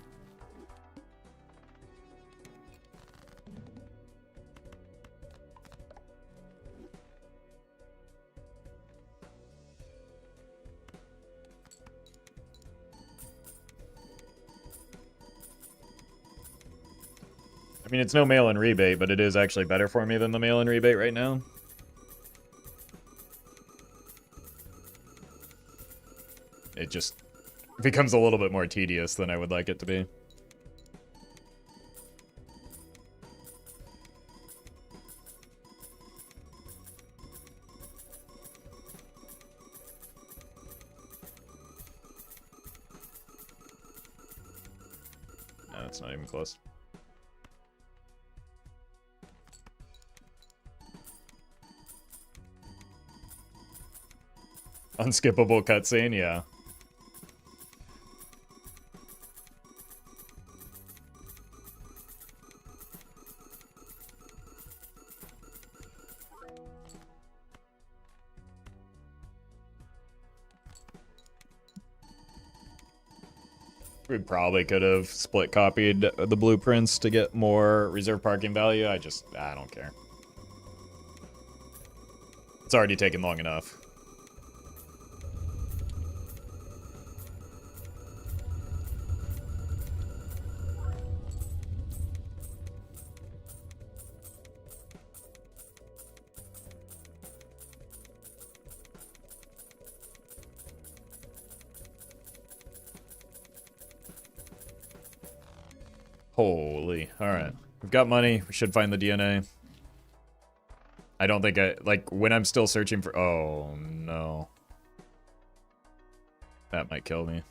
I mean, it's no mail-in rebate, but it is actually better for me than the mail-in rebate right now. It just becomes a little bit more tedious than I would like it to be. No, it's not even close. Unskippable cutscene, yeah. We probably could have split copied the blueprints to get more reserve parking value. I don't care. It's already taken long enough. Holy. Alright. We've got money. We should find the DNA. I don't think when I'm still searching for... Oh, no. That might kill me.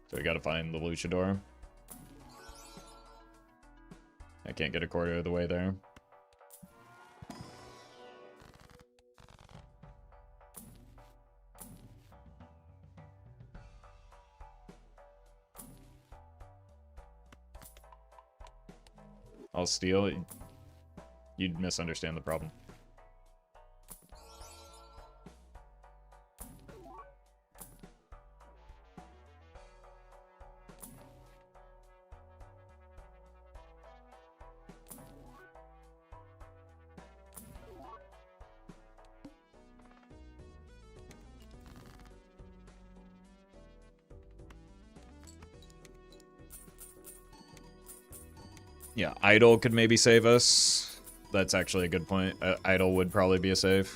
So we gotta find the luchador. I can't get a quarter of the way there. I'll steal. You'd misunderstand the problem. Yeah, Idol could maybe save us. That's actually a good point. Idol would probably be a save.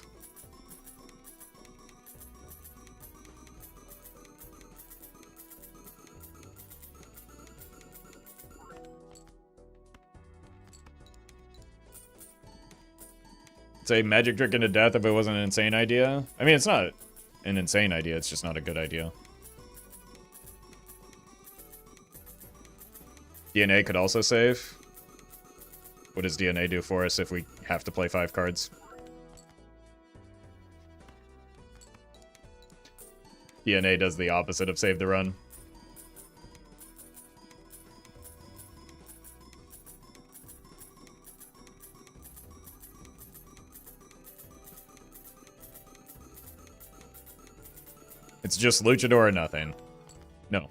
Say magic trick into death if it wasn't an insane idea. I mean, it's not an insane idea, it's just not a good idea. DNA could also save. What does DNA do for us if we have to play 5 cards? DNA does the opposite of save the run. It's just luchador or nothing. No.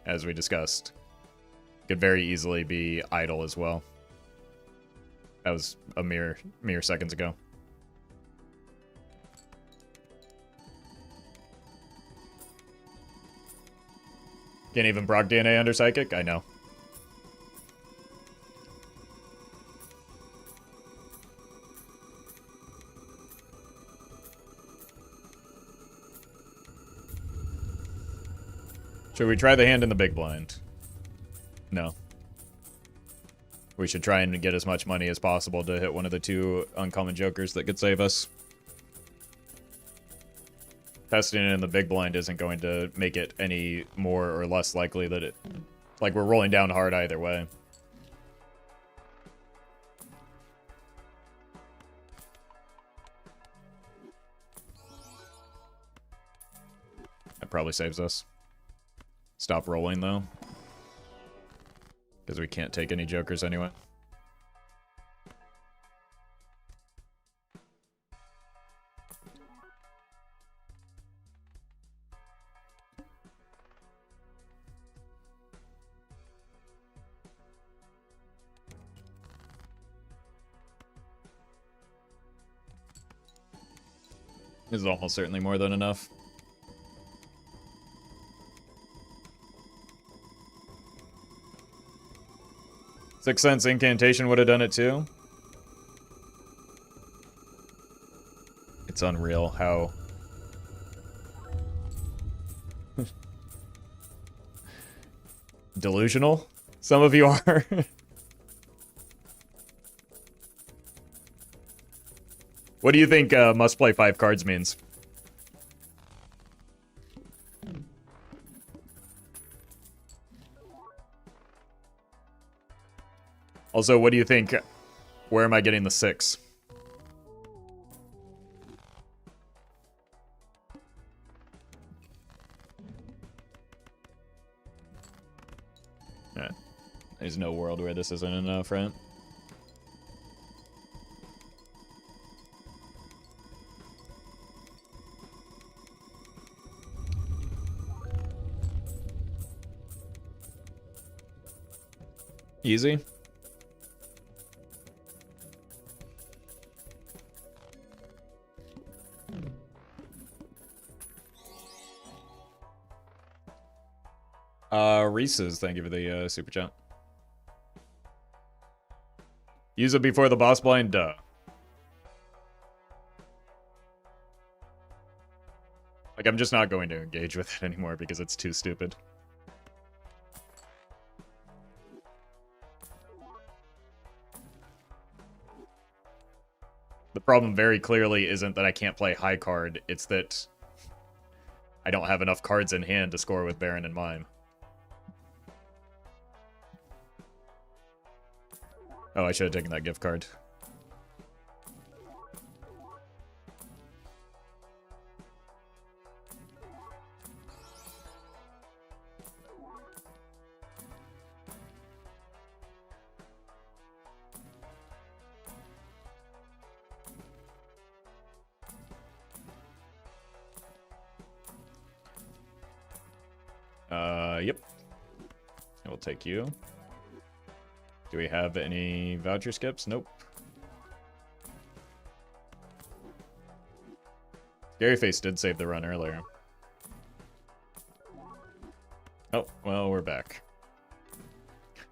As we discussed. Could very easily be idle as well. That was a mere seconds ago. Can't even proc DNA under Psychic? I know. Should we try the hand in the big blind? No. We should try and get as much money as possible to hit one of the 2 uncommon jokers that could save us. Testing it in the big blind isn't going to make it any more or less likely that it... Like, we're rolling down hard either way. That probably saves us. Stop rolling, though. Because we can't take any jokers anyway. This is almost certainly more than enough. Sixth Sense Incantation would have done it too. It's unreal how... delusional some of you are. What do you think must play 5 cards means? Also, what do you think? Where am I getting the 6? Yeah. There's no world where this isn't enough, right? Easy. Reese's, thank you for the super chat. Use it before the boss blind, duh. Like, I'm just not going to engage with it anymore because it's too stupid. The problem very clearly isn't that I can't play high card, it's that I don't have enough cards in hand to score with Baron and Mime. Oh, I should have taken that gift card. Yep. I will take you. Do we have any voucher skips? Nope. Scaryface did save the run earlier. Oh, well, we're back.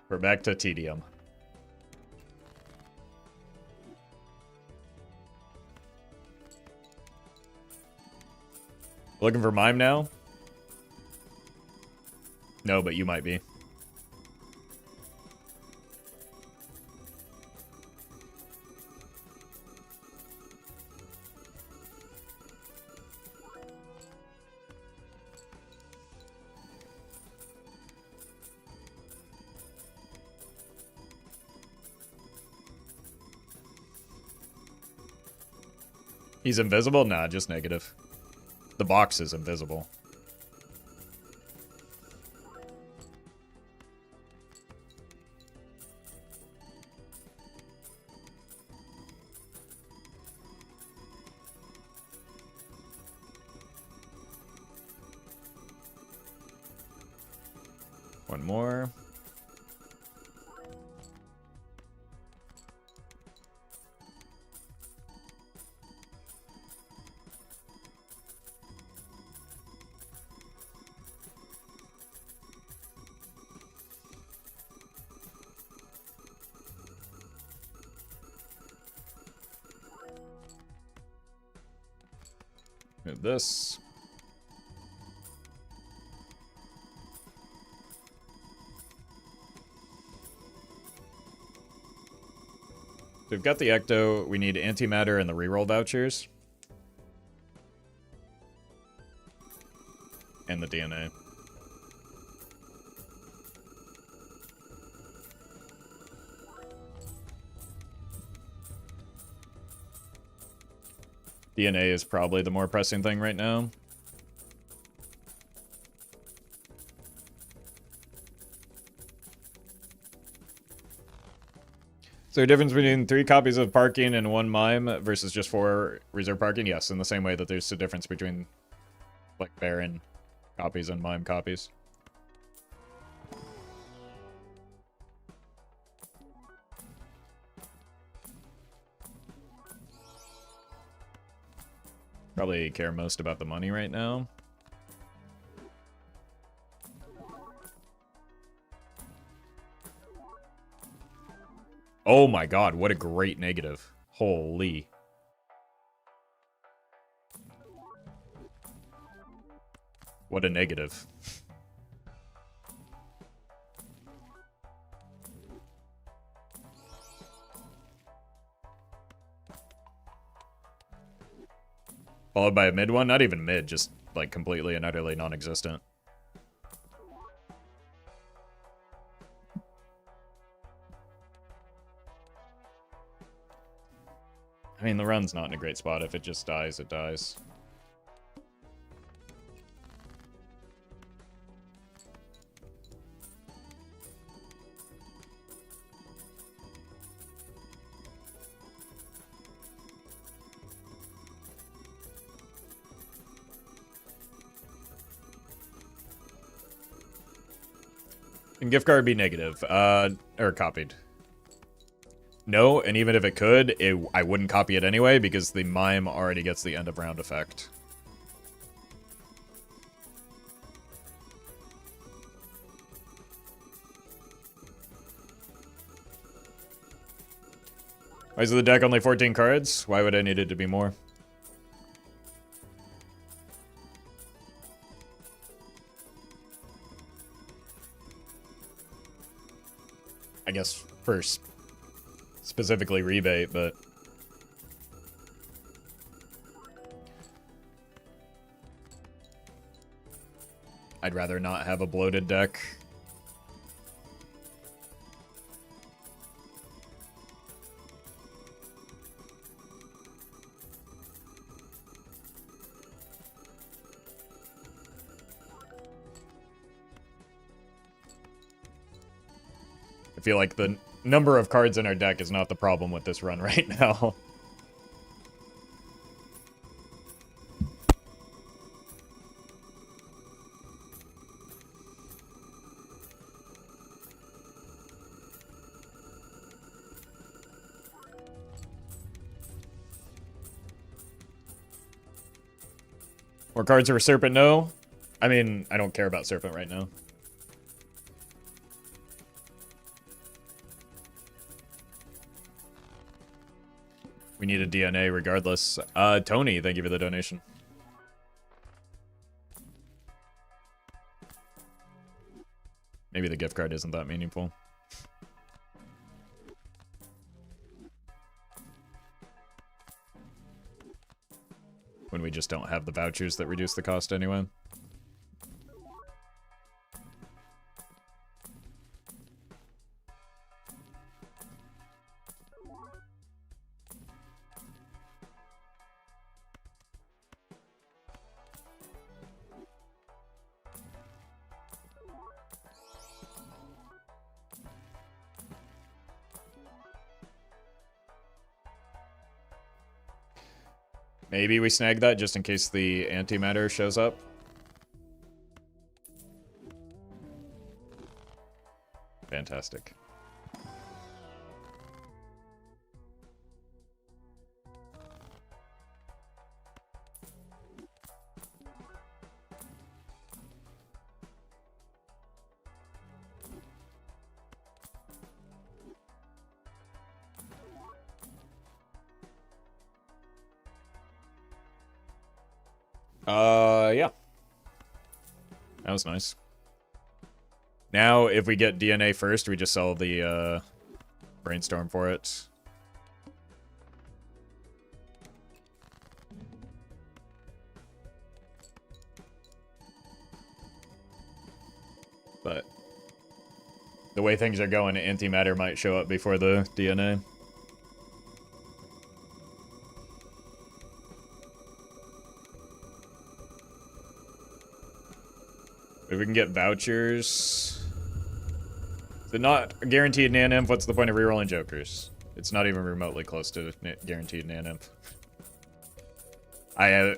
We're back to tedium. Looking for Mime now? No, but you might be. He's invisible? Nah, just negative. The box is invisible. One more. Move this. We've got the Ecto, we need antimatter and the reroll vouchers. And the DNA. DNA is probably the more pressing thing right now. Is there a difference between 3 copies of parking and 1 mime versus just 4 reserve parking? Yes, in the same way that there's a difference between like Baron copies and mime copies. Probably care most about the money right now. Oh my god, what a great negative. Holy. What a negative. Followed by a mid one? Not even mid, just like completely and utterly non-existent. I mean, the run's not in a great spot. If it just dies, it dies. Can gift card be negative? Or copied. No, and even if it could, I wouldn't copy it anyway because the mime already gets the end of round effect. Why is the deck only 14 cards? Why would I need it to be more? I guess, for specifically rebate, but... I'd rather not have a bloated deck. I feel like the number of cards in our deck is not the problem with this run right now. More cards for Serpent, no. I mean, I don't care about Serpent right now. We need a DNA regardless. Tony, thank you for the donation. Maybe the gift card isn't that meaningful. When we just don't have the vouchers that reduce the cost anyway. Maybe we snag that just in case the antimatter shows up. Fantastic. Yeah. That was nice. Now, if we get DNA first, we just sell the, brainstorm for it. But the way things are going, antimatter might show up before the DNA. If we can get vouchers... If they're not guaranteed Nan-Imp, what's the point of rerolling Jokers? It's not even remotely close to guaranteed Nan-Imp. I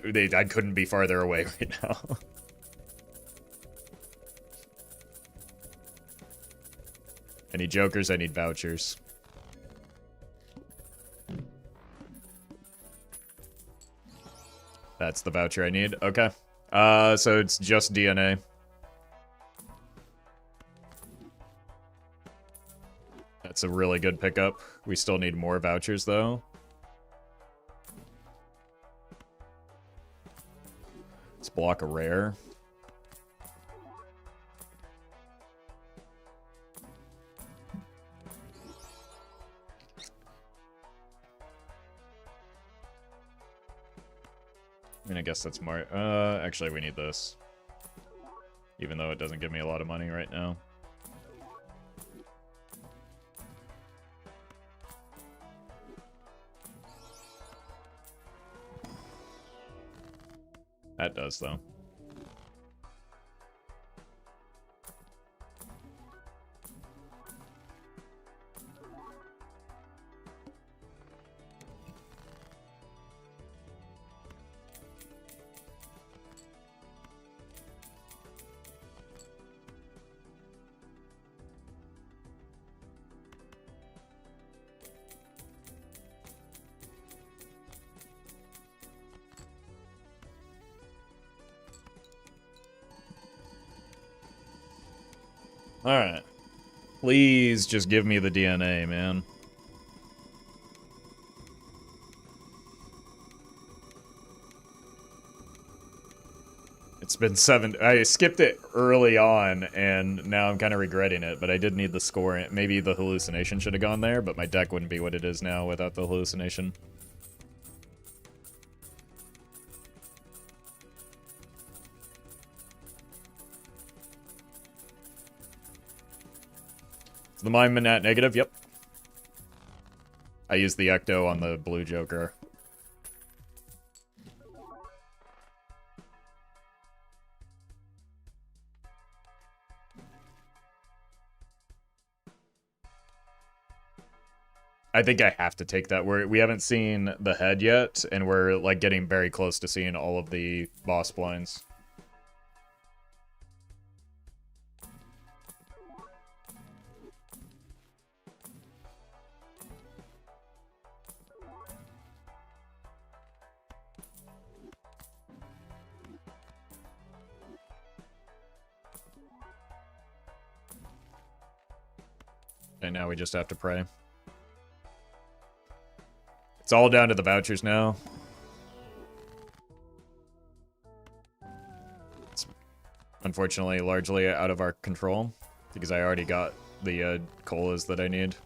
couldn't be farther away right now. I need Jokers, I need vouchers. That's the voucher I need. Okay. So it's just DNA. That's a really good pickup. We still need more vouchers, though. Let's block a rare. I mean, I guess that's more... actually, we need this. Even though it doesn't give me a lot of money right now. That does, though. Alright. Please just give me the DNA, man. It's been 7. I skipped it early on, and now I'm kind of regretting it, but I did need the score. Maybe the hallucination should have gone there, but my deck wouldn't be what it is now without the hallucination. Is the mind at negative? Yep. I used the Ecto on the blue Joker. I think I have to take that. We haven't seen the head yet, and we're like getting very close to seeing all of the boss blinds. And now we just have to pray. It's all down to the vouchers now. It's unfortunately largely out of our control because I already got the colas that I need.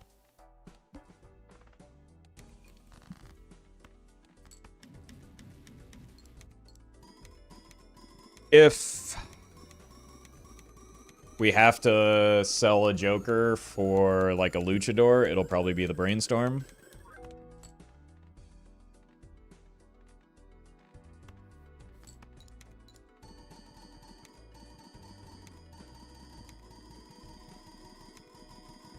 If we have to sell a Joker for like a Luchador, it'll probably be the Brainstorm.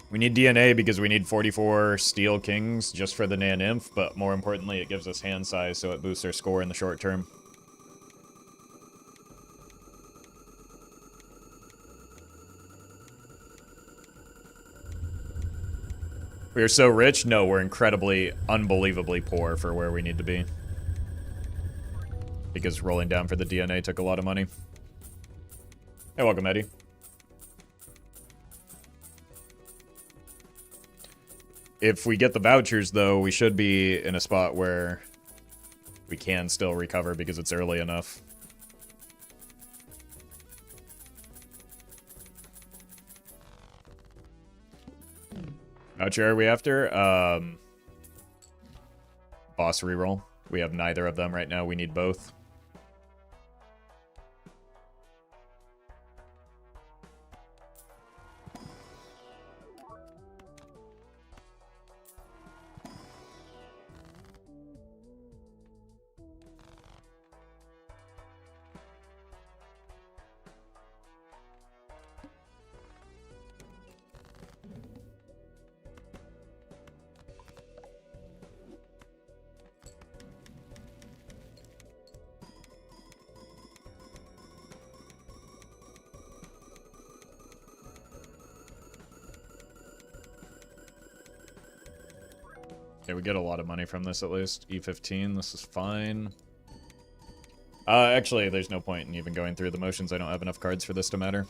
We need DNA because we need 44 Steel Kings just for the Nan-Nymph, but more importantly, it gives us hand size, so it boosts our score in the short term. We are so rich? No, we're incredibly, unbelievably poor for where we need to be. Because rolling down for the DNA took a lot of money. Hey, welcome, Eddie. If we get the vouchers, though, we should be in a spot where we can still recover because it's early enough. Voucher are we after? Boss reroll. We have neither of them right now. We need both. Okay, we get a lot of money from this at least. E15, this is fine. Actually, there's no point in even going through the motions. I don't have enough cards for this to matter.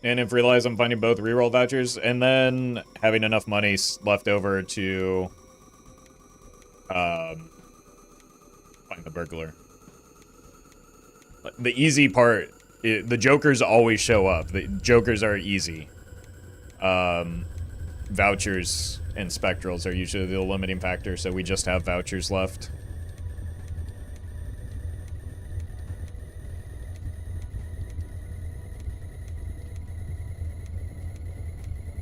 And if realize I'm finding both reroll vouchers, and then having enough money left over to find the burglar. The easy part, the jokers always show up. The jokers are easy. Vouchers and spectrals are usually the limiting factor, so we just have vouchers left.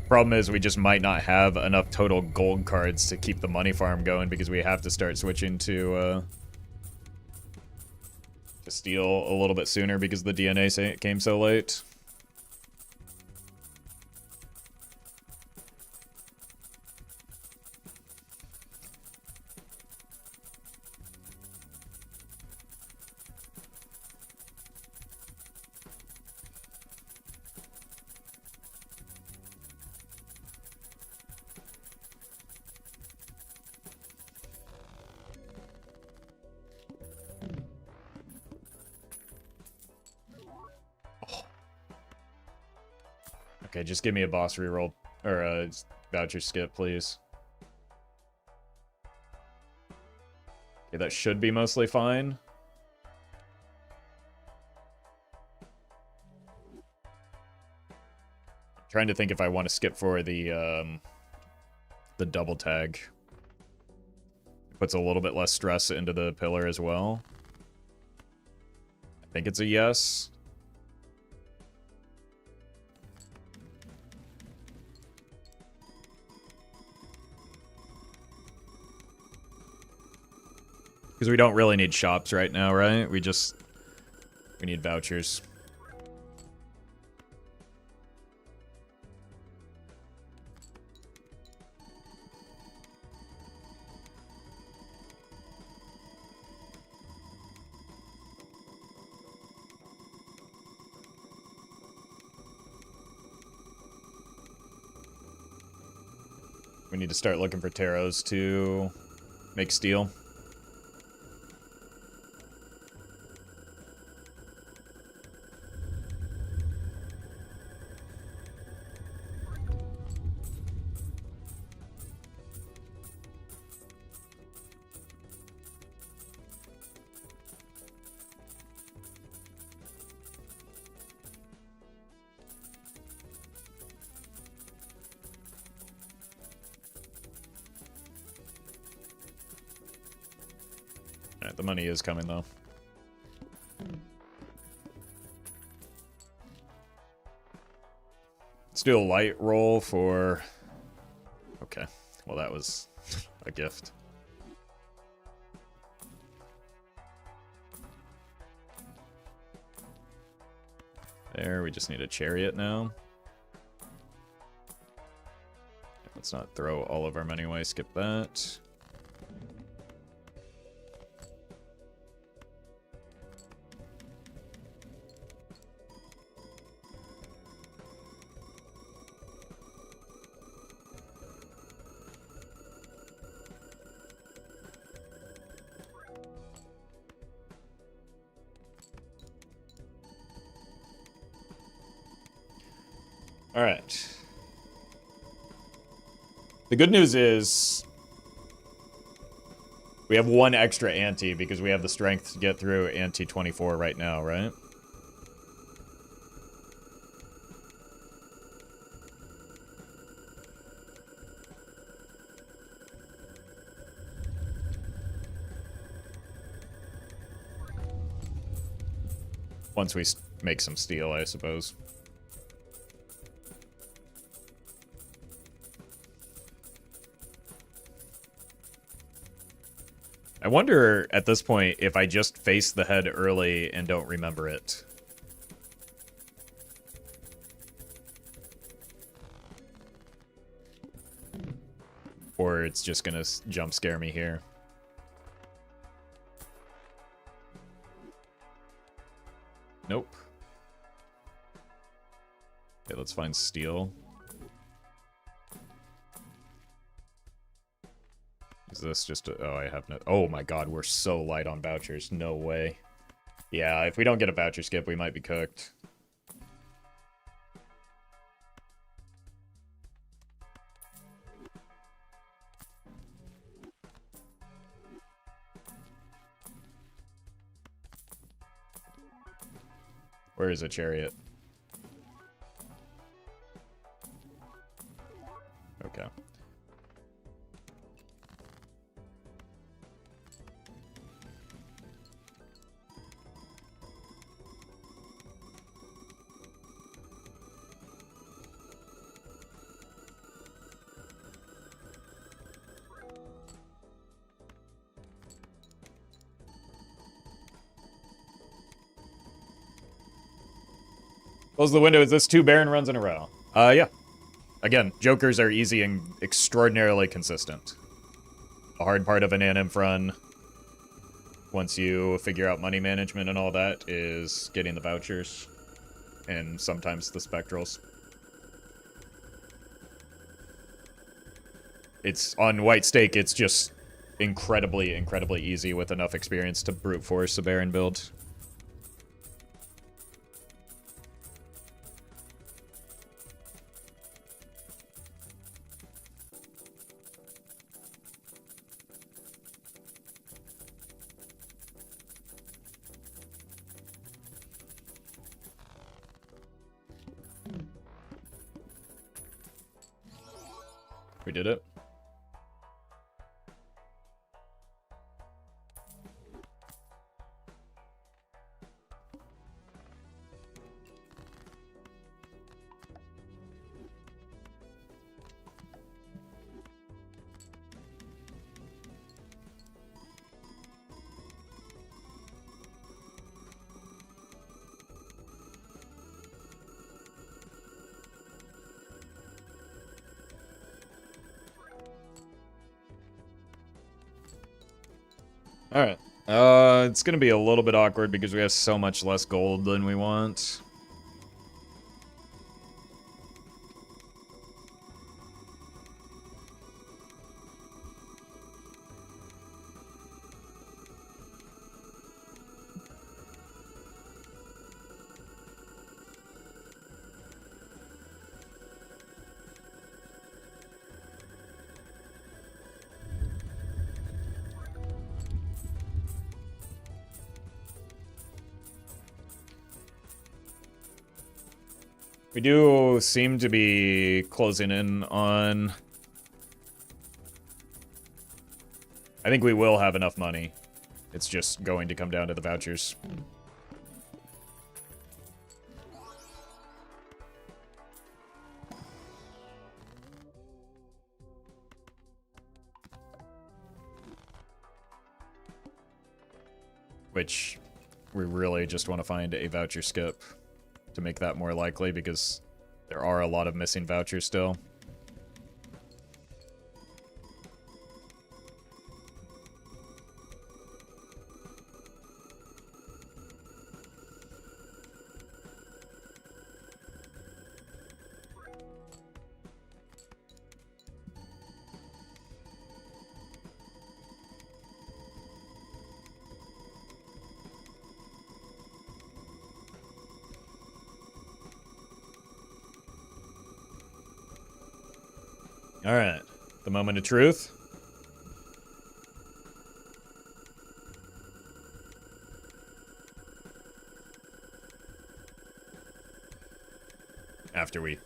Problem is we just might not have enough total gold cards to keep the money farm going because we have to start switching to steal a little bit sooner because the DNA came so late. Okay, just give me a boss reroll or a voucher skip, please. Okay, that should be mostly fine. I'm trying to think if I want to skip for the double tag. It puts a little bit less stress into the pillar as well. I think it's a yes. Because we don't really need shops right now, right? We need vouchers. We need to start looking for tarots to make steel. Alright, the money is coming, though. Let's do a light roll for... Okay, well that was a gift. There, we just need a chariot now. Let's not throw all of our money away, skip that. All right. The good news is we have one extra ante because we have the strength to get through ante 24 right now, right? Once we make some steel, I suppose. I wonder at this point if I just face the head early and don't remember it. Or it's just gonna jump scare me here. Nope. Okay, let's find steel. Is this just a... Oh, I have no... Oh my god, we're so light on vouchers. No way. Yeah, if we don't get a voucher skip, we might be cooked. Where is a chariot? Okay. Close the window. Is this 2 Baron runs in a row? Yeah. Again, jokers are easy and extraordinarily consistent. The hard part of an ANM run, once you figure out money management and all that, is getting the vouchers. And sometimes the spectrals. It's on White Stake, it's just incredibly, incredibly easy with enough experience to brute force a Baron build. We did it. Alright. It's gonna be a little bit awkward because we have so much less gold than we want. We do seem to be closing in on... I think we will have enough money. It's just going to come down to the vouchers. Which we really just want to find a voucher skip to make that more likely, because there are a lot of missing vouchers still. Alright, the moment of truth. After we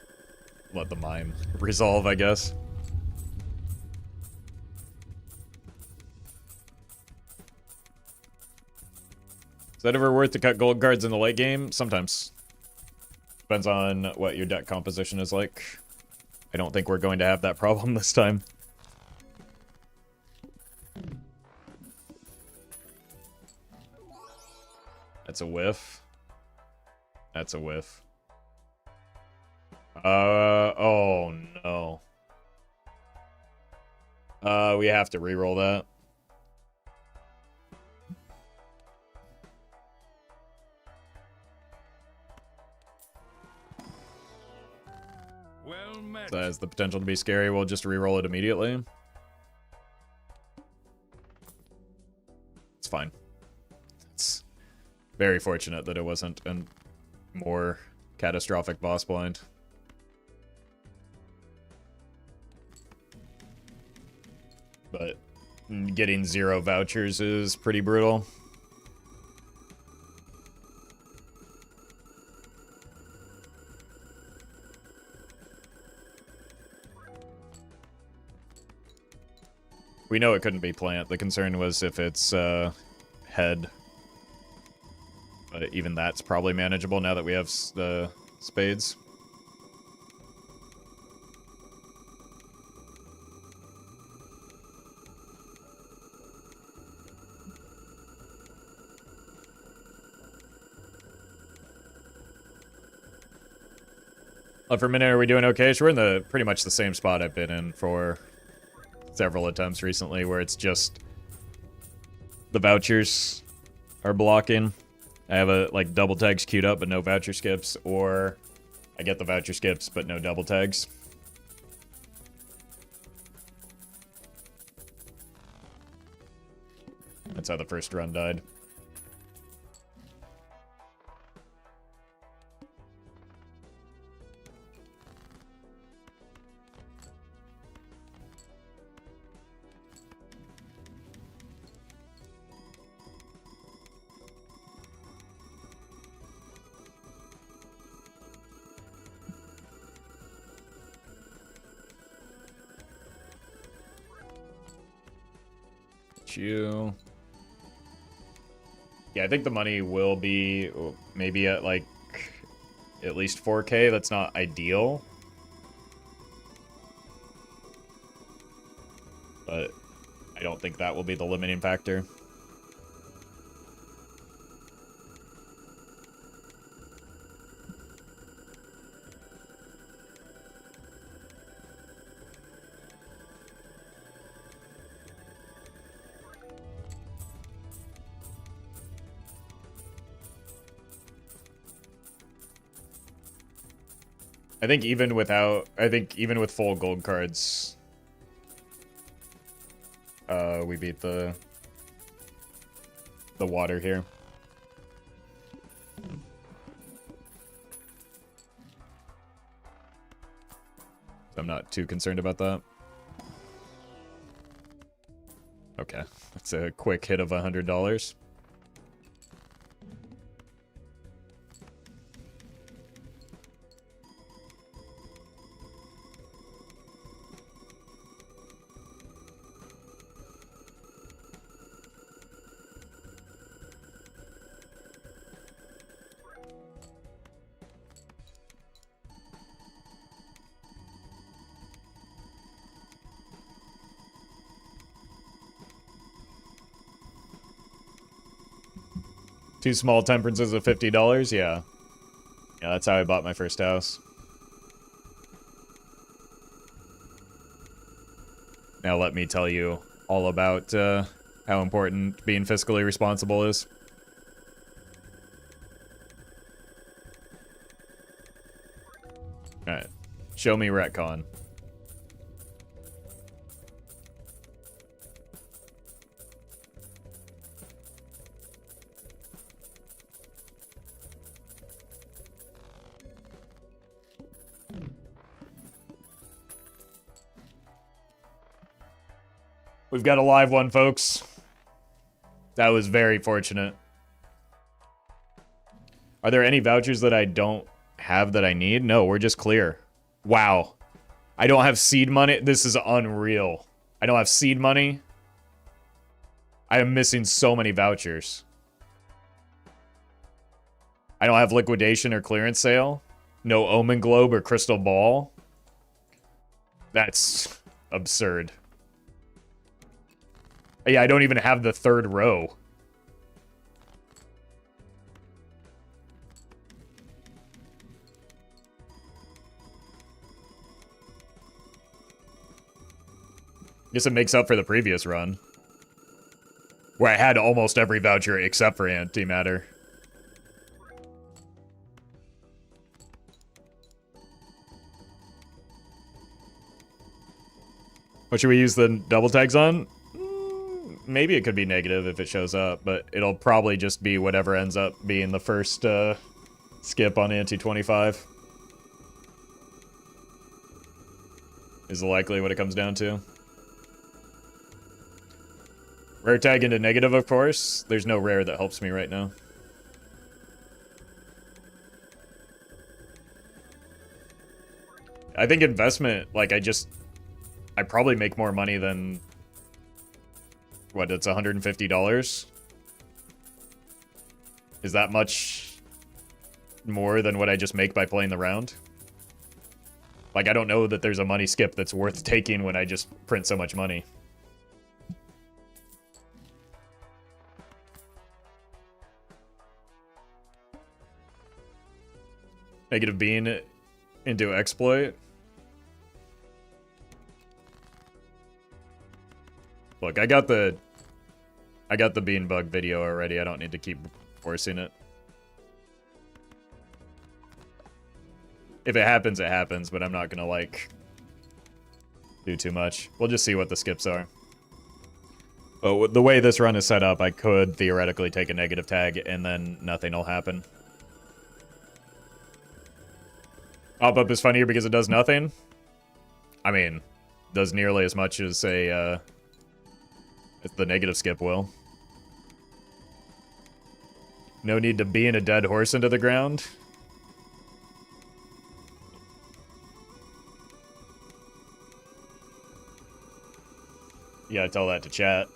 let the mime resolve, I guess. Is that ever worth to cut gold cards in the late game? Sometimes. Depends on what your deck composition is like. I don't think we're going to have that problem this time. That's a whiff. That's a whiff. Oh no. We have to reroll that. Well met. That has the potential to be scary. We'll just reroll it immediately. It's fine. It's very fortunate that it wasn't a more catastrophic boss blind. But getting 0 vouchers is pretty brutal. We know it couldn't be plant. The concern was if it's head. But even that's probably manageable now that we have the spades. For a minute, are we doing okay? So we're in the pretty much the same spot I've been in for several attempts recently, where it's just the vouchers are blocking. I have a like double tags queued up but no voucher skips, or I get the voucher skips but no double tags. That's how the first run died. Got you. Yeah, I think the money will be maybe at like at least 4K. That's not ideal. But I don't think that will be the limiting factor. I think even with full gold cards, we beat the water here. I'm not too concerned about that. Okay, that's a quick hit of $100. Two small temperances of $50, yeah. Yeah, that's how I bought my first house. Now let me tell you all about how important being fiscally responsible is. Alright. Show me retcon. We've got a live one, folks. That was very fortunate. Are there any vouchers that I don't have that I need? No, we're just clear. Wow. I don't have seed money. This is unreal. I don't have seed money. I am missing so many vouchers. I don't have liquidation or clearance sale. No Omen Globe or Crystal Ball. That's absurd. Yeah, I don't even have the third row. Guess it makes up for the previous run, where I had almost every voucher except for antimatter. What should we use the double tags on? Maybe it could be negative if it shows up, but it'll probably just be whatever ends up being the first skip on anti-25. Is likely what it comes down to. Rare tag into negative, of course. There's no rare that helps me right now. I think investment, like, I probably make more money than... What, it's $150? Is that much more than what I just make by playing the round? Like, I don't know that there's a money skip that's worth taking when I just print so much money. Negative bean into exploit. Look, I got the bean bug video already. I don't need to keep forcing it. If it happens, it happens, but I'm not gonna, like, do too much. We'll just see what the skips are. But the way this run is set up, I could theoretically take a negative tag and then nothing will happen. Pop-up is funnier because it does nothing. I mean, does nearly as much as a, the negative skip will. No need to bean a dead horse into the ground. You gotta tell that to chat.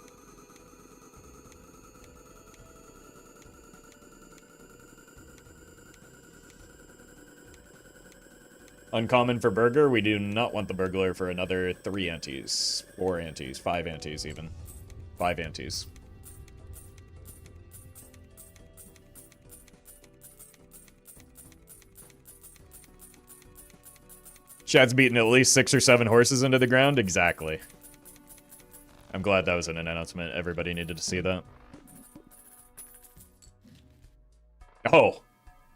Uncommon for burger. We do not want the burglar for another 3 antes. 4 antes. 5 antes even. 5 antes. Chad's beaten at least 6 or 7 horses into the ground. Exactly. I'm glad that was an announcement. Everybody needed to see that. Oh,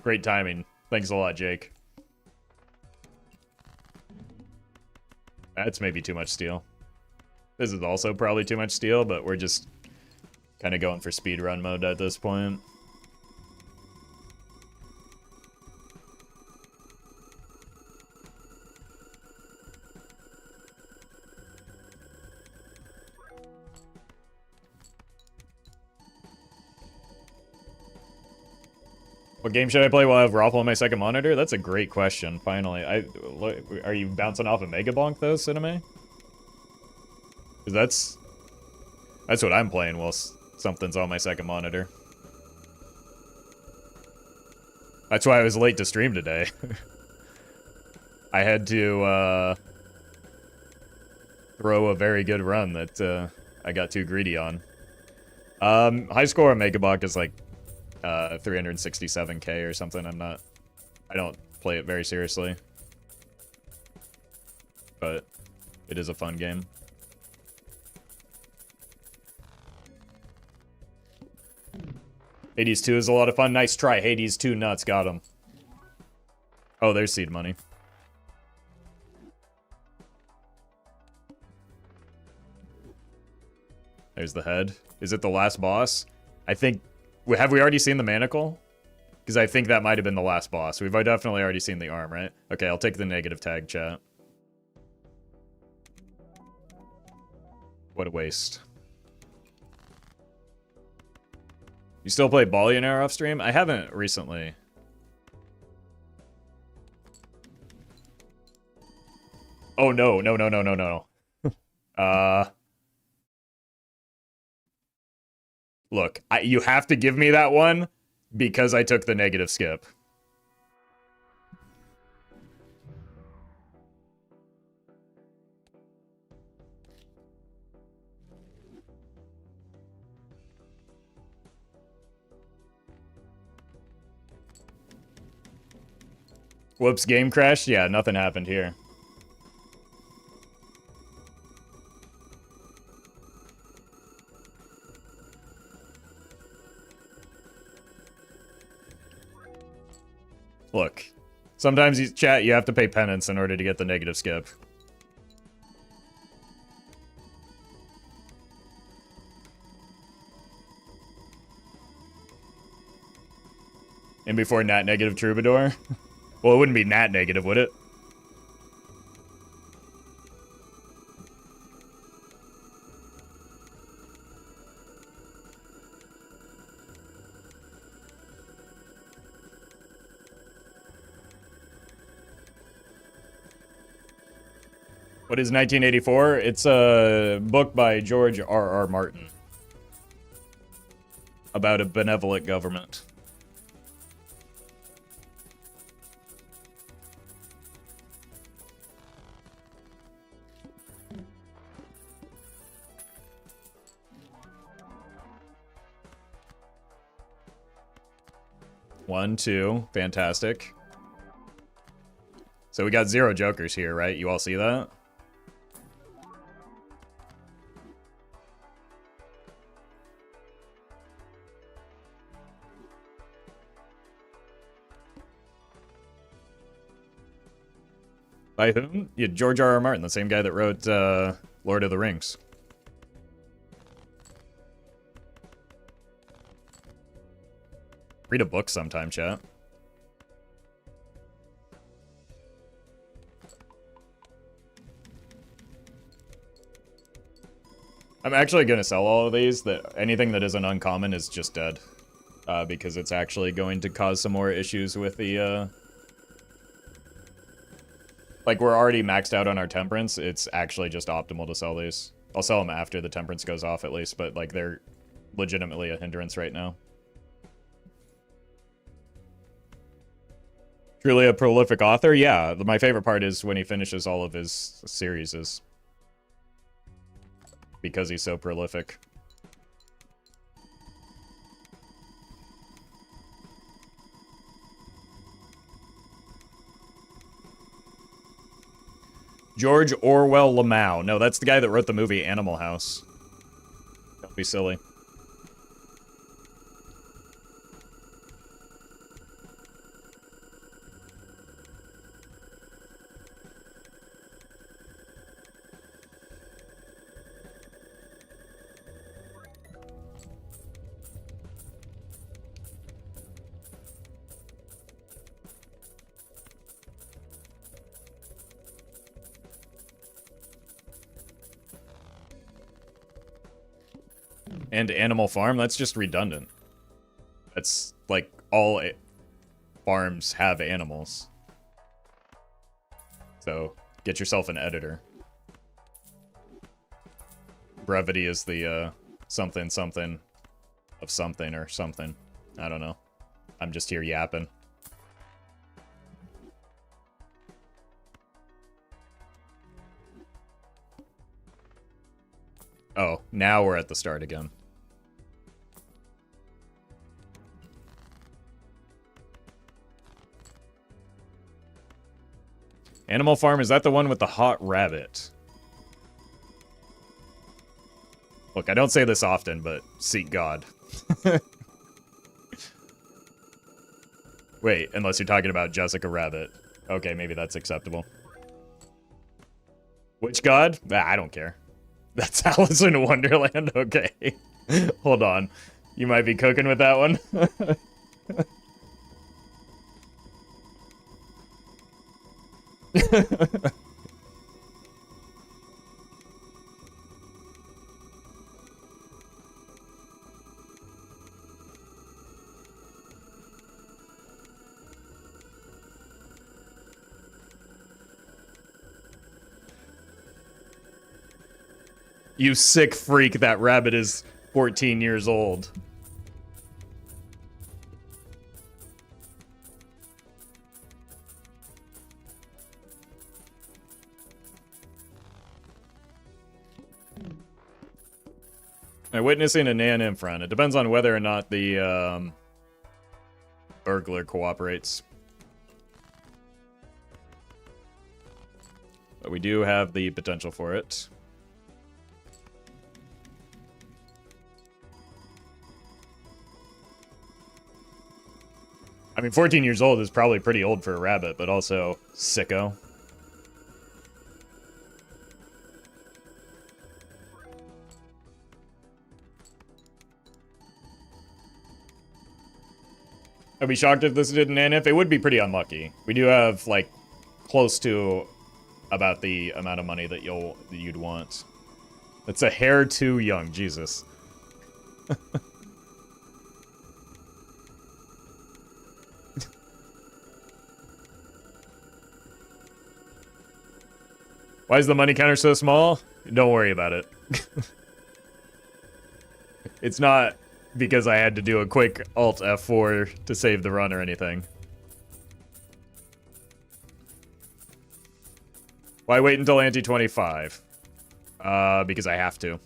great timing. Thanks a lot, Jake. That's maybe too much steel. This is also probably too much steel, but we're just kind of going for speedrun mode at this point. What game should I play while I have Roffle on my second monitor? That's a great question, finally. Are you bouncing off a Mega Bonk, though, Cinema? Because that's what I'm playing while something's on my second monitor. That's why I was late to stream today. I had to throw a very good run that I got too greedy on. High score on Mega Bonk is like 367k or something. I don't play it very seriously, but it is a fun game. Hades 2 is a lot of fun. Nice try, Hades 2 nuts. Got him. Oh, there's seed money. There's the head. Is it the last boss? I think... Have we already seen the manacle? Because I think that might have been the last boss. We've definitely already seen the arm, right? Okay, I'll take the negative tag, chat. What a waste. You still play Ballionaire off stream? I haven't recently. Oh, no. Look, you have to give me that one because I took the negative skip. Whoops, game crashed? Yeah, nothing happened here. Look, sometimes, chat, you have to pay penance in order to get the negative skip. And before Nat negative Troubadour? Well, it wouldn't be Nat negative, would it? What is 1984? It's a book by George R.R. Martin about a benevolent government. One, two, fantastic. So we got 0 jokers here, right? You all see that? By whom? Yeah, George R.R. Martin, the same guy that wrote Lord of the Rings. Read a book sometime, chat. I'm actually going to sell all of these. Anything that isn't uncommon is just dead. Because it's actually going to cause some more issues with the... Like, we're already maxed out on our temperance. It's actually just optimal to sell these. I'll sell them after the temperance goes off, at least. But, like, they're legitimately a hindrance right now. Truly a prolific author? Yeah, my favorite part is when he finishes all of his series, because he's so prolific. George Orwell Lamau. No, that's the guy that wrote the movie Animal House. Don't be silly. And Animal Farm, that's just redundant. That's like all farms have animals. So get yourself an editor. Brevity is the something something of something or something. I don't know. I'm just here yapping. Oh, now we're at the start again. Animal Farm, is that the one with the hot rabbit? Look, I don't say this often, but seek God. Wait, unless you're talking about Jessica Rabbit. Okay, maybe that's acceptable. Which God? Ah, I don't care. That's Alice in Wonderland? Okay. Hold on. You might be cooking with that one. You sick freak, that rabbit is 14 years old. Witnessing a Nan in front. It depends on whether or not the burglar cooperates. But we do have the potential for it. I mean, 14 years old is probably pretty old for a rabbit, but also sicko. I'd be shocked if this didn't end. If it would be pretty unlucky. We do have like close to about the amount of money that you'd want. It's a hair too young, Jesus. Why is the money counter so small? Don't worry about it. It's not because I had to do a quick Alt F4 to save the run or anything. Why wait until ante 25? Because I have to.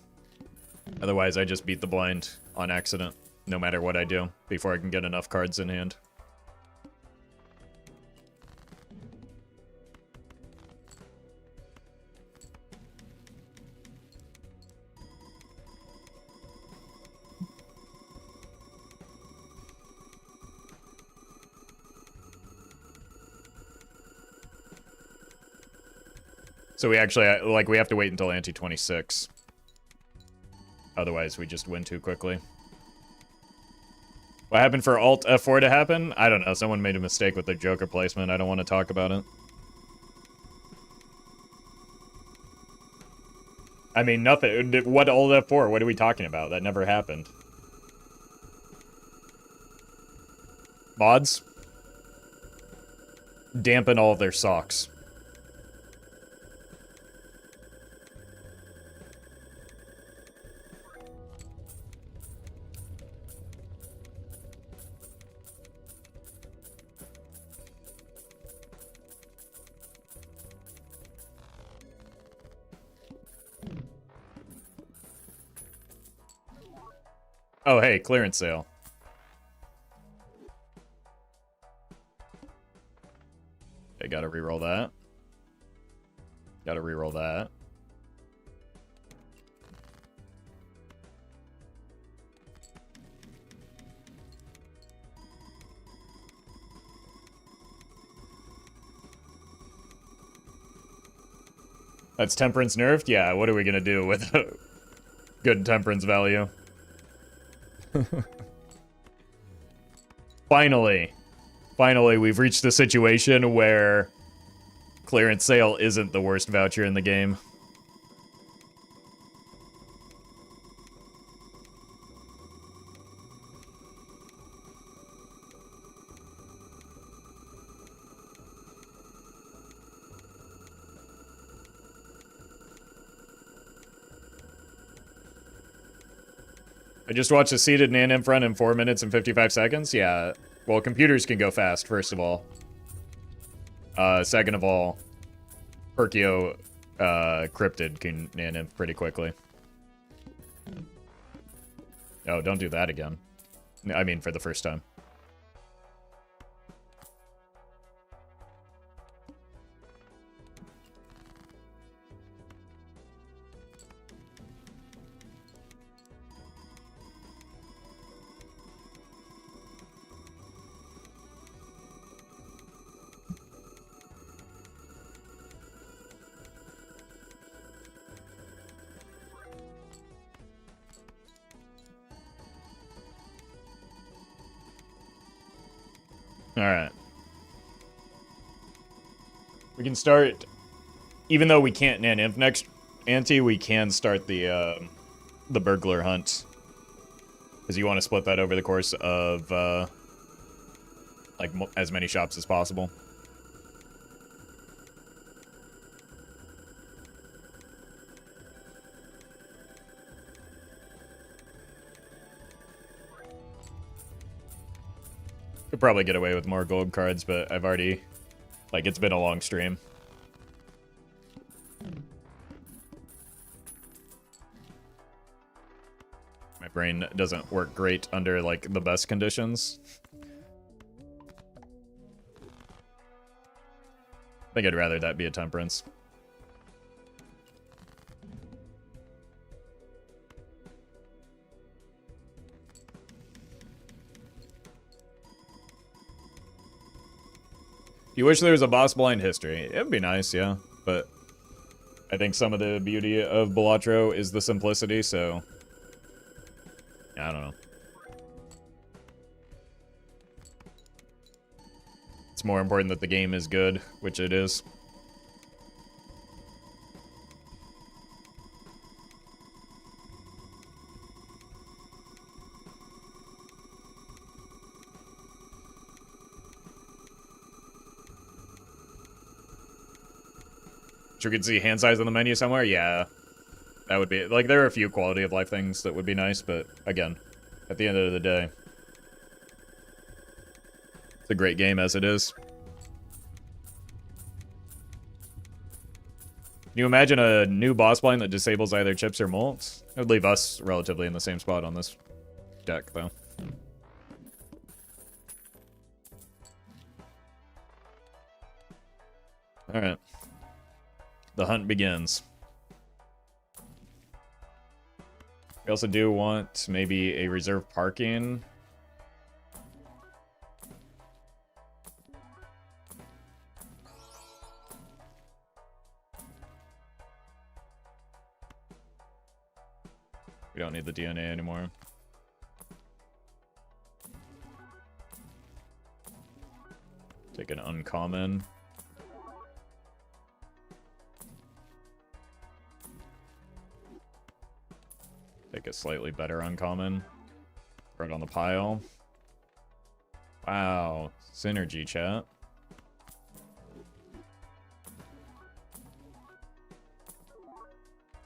Otherwise, I just beat the blind on accident, no matter what I do, before I can get enough cards in hand. So we actually, like, we have to wait until ante 26. Otherwise, we just win too quickly. What happened for Alt F4 to happen? I don't know. Someone made a mistake with their Joker placement. I don't want to talk about it. I mean, nothing. What Alt F4? What are we talking about? That never happened. Mods? Dampen all of their socks. Oh, hey, clearance sale. Okay, gotta reroll that. Gotta reroll that. That's temperance nerfed? Yeah, what are we gonna do with a good temperance value? Finally. Finally, we've reached a situation where clearance sale isn't the worst voucher in the game. I just watched a seated Nan run in 4 minutes and 55 seconds. Yeah, well, computers can go fast, first of all. Second of all, Perkio Cryptid can Nan pretty quickly. Oh, don't do that again. I mean, for the first time. Alright. We can start, even though we can't Nan Inf next ante, we can start the burglar hunt. Because you want to split that over the course of, like, as many shops as possible. Could probably get away with more gold cards, but I've already, like, it's been a long stream. My brain doesn't work great under, like, the best conditions. I think I'd rather that be a temperance. You wish there was a boss blind history. It would be nice, yeah, but I think some of the beauty of Balatro is the simplicity, so I don't know. It's more important that the game is good, which it is. You could see hand size on the menu somewhere? Yeah. That would be, like, there are a few quality of life things that would be nice, but again, at the end of the day, it's a great game as it is. Can you imagine a new boss blind that disables either chips or molts? It would leave us relatively in the same spot on this deck, though. Alright. The hunt begins. We also do want maybe a reserve parking. We don't need the DNA anymore. Take an uncommon. Take a slightly better uncommon. Throw it on the pile. Wow. Synergy, chat.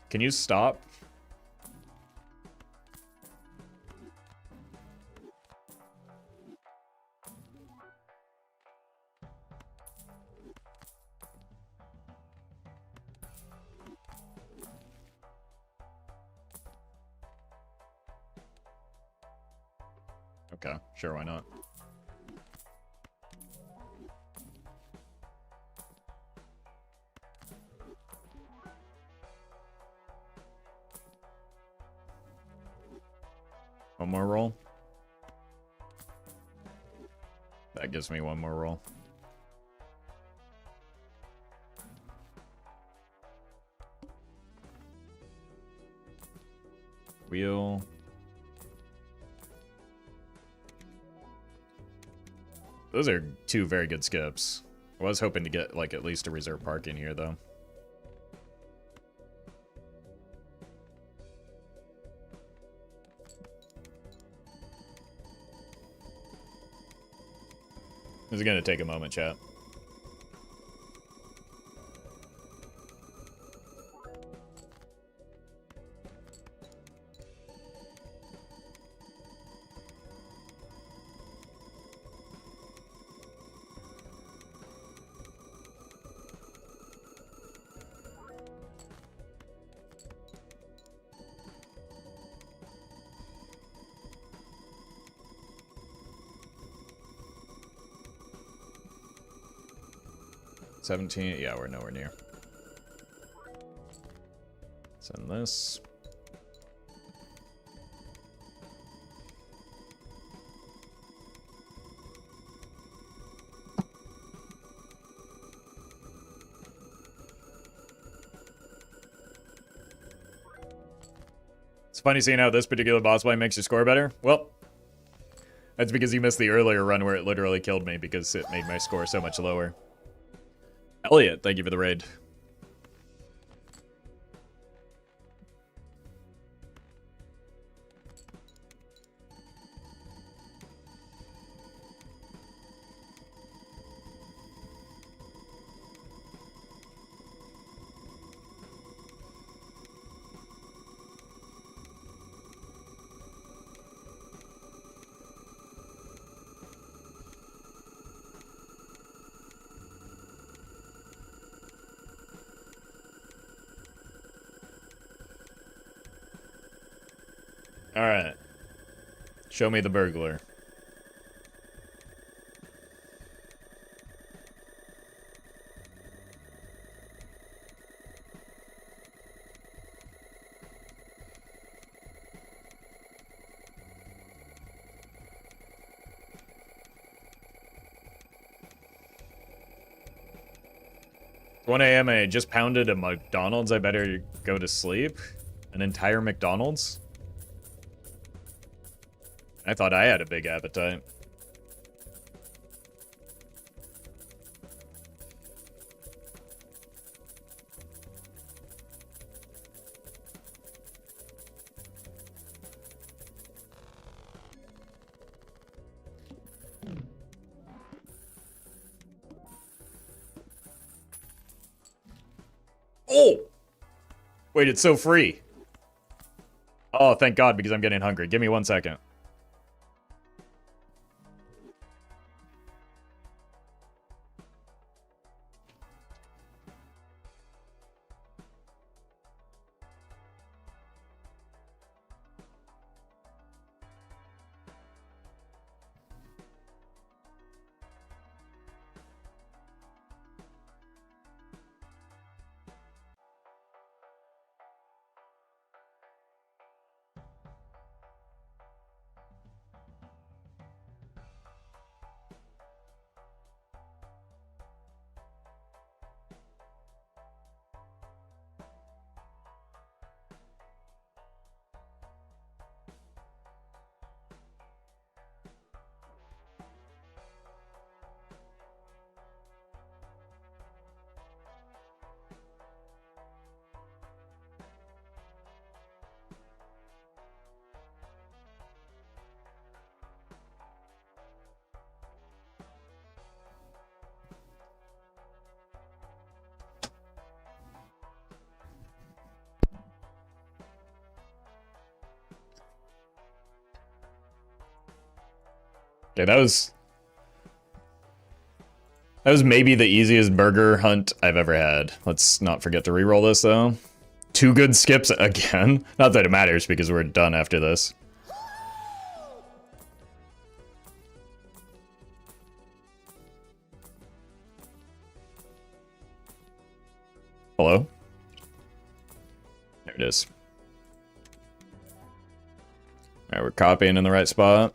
Can you stop? Okay, sure, why not? One more roll. That gives me one more roll. Wheel. Those are two very good skips. I was hoping to get, like, at least a reserve park in here, though. This is gonna take a moment, chat. $17, yeah, we're nowhere near. Send this. It's funny seeing how this particular boss fight makes your score better. Well, that's because you missed the earlier run where it literally killed me because it made my score so much lower. Elliot, thank you for the raid. Alright. Show me the burglar. It's 1 a.m. I just pounded a McDonald's. I better go to sleep? An entire McDonald's? I thought I had a big appetite. Oh! Wait, it's so free. Oh, thank God, because I'm getting hungry. Give me 1 second. Okay, that was maybe the easiest burger hunt I've ever had. Let's not forget to reroll this, though. 2 good skips again. Not that it matters, because we're done after this. Hello? There it is. Alright, we're copying in the right spot.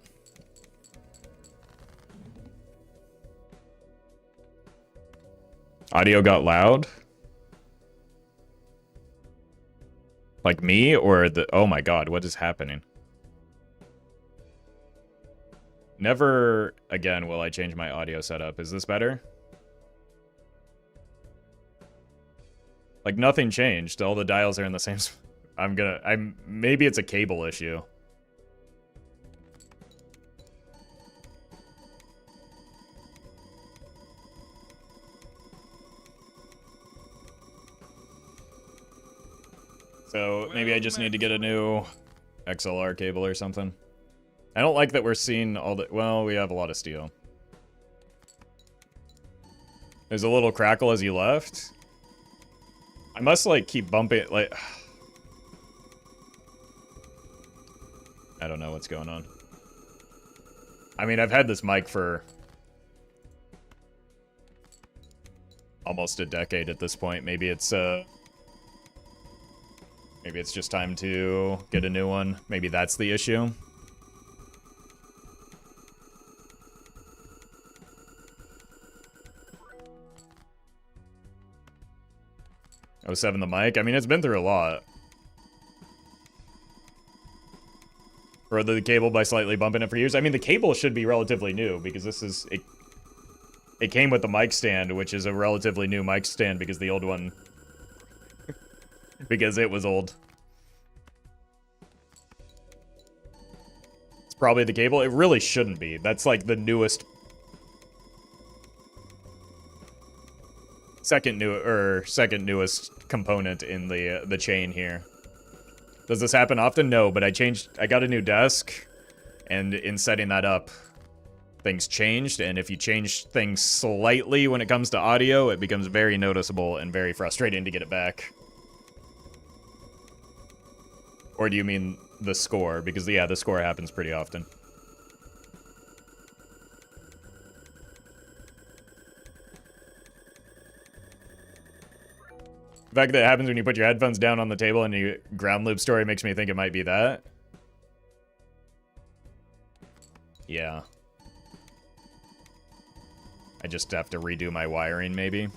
Audio got loud? Like me or the... Oh my god, what is happening? Never again will I change my audio setup. Is this better? Like nothing changed. All the dials are in the same... Maybe it's a cable issue. So maybe I just need to get a new XLR cable or something. I don't like that we're seeing all the... Well, we have a lot of steel. There's a little crackle as you left. I must, like, keep bumping... Like... I don't know what's going on. I mean, I've had this mic for... almost a decade at this point. Maybe it's just time to get a new one. Maybe that's the issue. Oh, 07 the mic? I mean, it's been through a lot. Rode the cable by slightly bumping it for years. I mean, the cable should be relatively new because this is... It came with the mic stand, which is a relatively new mic stand because the old one... because it was old. It's probably the cable. It really shouldn't be. That's like the newest... second newest component in the chain here. Does this happen often? No, but I got a new desk, and in setting that up, things changed, and if you change things slightly when it comes to audio, it becomes very noticeable and very frustrating to get it back. Or do you mean the score? Because, yeah, the score happens pretty often. The fact that it happens when you put your headphones down on the table and you ground loop story makes me think it might be that. Yeah. I just have to redo my wiring, maybe.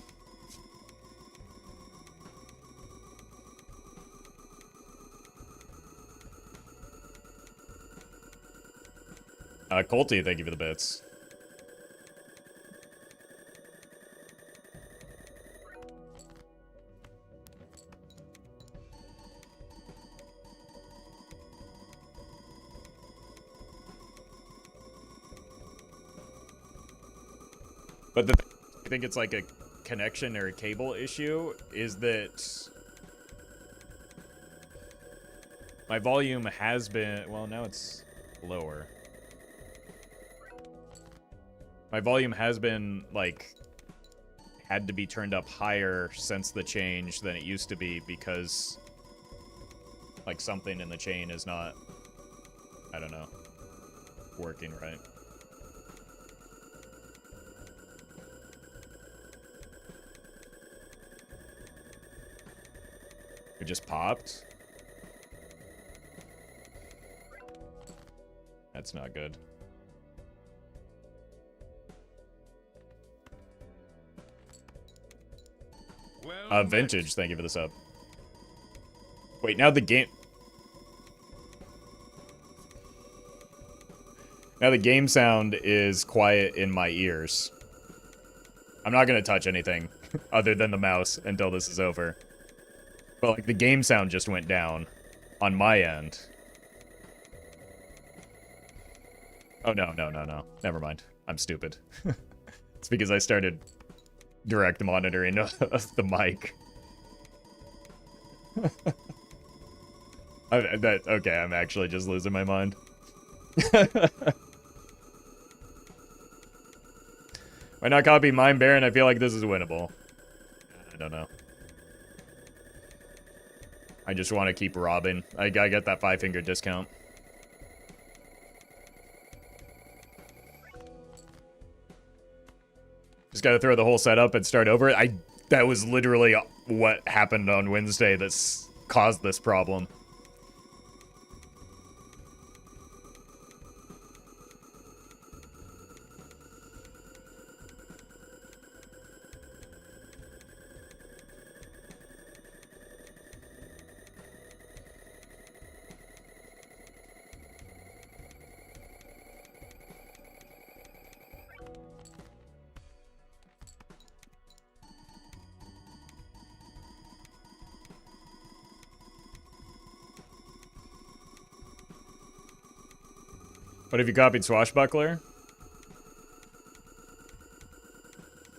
Colty, thank you for the bits. But I think it's like a connection or a cable issue, is that my volume has been, well, now it's lower. My volume has been, like, had to be turned up higher since the change than it used to be because, like, something in the chain is not, I don't know, working right. It just popped? That's not good. Vintage, thank you for the sub. Wait, now the game... Now the game sound is quiet in my ears. I'm not gonna touch anything other than the mouse until this is over. But, like, the game sound just went down on my end. Oh, no. Never mind. I'm stupid. It's because I started direct monitoring of the mic. Okay, I'm actually just losing my mind. Why not copy Mime Baron? I feel like this is winnable. I don't know. I just want to keep robbing. I get that 5-finger discount. Just gotta throw the whole setup and start over. That was literally what happened on Wednesday that's caused this problem. What if you copied Swashbuckler?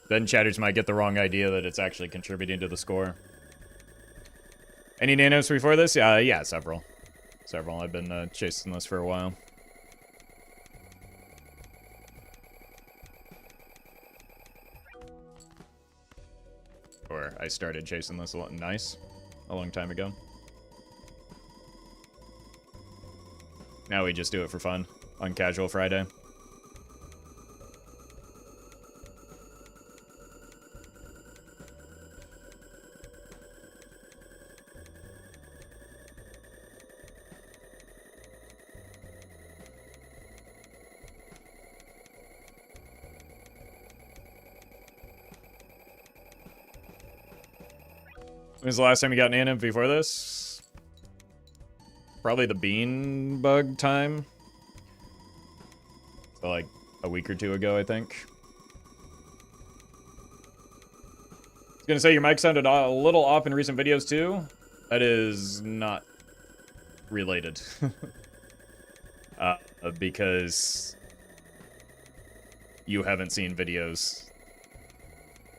Then chatters might get the wrong idea that it's actually contributing to the score. Any nanos before this? Yeah, several. Several. I've been chasing this for a while. Or I started chasing this a long time ago. Now we just do it for fun on Casual Friday. When was the last time you got an anim before this? Probably the bean bug time. So like a week or two ago, I think. I was gonna say your mic sounded a little off in recent videos too. That is not related. Because you haven't seen videos.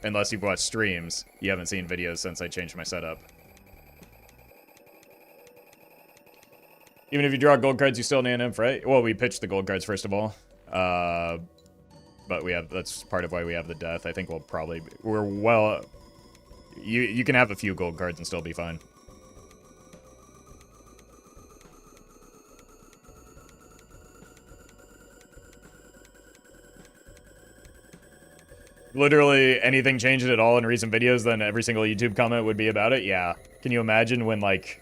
Unless you've watched streams, you haven't seen videos since I changed my setup. Even if you draw gold cards, you still need an inf, right? Well, we pitched the gold cards first of all. But that's part of why we have the death. I think you can have a few gold cards and still be fine. Literally anything changed at all in recent videos, then every single YouTube comment would be about it? Yeah. Can you imagine when, like,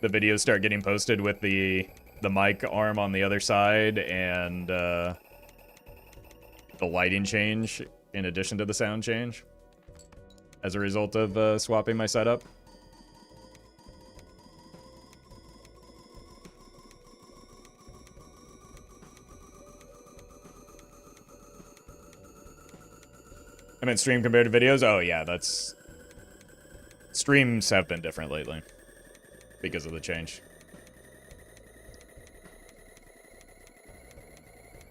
the videos start getting posted with the mic arm on the other side and the lighting change in addition to the sound change as a result of swapping my setup? I meant stream compared to videos? Oh yeah, that's... Streams have been different lately because of the change.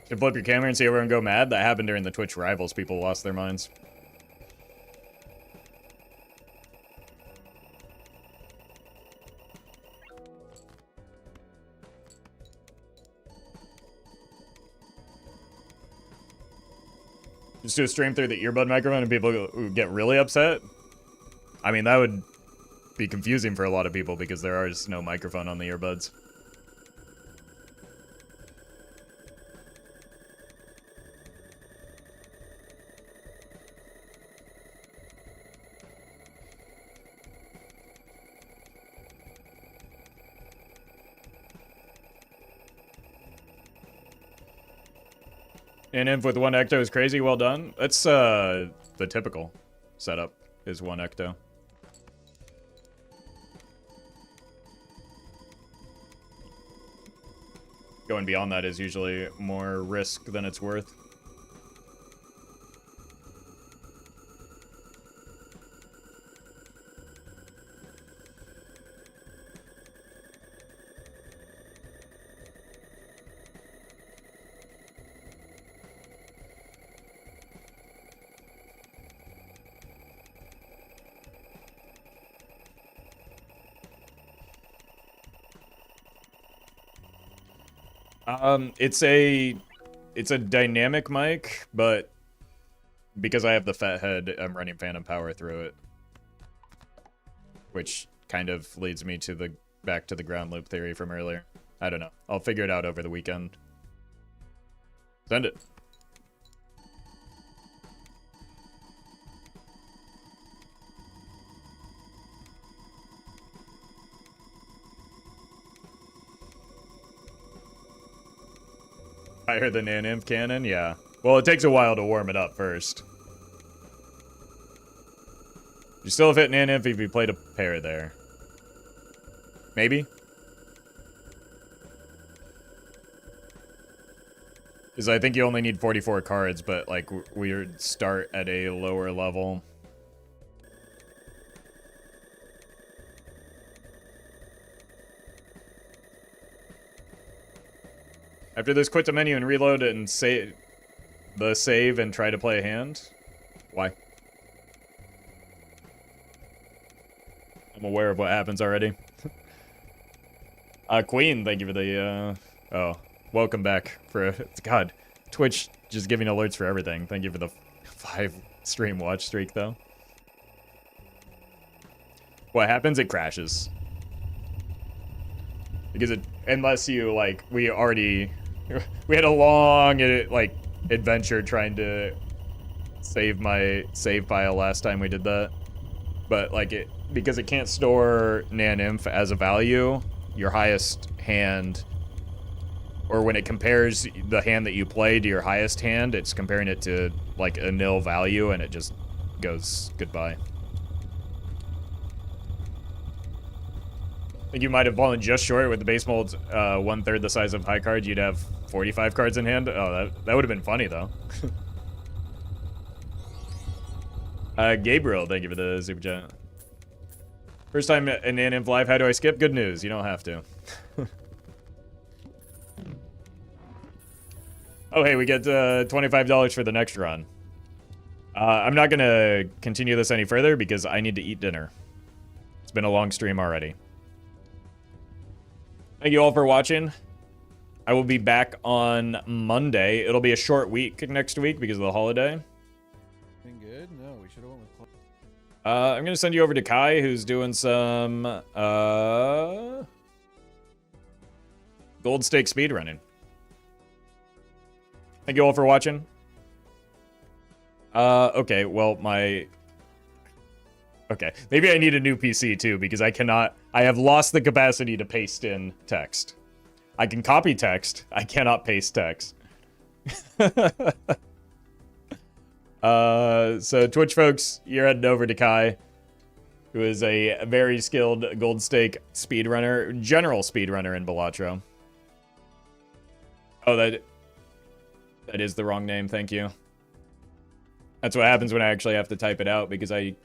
Should flip your camera and see everyone go mad? That happened during the Twitch Rivals. People lost their minds. Just do a stream through the earbud microphone and people get really upset? I mean, that would be confusing for a lot of people because there is no microphone on the earbuds. And inf with 1 ecto is crazy, well done. That's the typical setup is 1 ecto. Going beyond that is usually more risk than it's worth. It's a dynamic mic, but because I have the fat head, I'm running phantom power through it. Which kind of leads me to back to the ground loop theory from earlier. I don't know. I'll figure it out over the weekend. Send it. Higher than an imp cannon? Yeah. Well, it takes a while to warm it up first. You still have hit an imp if you played a pair there. Maybe? Because I think you only need 44 cards, but, like, we start at a lower level. After this, quit the menu and reload it and save and try to play a hand? Why? I'm aware of what happens already. Queen, thank you for the, oh. Welcome back for, God, Twitch just giving alerts for everything. Thank you for the 5 stream watch streak, though. What happens? It crashes. Because unless you, like, we had a long, like, adventure trying to save my save file last time we did that. But, like, because it can't store Nan-Inf as a value, your highest hand, or when it compares the hand that you play to your highest hand, it's comparing it to, like, a nil value, and it just goes goodbye. I think you might have fallen just short with the base mold's 1/3 the size of high card. You'd have 45 cards in hand. Oh, that would have been funny, though. Gabriel, thank you for the super chat. First time in Nan-Inf Live, how do I skip? Good news, you don't have to. Oh, hey, we get $25 for the next run. I'm not going to continue this any further because I need to eat dinner. It's been a long stream already. Thank you all for watching. I will be back on Monday. It'll be a short week next week because of the holiday. Been good? No, we should have went with... I'm going to send you over to Kai, who's doing some gold stake speedrunning. Thank you all for watching. Okay, well, okay, maybe I need a new PC too, because I have lost the capacity to paste in text. I can copy text, I cannot paste text. So Twitch folks, you're heading over to Kai, who is a very skilled gold stake speedrunner, general speedrunner in Balatro. Oh, that is the wrong name, thank you. That's what happens when I actually have to type it out, because I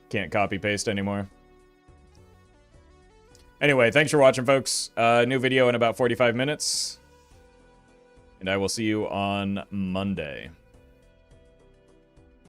can't copy paste anymore. Anyway, thanks for watching, folks. New video in about 45 minutes. And I will see you on Monday.